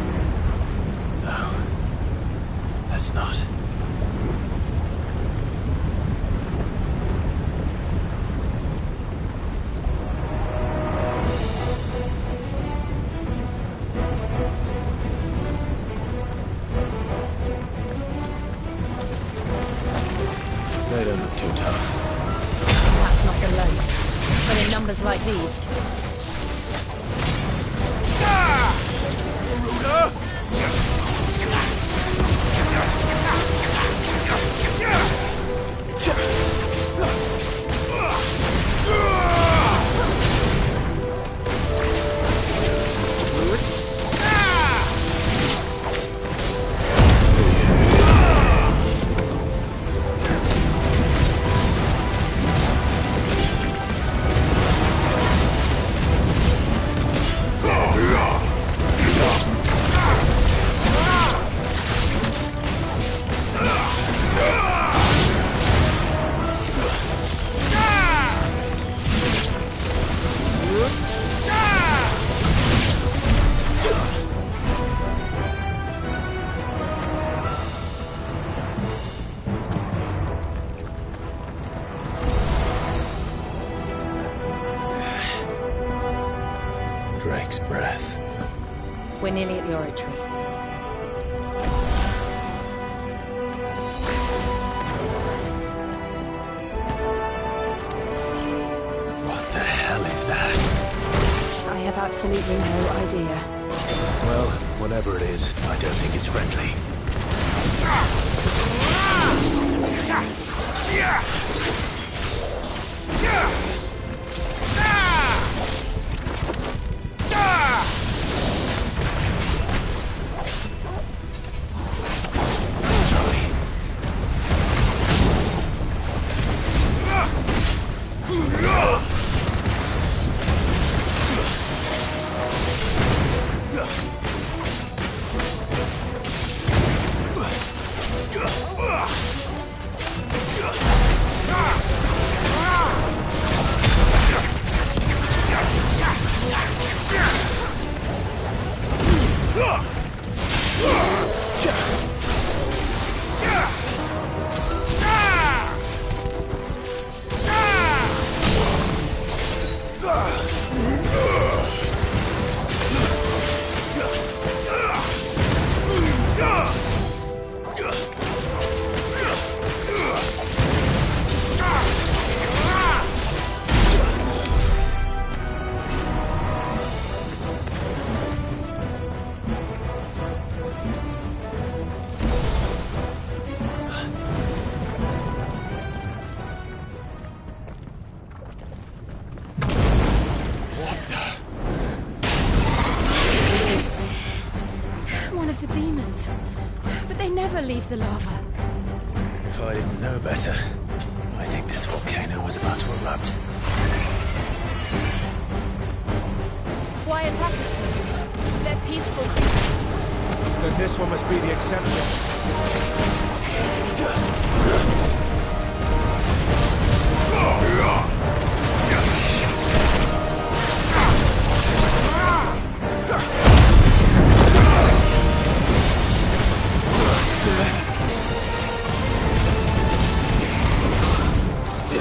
No. Let's not. They don't look too tough. That's not the low. But in numbers like these. Drake's breath. We're nearly at the oratory. What the hell is that? I have absolutely no idea. Well, whatever it is, I don't think it's friendly. One of the demons. But they never leave the lava. If I didn't know better, I think this volcano was about to erupt. Why attack us then? They're peaceful creatures. Then this one must be the exception.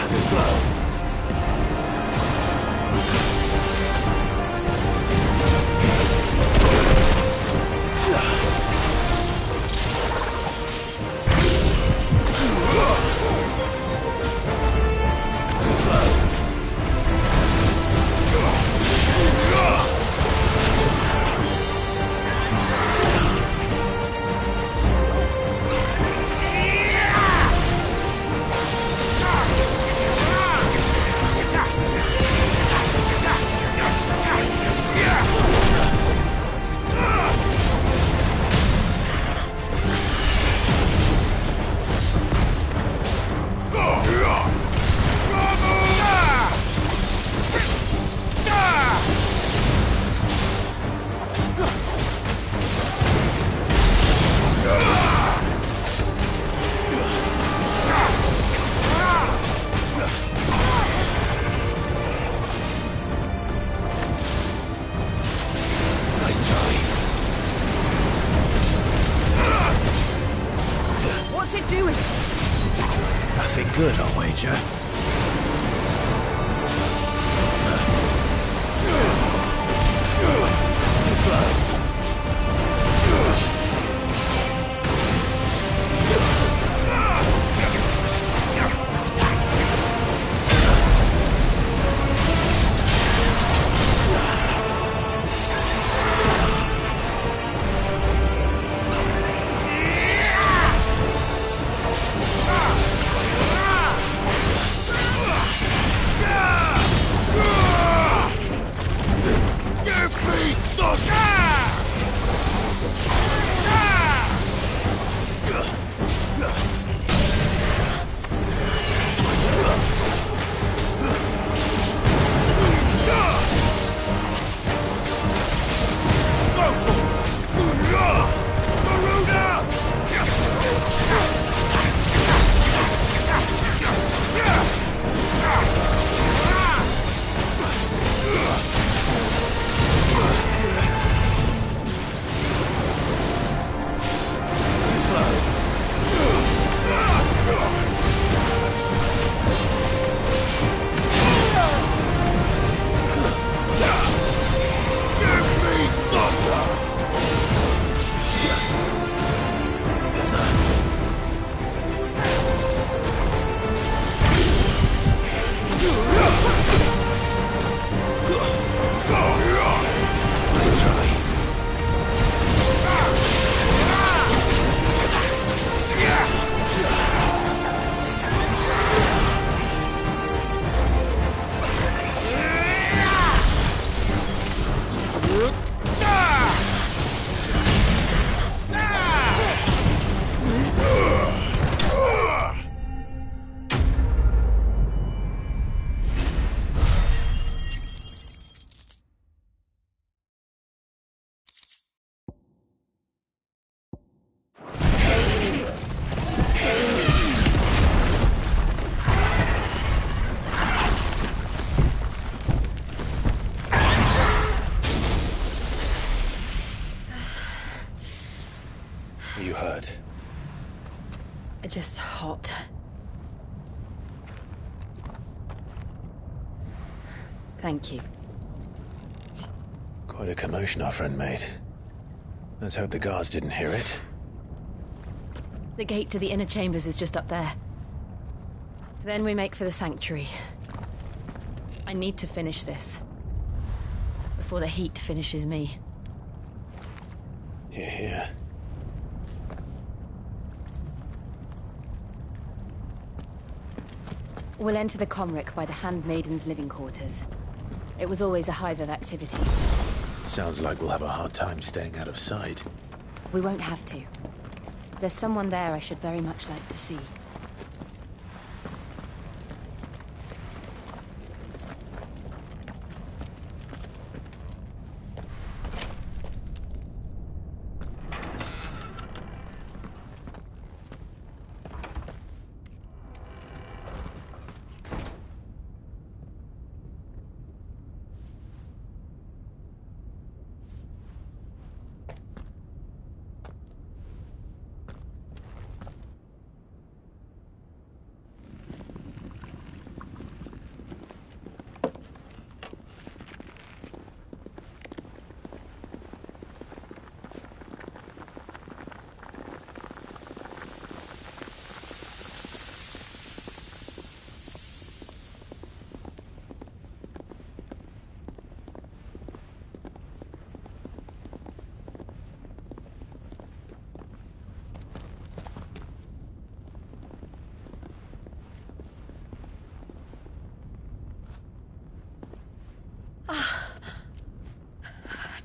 Too slow. Nothing good, I'll wager. Too slow. You hurt? Just hot. Thank you. Quite a commotion our friend made. Let's hope the guards didn't hear it. The gate to the inner chambers is just up there. Then we make for the sanctuary. I need to finish this. Before the heat finishes me. Hear, hear. We'll enter the Comric by the Handmaiden's living quarters. It was always a hive of activity. Sounds like we'll have a hard time staying out of sight. We won't have to. There's someone there I should very much like to see.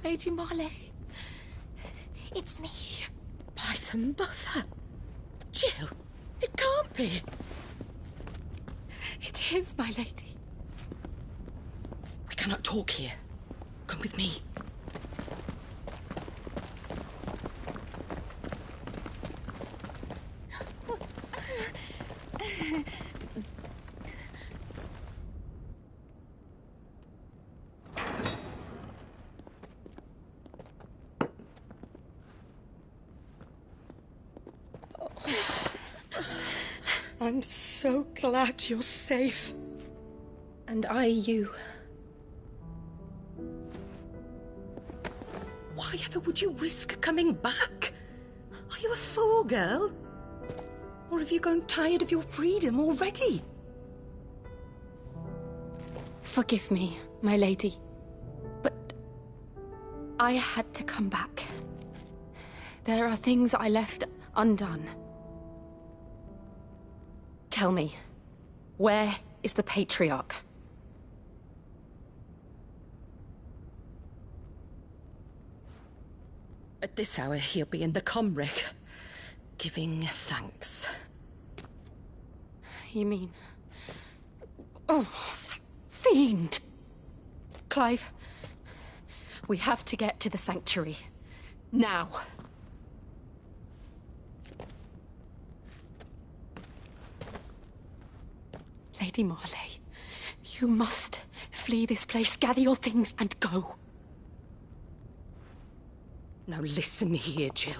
Lady Marley. It's me. By the mother. Jill, it can't be. It is, my lady. We cannot talk here. Come with me. I'm so glad you're safe. And I you. Why ever would you risk coming back? Are you a fool, girl? Or have you grown tired of your freedom already? Forgive me, my lady, but I had to come back. There are things I left undone. Tell me, where is the Patriarch? At this hour, he'll be in the Comric, giving thanks. You mean... Oh, that fiend! Clive, we have to get to the sanctuary. Now. Lady Marley, you must flee this place, gather your things and go. Now listen here, Jill.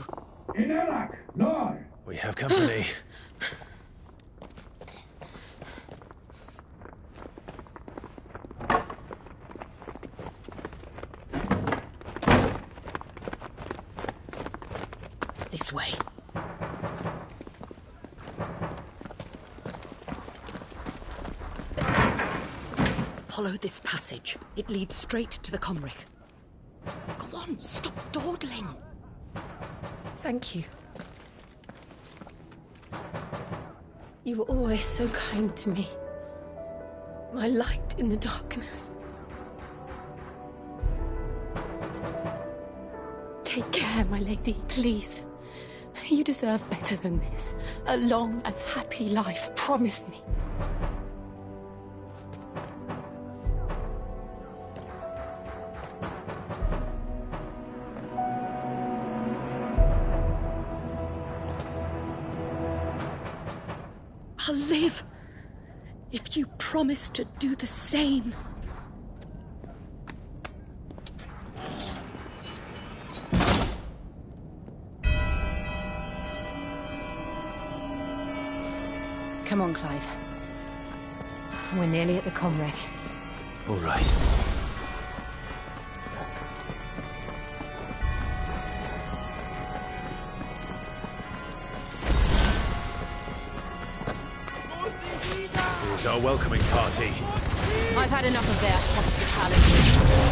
We have company. This way. Follow this passage. It leads straight to the Comric. Go on, stop dawdling. Thank you. You were always so kind to me. My light in the darkness. Take care, my lady, please. You deserve better than this. A long and happy life, promise me. I'll live if you promise to do the same. Come on, Clive. We're nearly at the Comric. All right. Here's our welcoming party. I've had enough of their hospitality.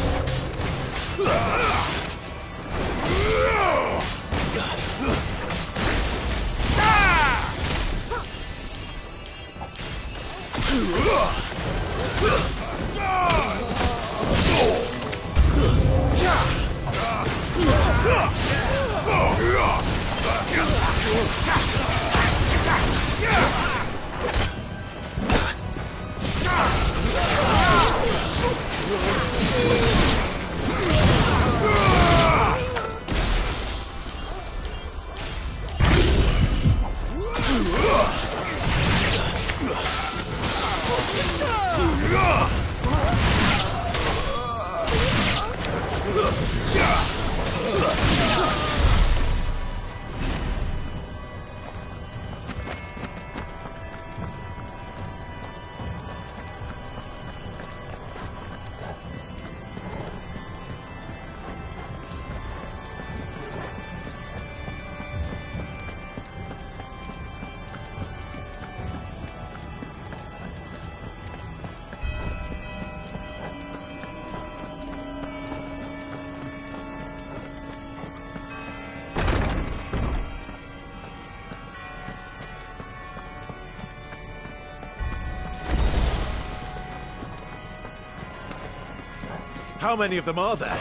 How many of them are there?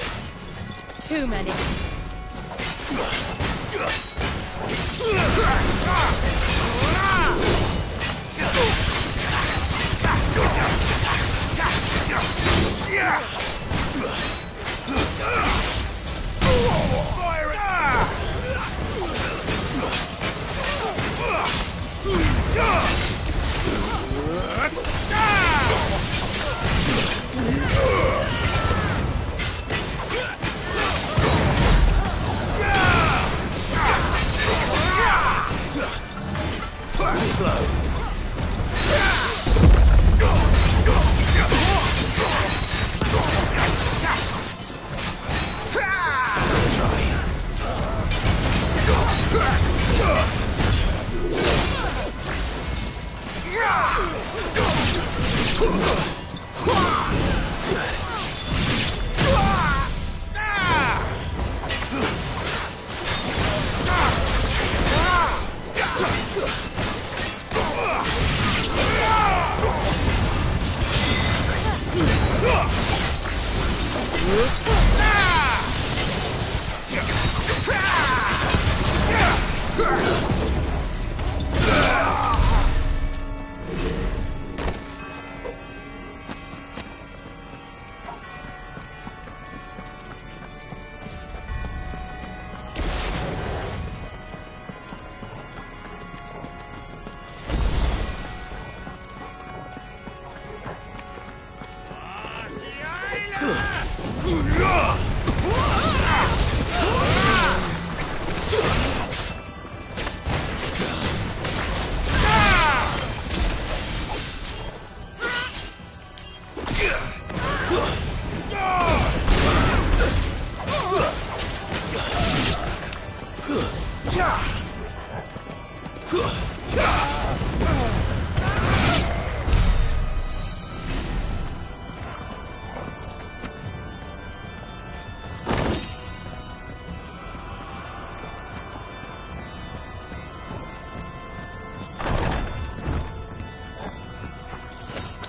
Too many.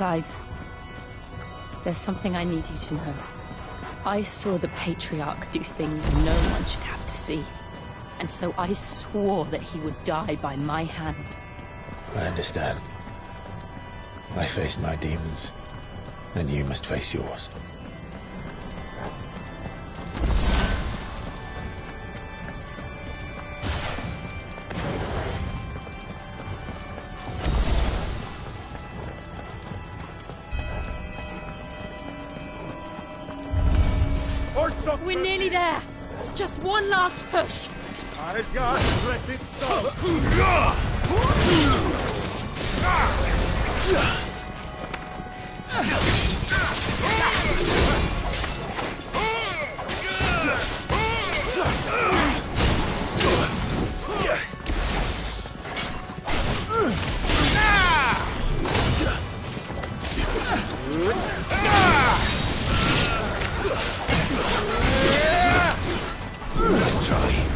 Clive, there's something I need you to know. I saw the Patriarch do things no one should have to see. And so I swore that he would die by my hand. I understand. I faced my demons, and you must face yours. We're nearly there. Just one last push. I can't let it stop. Let's try.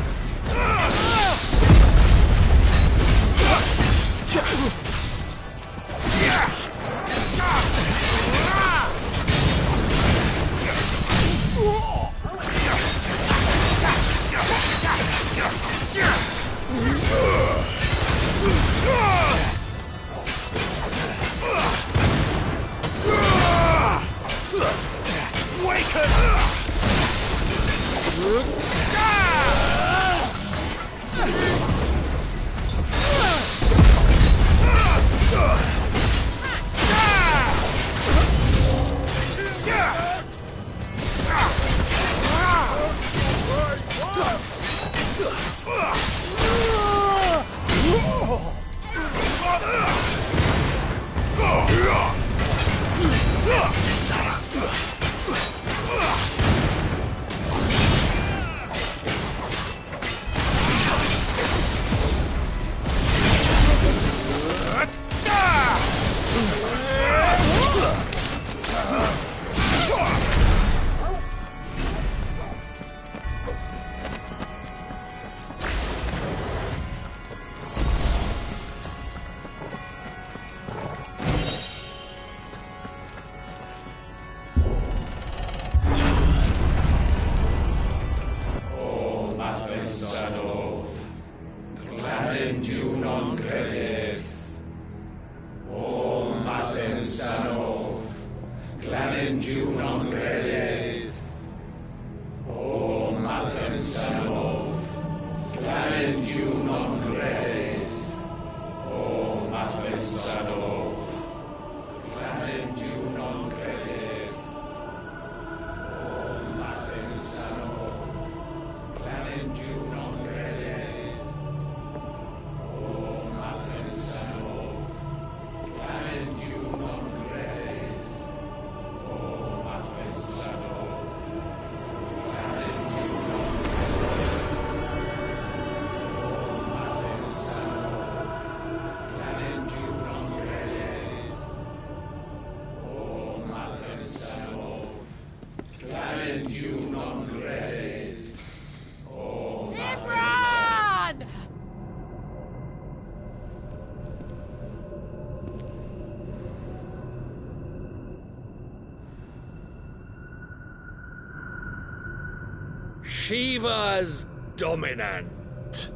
Shiva's dominant.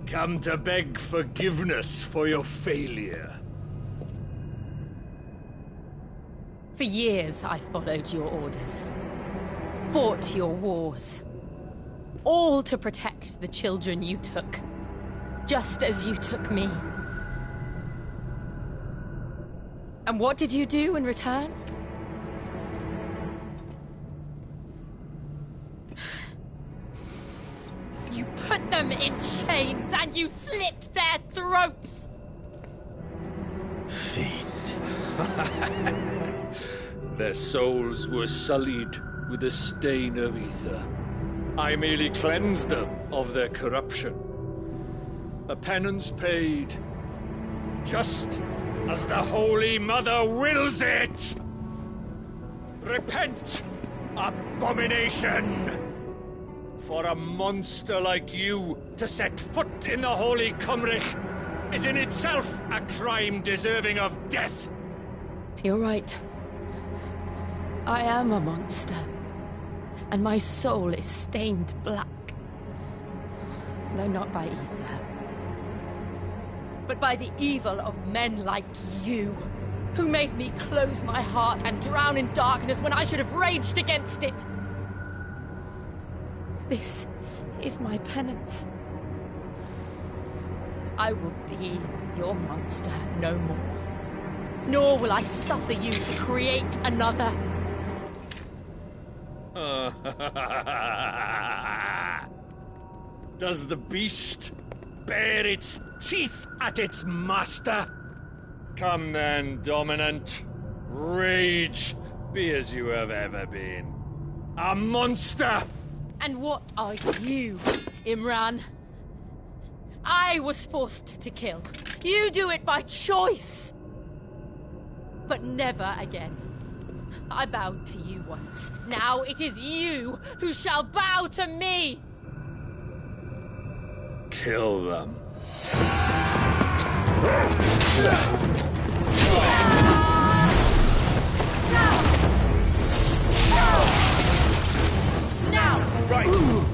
Come to beg forgiveness for your failure. For years, I followed your orders, fought your wars, all to protect the children you took, just as you took me. And what did you do in return? You put them in chains and you slit their throats! Fiend. Their souls were sullied with the stain of ether. I merely cleansed them of their corruption. A penance paid, just as the Holy Mother wills it! Repent, abomination! For a monster like you to set foot in the Holy Cymric is in itself a crime deserving of death! You're right. I am a monster. And my soul is stained black. Though not by ether. But by the evil of men like you, who made me close my heart and drown in darkness when I should have raged against it. This is my penance. I will be your monster no more. Nor will I suffer you to create another. Does the beast bare its teeth at its master? Come then, dominant. Rage, be as you have ever been. A monster! And what are you, Imran? I was forced to kill. You do it by choice. But never again. I bowed to you once. Now it is you who shall bow to me! Kill them. Now! Right!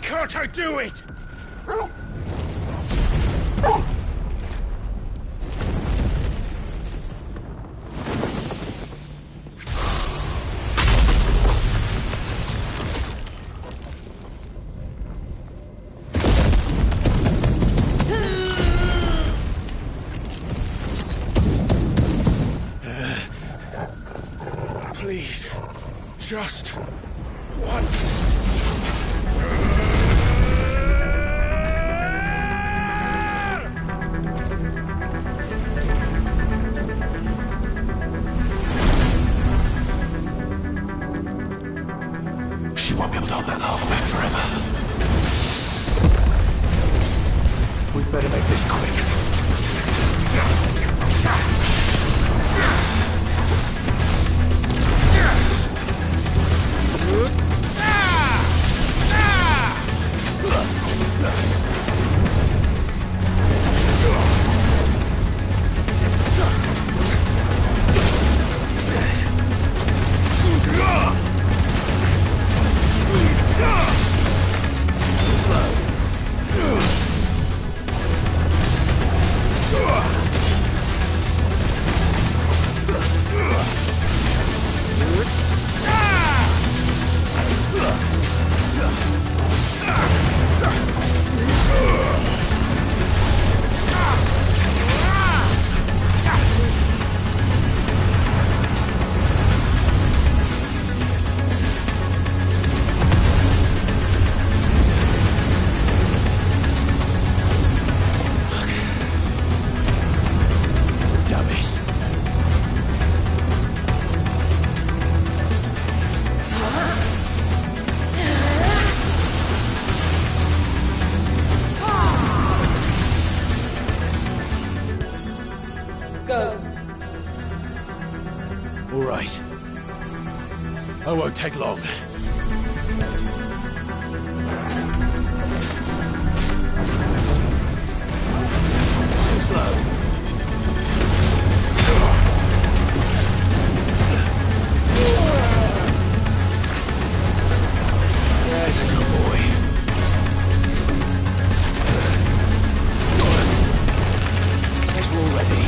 Can't I do it? Please, just once. All right. I won't take long. Too slow. There's a good boy. Guess we're all ready.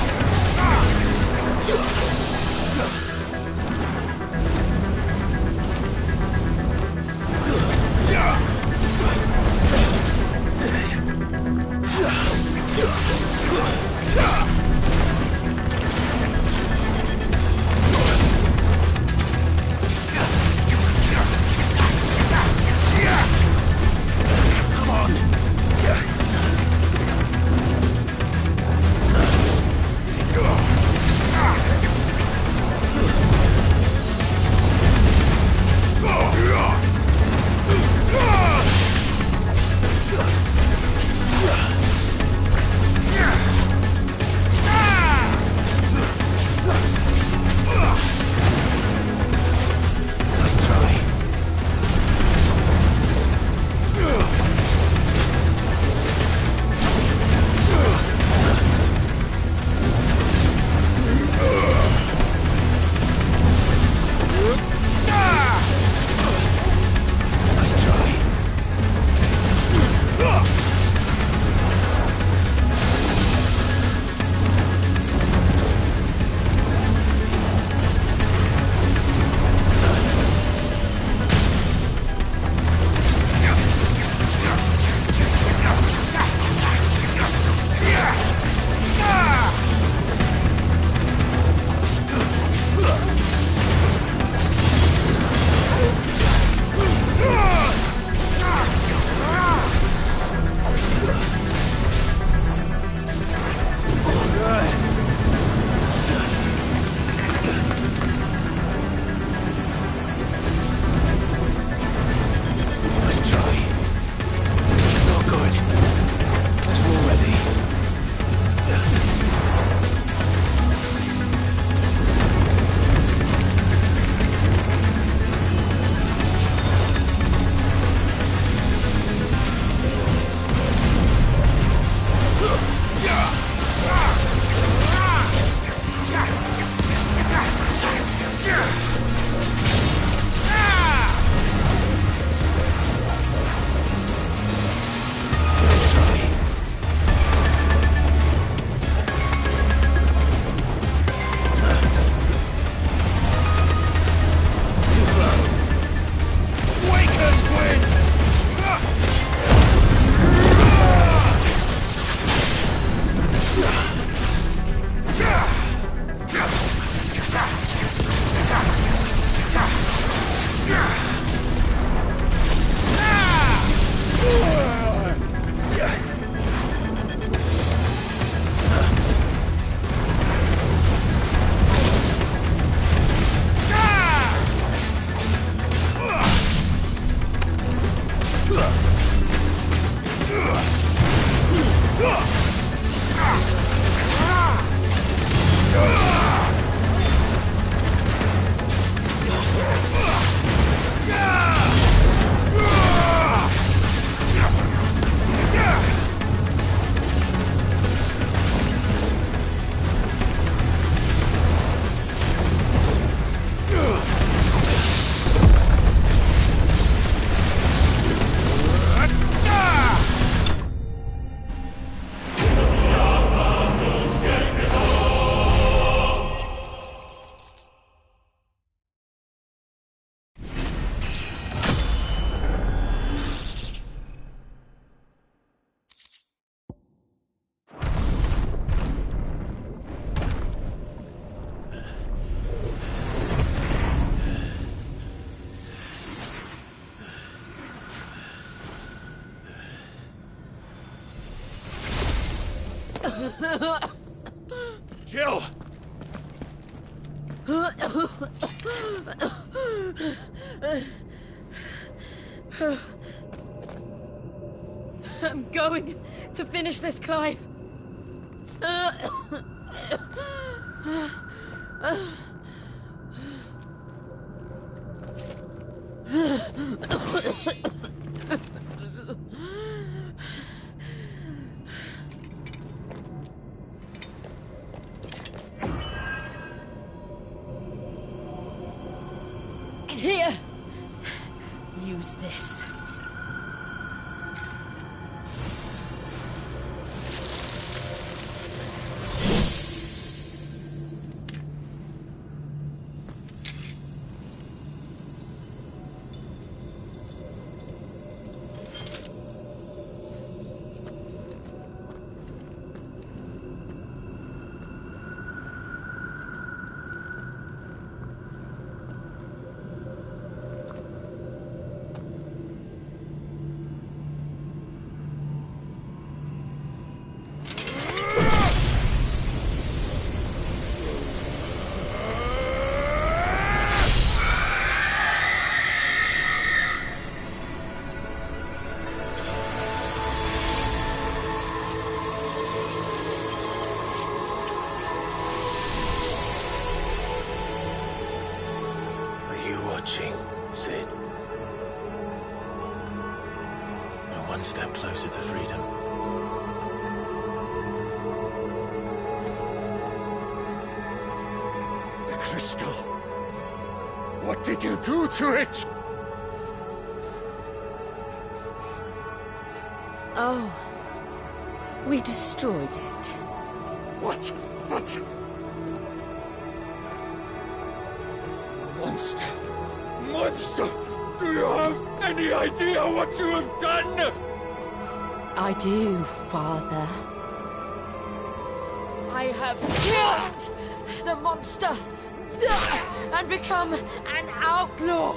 Jill! I'm going to finish this, Clive. use this. Watching, Sid. We're one step closer to freedom. The crystal. What did you do to it? Oh, we destroyed it. What? But... Monster! Monster! Do you have any idea what you have done? I do, Father. I have killed the monster and become an outlaw.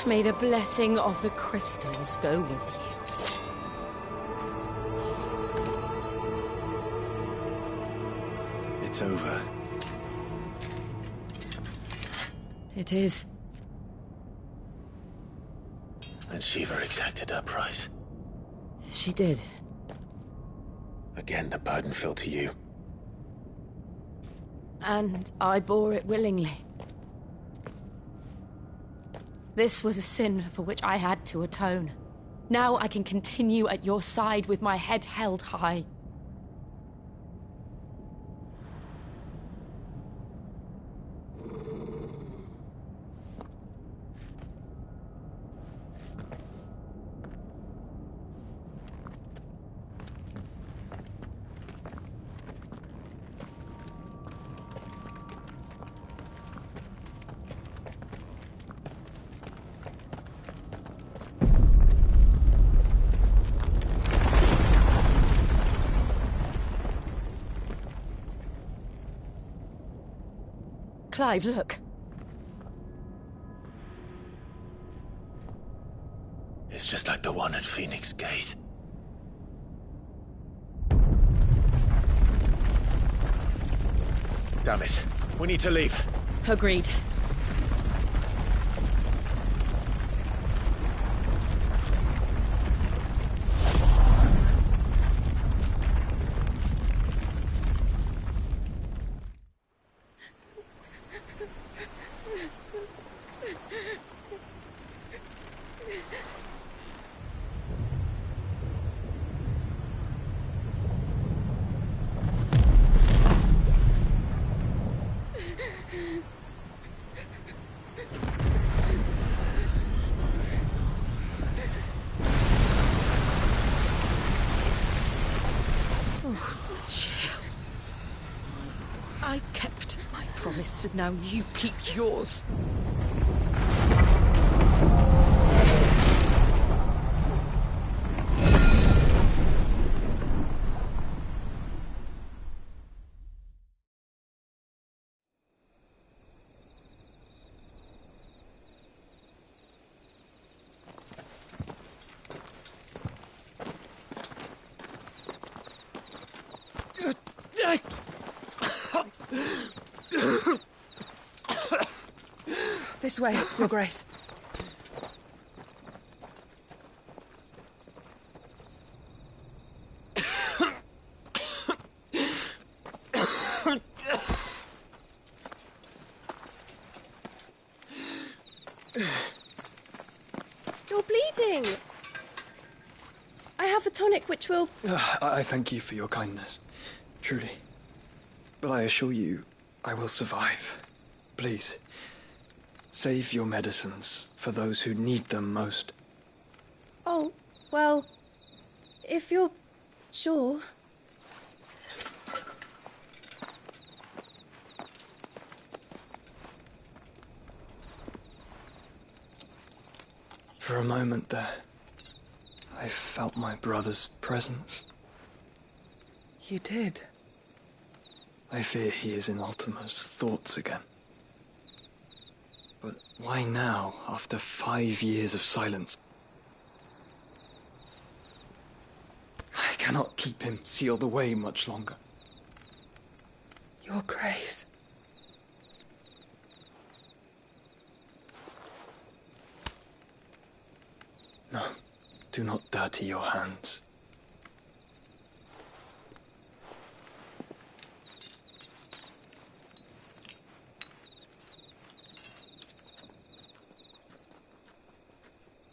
May the blessing of the crystals go with you. It's over. It is. And Shiva exacted her price. She did. Again, the burden fell to you. And I bore it willingly. This was a sin for which I had to atone. Now I can continue at your side with my head held high. Clive, look. It's just like the one at Phoenix Gate. Damn it. We need to leave. Agreed. I kept my promise, and now you keep yours. This way, Your Grace. You're bleeding. I have a tonic which will... I thank you for your kindness, truly. But I assure you, I will survive. Please, Save your medicines for those who need them most. Oh, well, if you're sure. For a moment there, I felt my brother's presence. You did? I fear he is in Ultima's thoughts again. But why now, after 5 years of silence? I cannot keep him sealed away much longer. Your Grace. No, do not dirty your hands.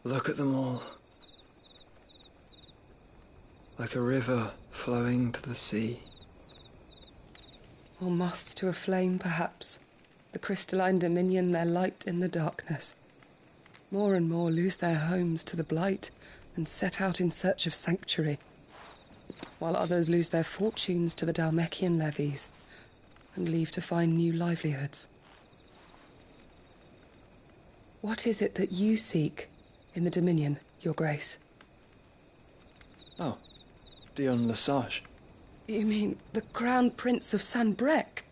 Look at them all. Like a river flowing to the sea. Or moths to a flame, perhaps. The crystalline dominion their light in the darkness. More and more lose their homes to the blight and set out in search of sanctuary, while others lose their fortunes to the Dalmekian levies and leave to find new livelihoods. What is it that you seek in the Dominion, Your Grace? Oh, Dion Lesage. You mean the Crown Prince of Sanbrec?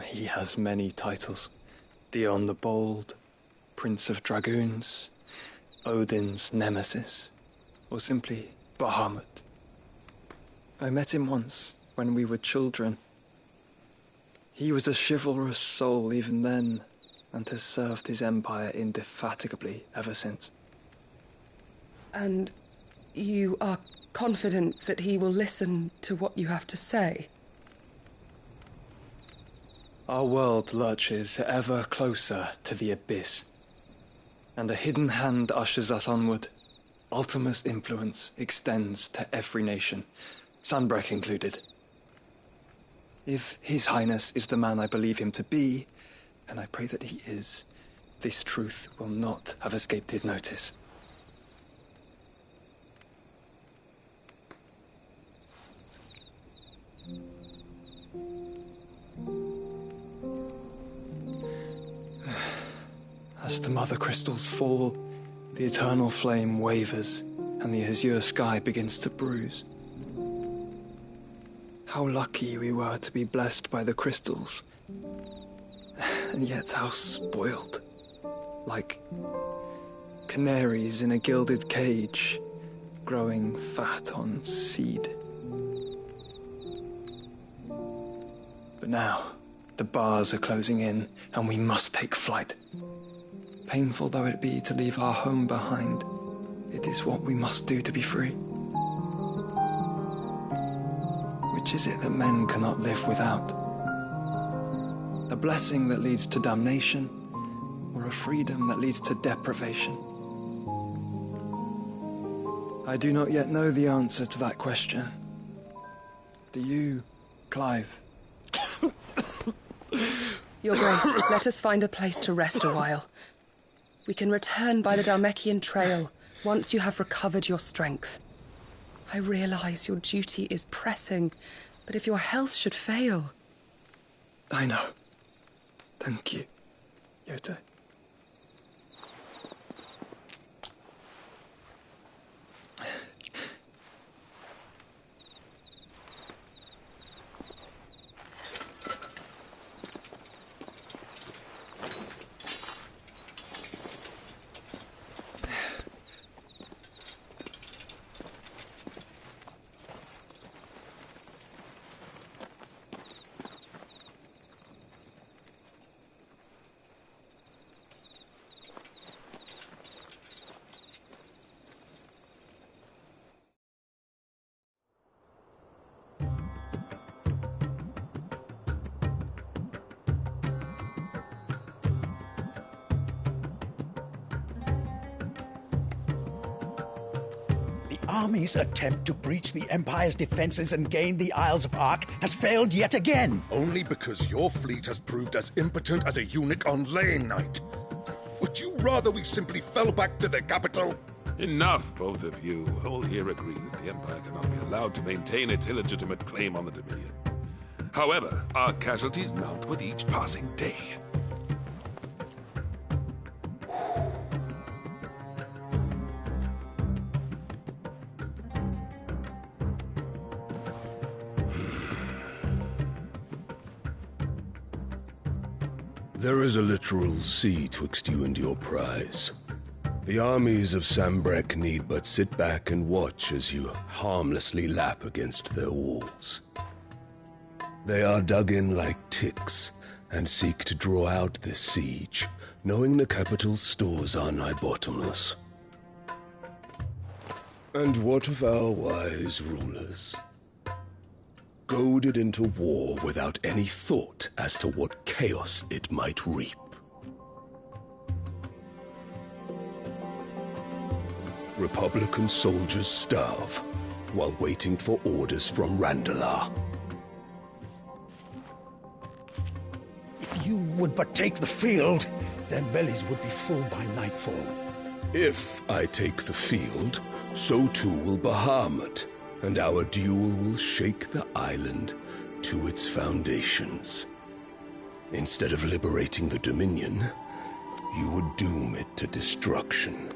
He has many titles. Dion the Bold, Prince of Dragoons, Odin's Nemesis, or simply Bahamut. I met him once, when we were children. He was a chivalrous soul even then, and has served his empire indefatigably ever since. And you are confident that he will listen to what you have to say? Our world lurches ever closer to the abyss, and a hidden hand ushers us onward. Ultima's influence extends to every nation, Sanbrec included. If His Highness is the man I believe him to be, and I pray that he is, this truth will not have escaped his notice. As the mother crystals fall, the eternal flame wavers, and the azure sky begins to bruise. How lucky we were to be blessed by the crystals, and yet how spoiled. Like canaries in a gilded cage, growing fat on seed. But now, the bars are closing in, and we must take flight. Painful though it be to leave our home behind, it is what we must do to be free. Which is it that men cannot live without? A blessing that leads to damnation, or a freedom that leads to deprivation? I do not yet know the answer to that question. Do you, Clive? Your Grace, let us find a place to rest a while. We can return by the Dalmekian trail once you have recovered your strength. I realize your duty is pressing, but if your health should fail... I know. Thank you, Yote. army's attempt to breach the Empire's defenses and gain the Isles of Ark has failed yet again. Only because your fleet has proved as impotent as a eunuch on laying night. Would you rather we simply fell back to the capital? Enough, both of you. All here agree that the Empire cannot be allowed to maintain its illegitimate claim on the Dominion. However, our casualties mount with each passing day. There is a literal sea twixt you and your prize. The armies of Sambrek need but sit back and watch as you harmlessly lap against their walls. They are dug in like ticks and seek to draw out this siege, knowing the capital's stores are nigh bottomless. And what of our wise rulers? Goaded into war without any thought as to what chaos it might reap. Republican soldiers starve while waiting for orders from Randalar. If you would but take the field, their bellies would be full by nightfall. If I take the field, so too will Bahamut, and our duel will shake the island to its foundations. Instead of liberating the Dominion, you would doom it to destruction.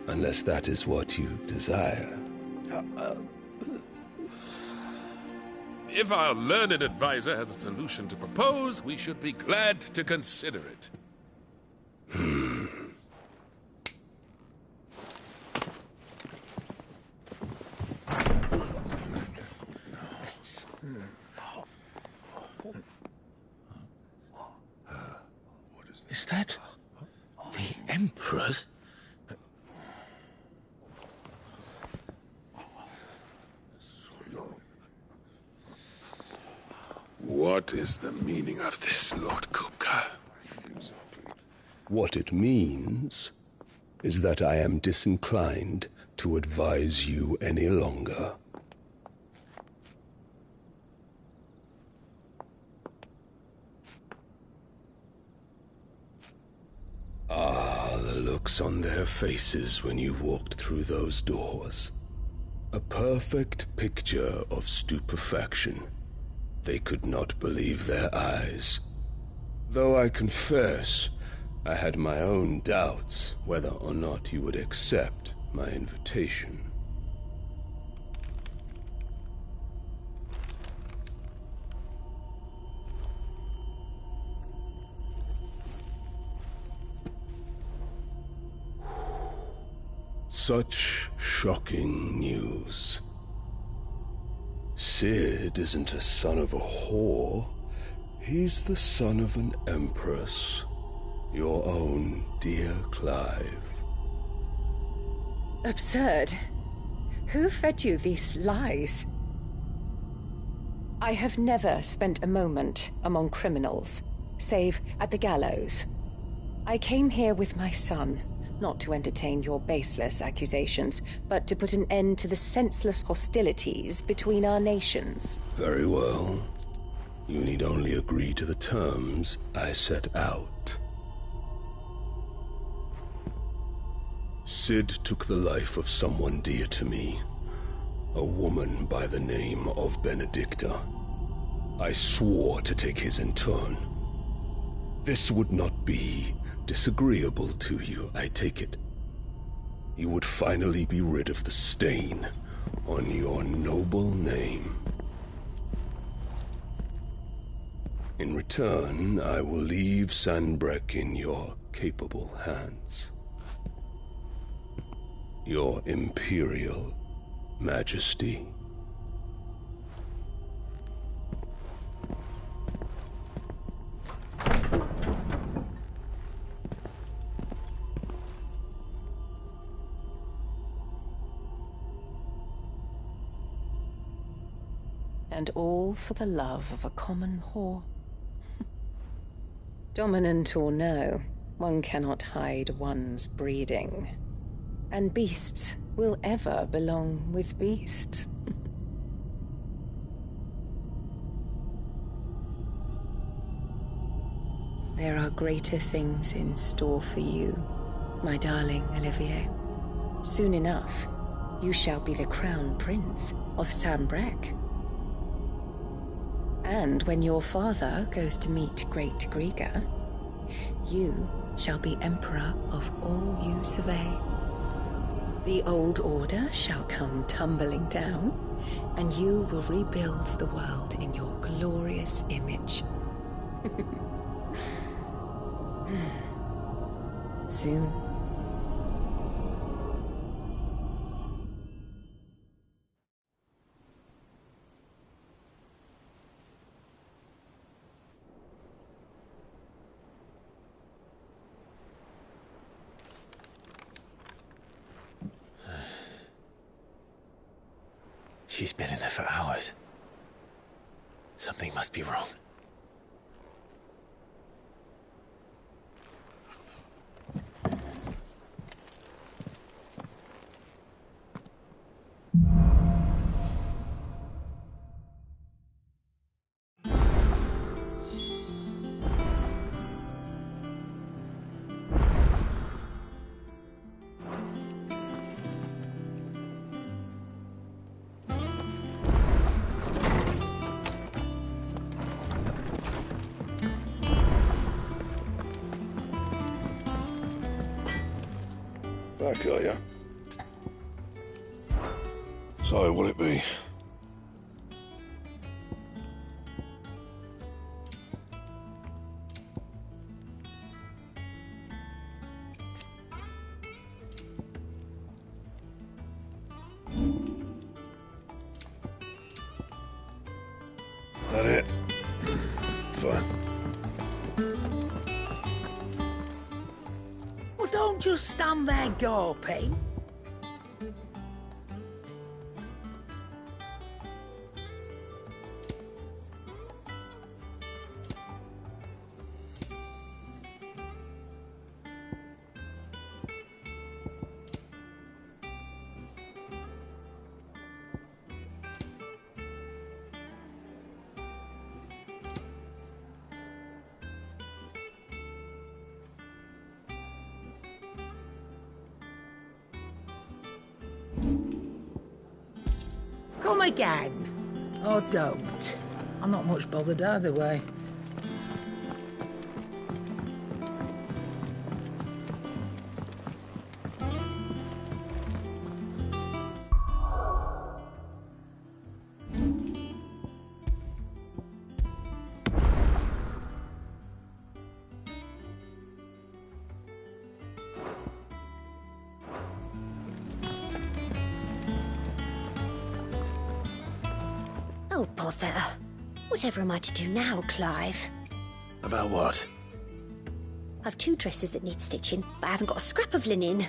Unless that is what you desire. If our learned advisor has a solution to propose, we should be glad to consider it. Is that the Emperor's? What is the meaning of this, Lord Kupka? What it means is that I am disinclined to advise you any longer. Ah, the looks on their faces when you walked through those doors. A perfect picture of stupefaction. They could not believe their eyes. Though I confess, I had my own doubts whether or not you would accept my invitation. Such shocking news. Sid isn't a son of a whore. He's the son of an empress. Your own dear Clive. Absurd. Who fed you these lies? I have never spent a moment among criminals, save at the gallows. I came here with my son, not to entertain your baseless accusations, but to put an end to the senseless hostilities between our nations. Very well. You need only agree to the terms I set out. Sid took the life of someone dear to me, a woman by the name of Benedicta. I swore to take his in turn. This would not be disagreeable to you, I take it. You would finally be rid of the stain on your noble name. In return, I will leave Sanbrek in your capable hands. Your Imperial Majesty. And all for the love of a common whore. Dominant or no, one cannot hide one's breeding. And beasts will ever belong with beasts. There are greater things in store for you, my darling Olivier. Soon enough, you shall be the crown prince of Sambrec. And when your father goes to meet Great Griga, you shall be emperor of all you survey. The old order shall come tumbling down, and you will rebuild the world in your glorious image. Soon. She's been in there for hours. Something must be wrong. Back, are ya? So, what'll it be? That it? Fine. Well, don't just stand there gawping. Come again. Or don't. I'm not much bothered either way. Oh, bother. Whatever am I to do now, Clive? About what? I've 2 dresses that need stitching, but I haven't got a scrap of linen.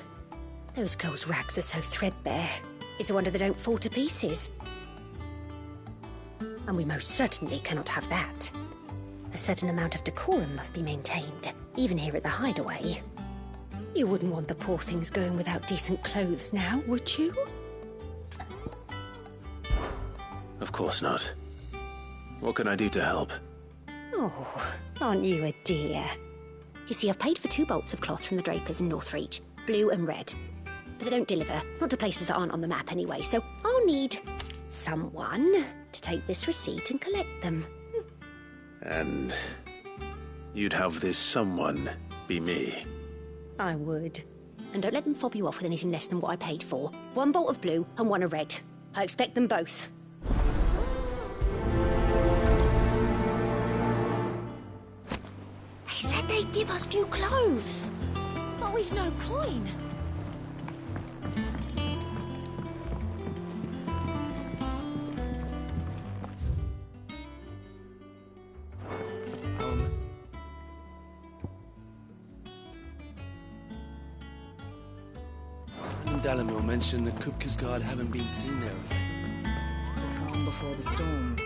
Those girls' rags are so threadbare. It's a wonder they don't fall to pieces. And we most certainly cannot have that. A certain amount of decorum must be maintained, even here at the Hideaway. You wouldn't want the poor things going without decent clothes now, would you? Of course not. What can I do to help? Oh, aren't you a dear? You see, I've paid for 2 bolts of cloth from the drapers in Northreach, blue and red. But they don't deliver, not to places that aren't on the map anyway, so I'll need someone to take this receipt and collect them. And you'd have this someone be me? I would. And don't let them fob you off with anything less than what I paid for. 1 bolt of blue and 1 of red. I expect them both. They said they'd give us new clothes. But we've no coin. Dalamil mentioned the Kupka's guard haven't been seen there again. The calm before the storm.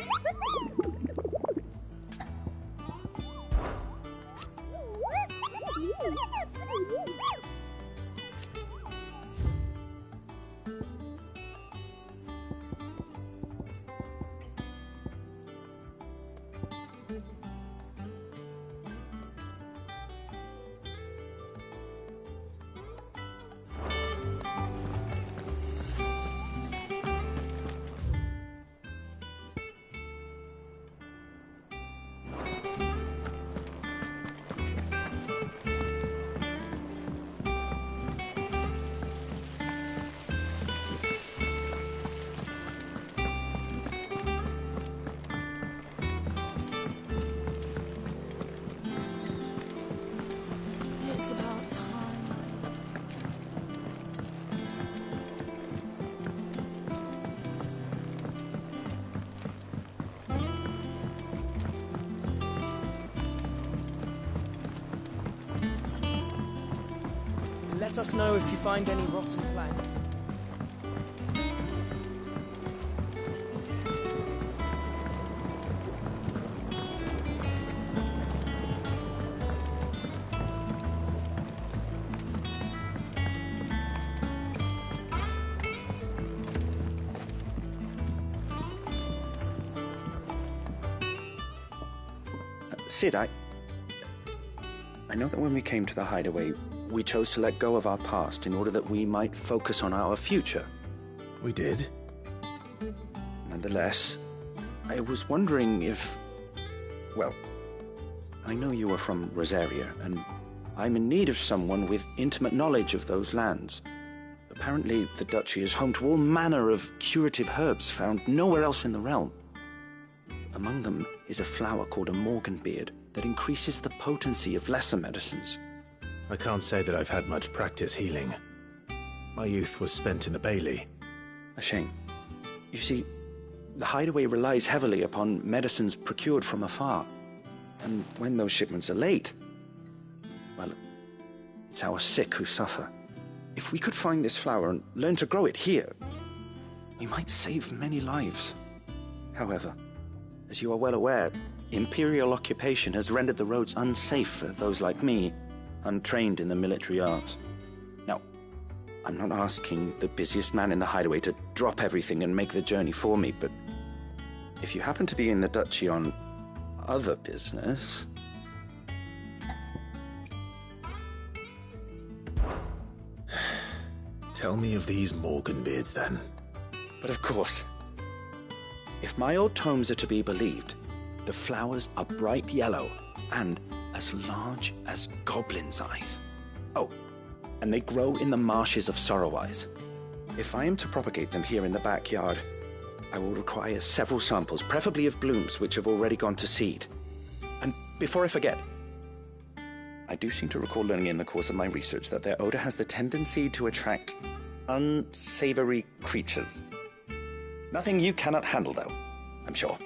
It's about time. Let us know if you find any rotten planks. Sid, I know that when we came to the hideaway, we chose to let go of our past in order that we might focus on our future. We did. Nonetheless, I was wondering if... Well, I know you are from Rosaria, and I'm in need of someone with intimate knowledge of those lands. Apparently, the duchy is home to all manner of curative herbs found nowhere else in the realm. Among them is a flower called a morganbeard that increases the potency of lesser medicines. I can't say that I've had much practice healing. My youth was spent in the Bailey. A shame. You see, the hideaway relies heavily upon medicines procured from afar. And when those shipments are late, well, it's our sick who suffer. If we could find this flower and learn to grow it here, we might save many lives. However, as you are well aware, imperial occupation has rendered the roads unsafe for those like me, untrained in the military arts. Now, I'm not asking the busiest man in the hideaway to drop everything and make the journey for me, but if you happen to be in the duchy on other business... Tell me of these morganbeards, then. But of course. If my old tomes are to be believed, the flowers are bright yellow and as large as goblins' eyes. Oh, and they grow in the marshes of Sorrowise. If I am to propagate them here in the backyard, I will require several samples, preferably of blooms which have already gone to seed. And before I forget, I do seem to recall learning in the course of my research that their odor has the tendency to attract unsavory creatures. Nothing you cannot handle, though, I'm sure.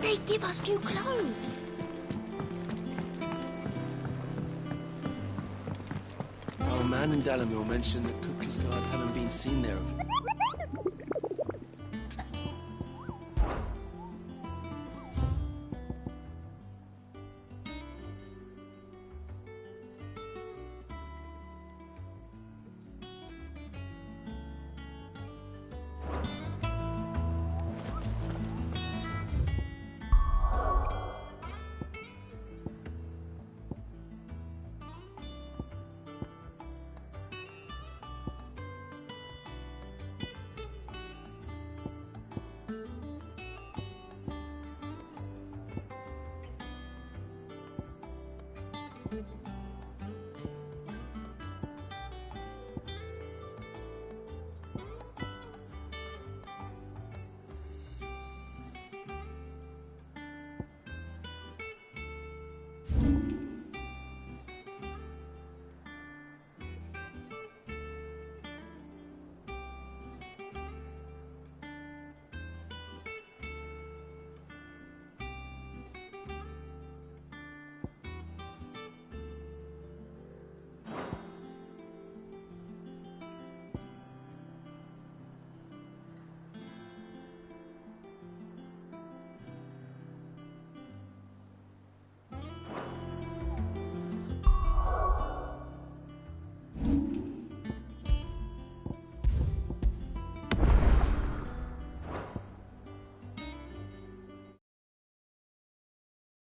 They give us new clothes. Our man in Dalamil mentioned that Kupka's guard hadn't been seen there.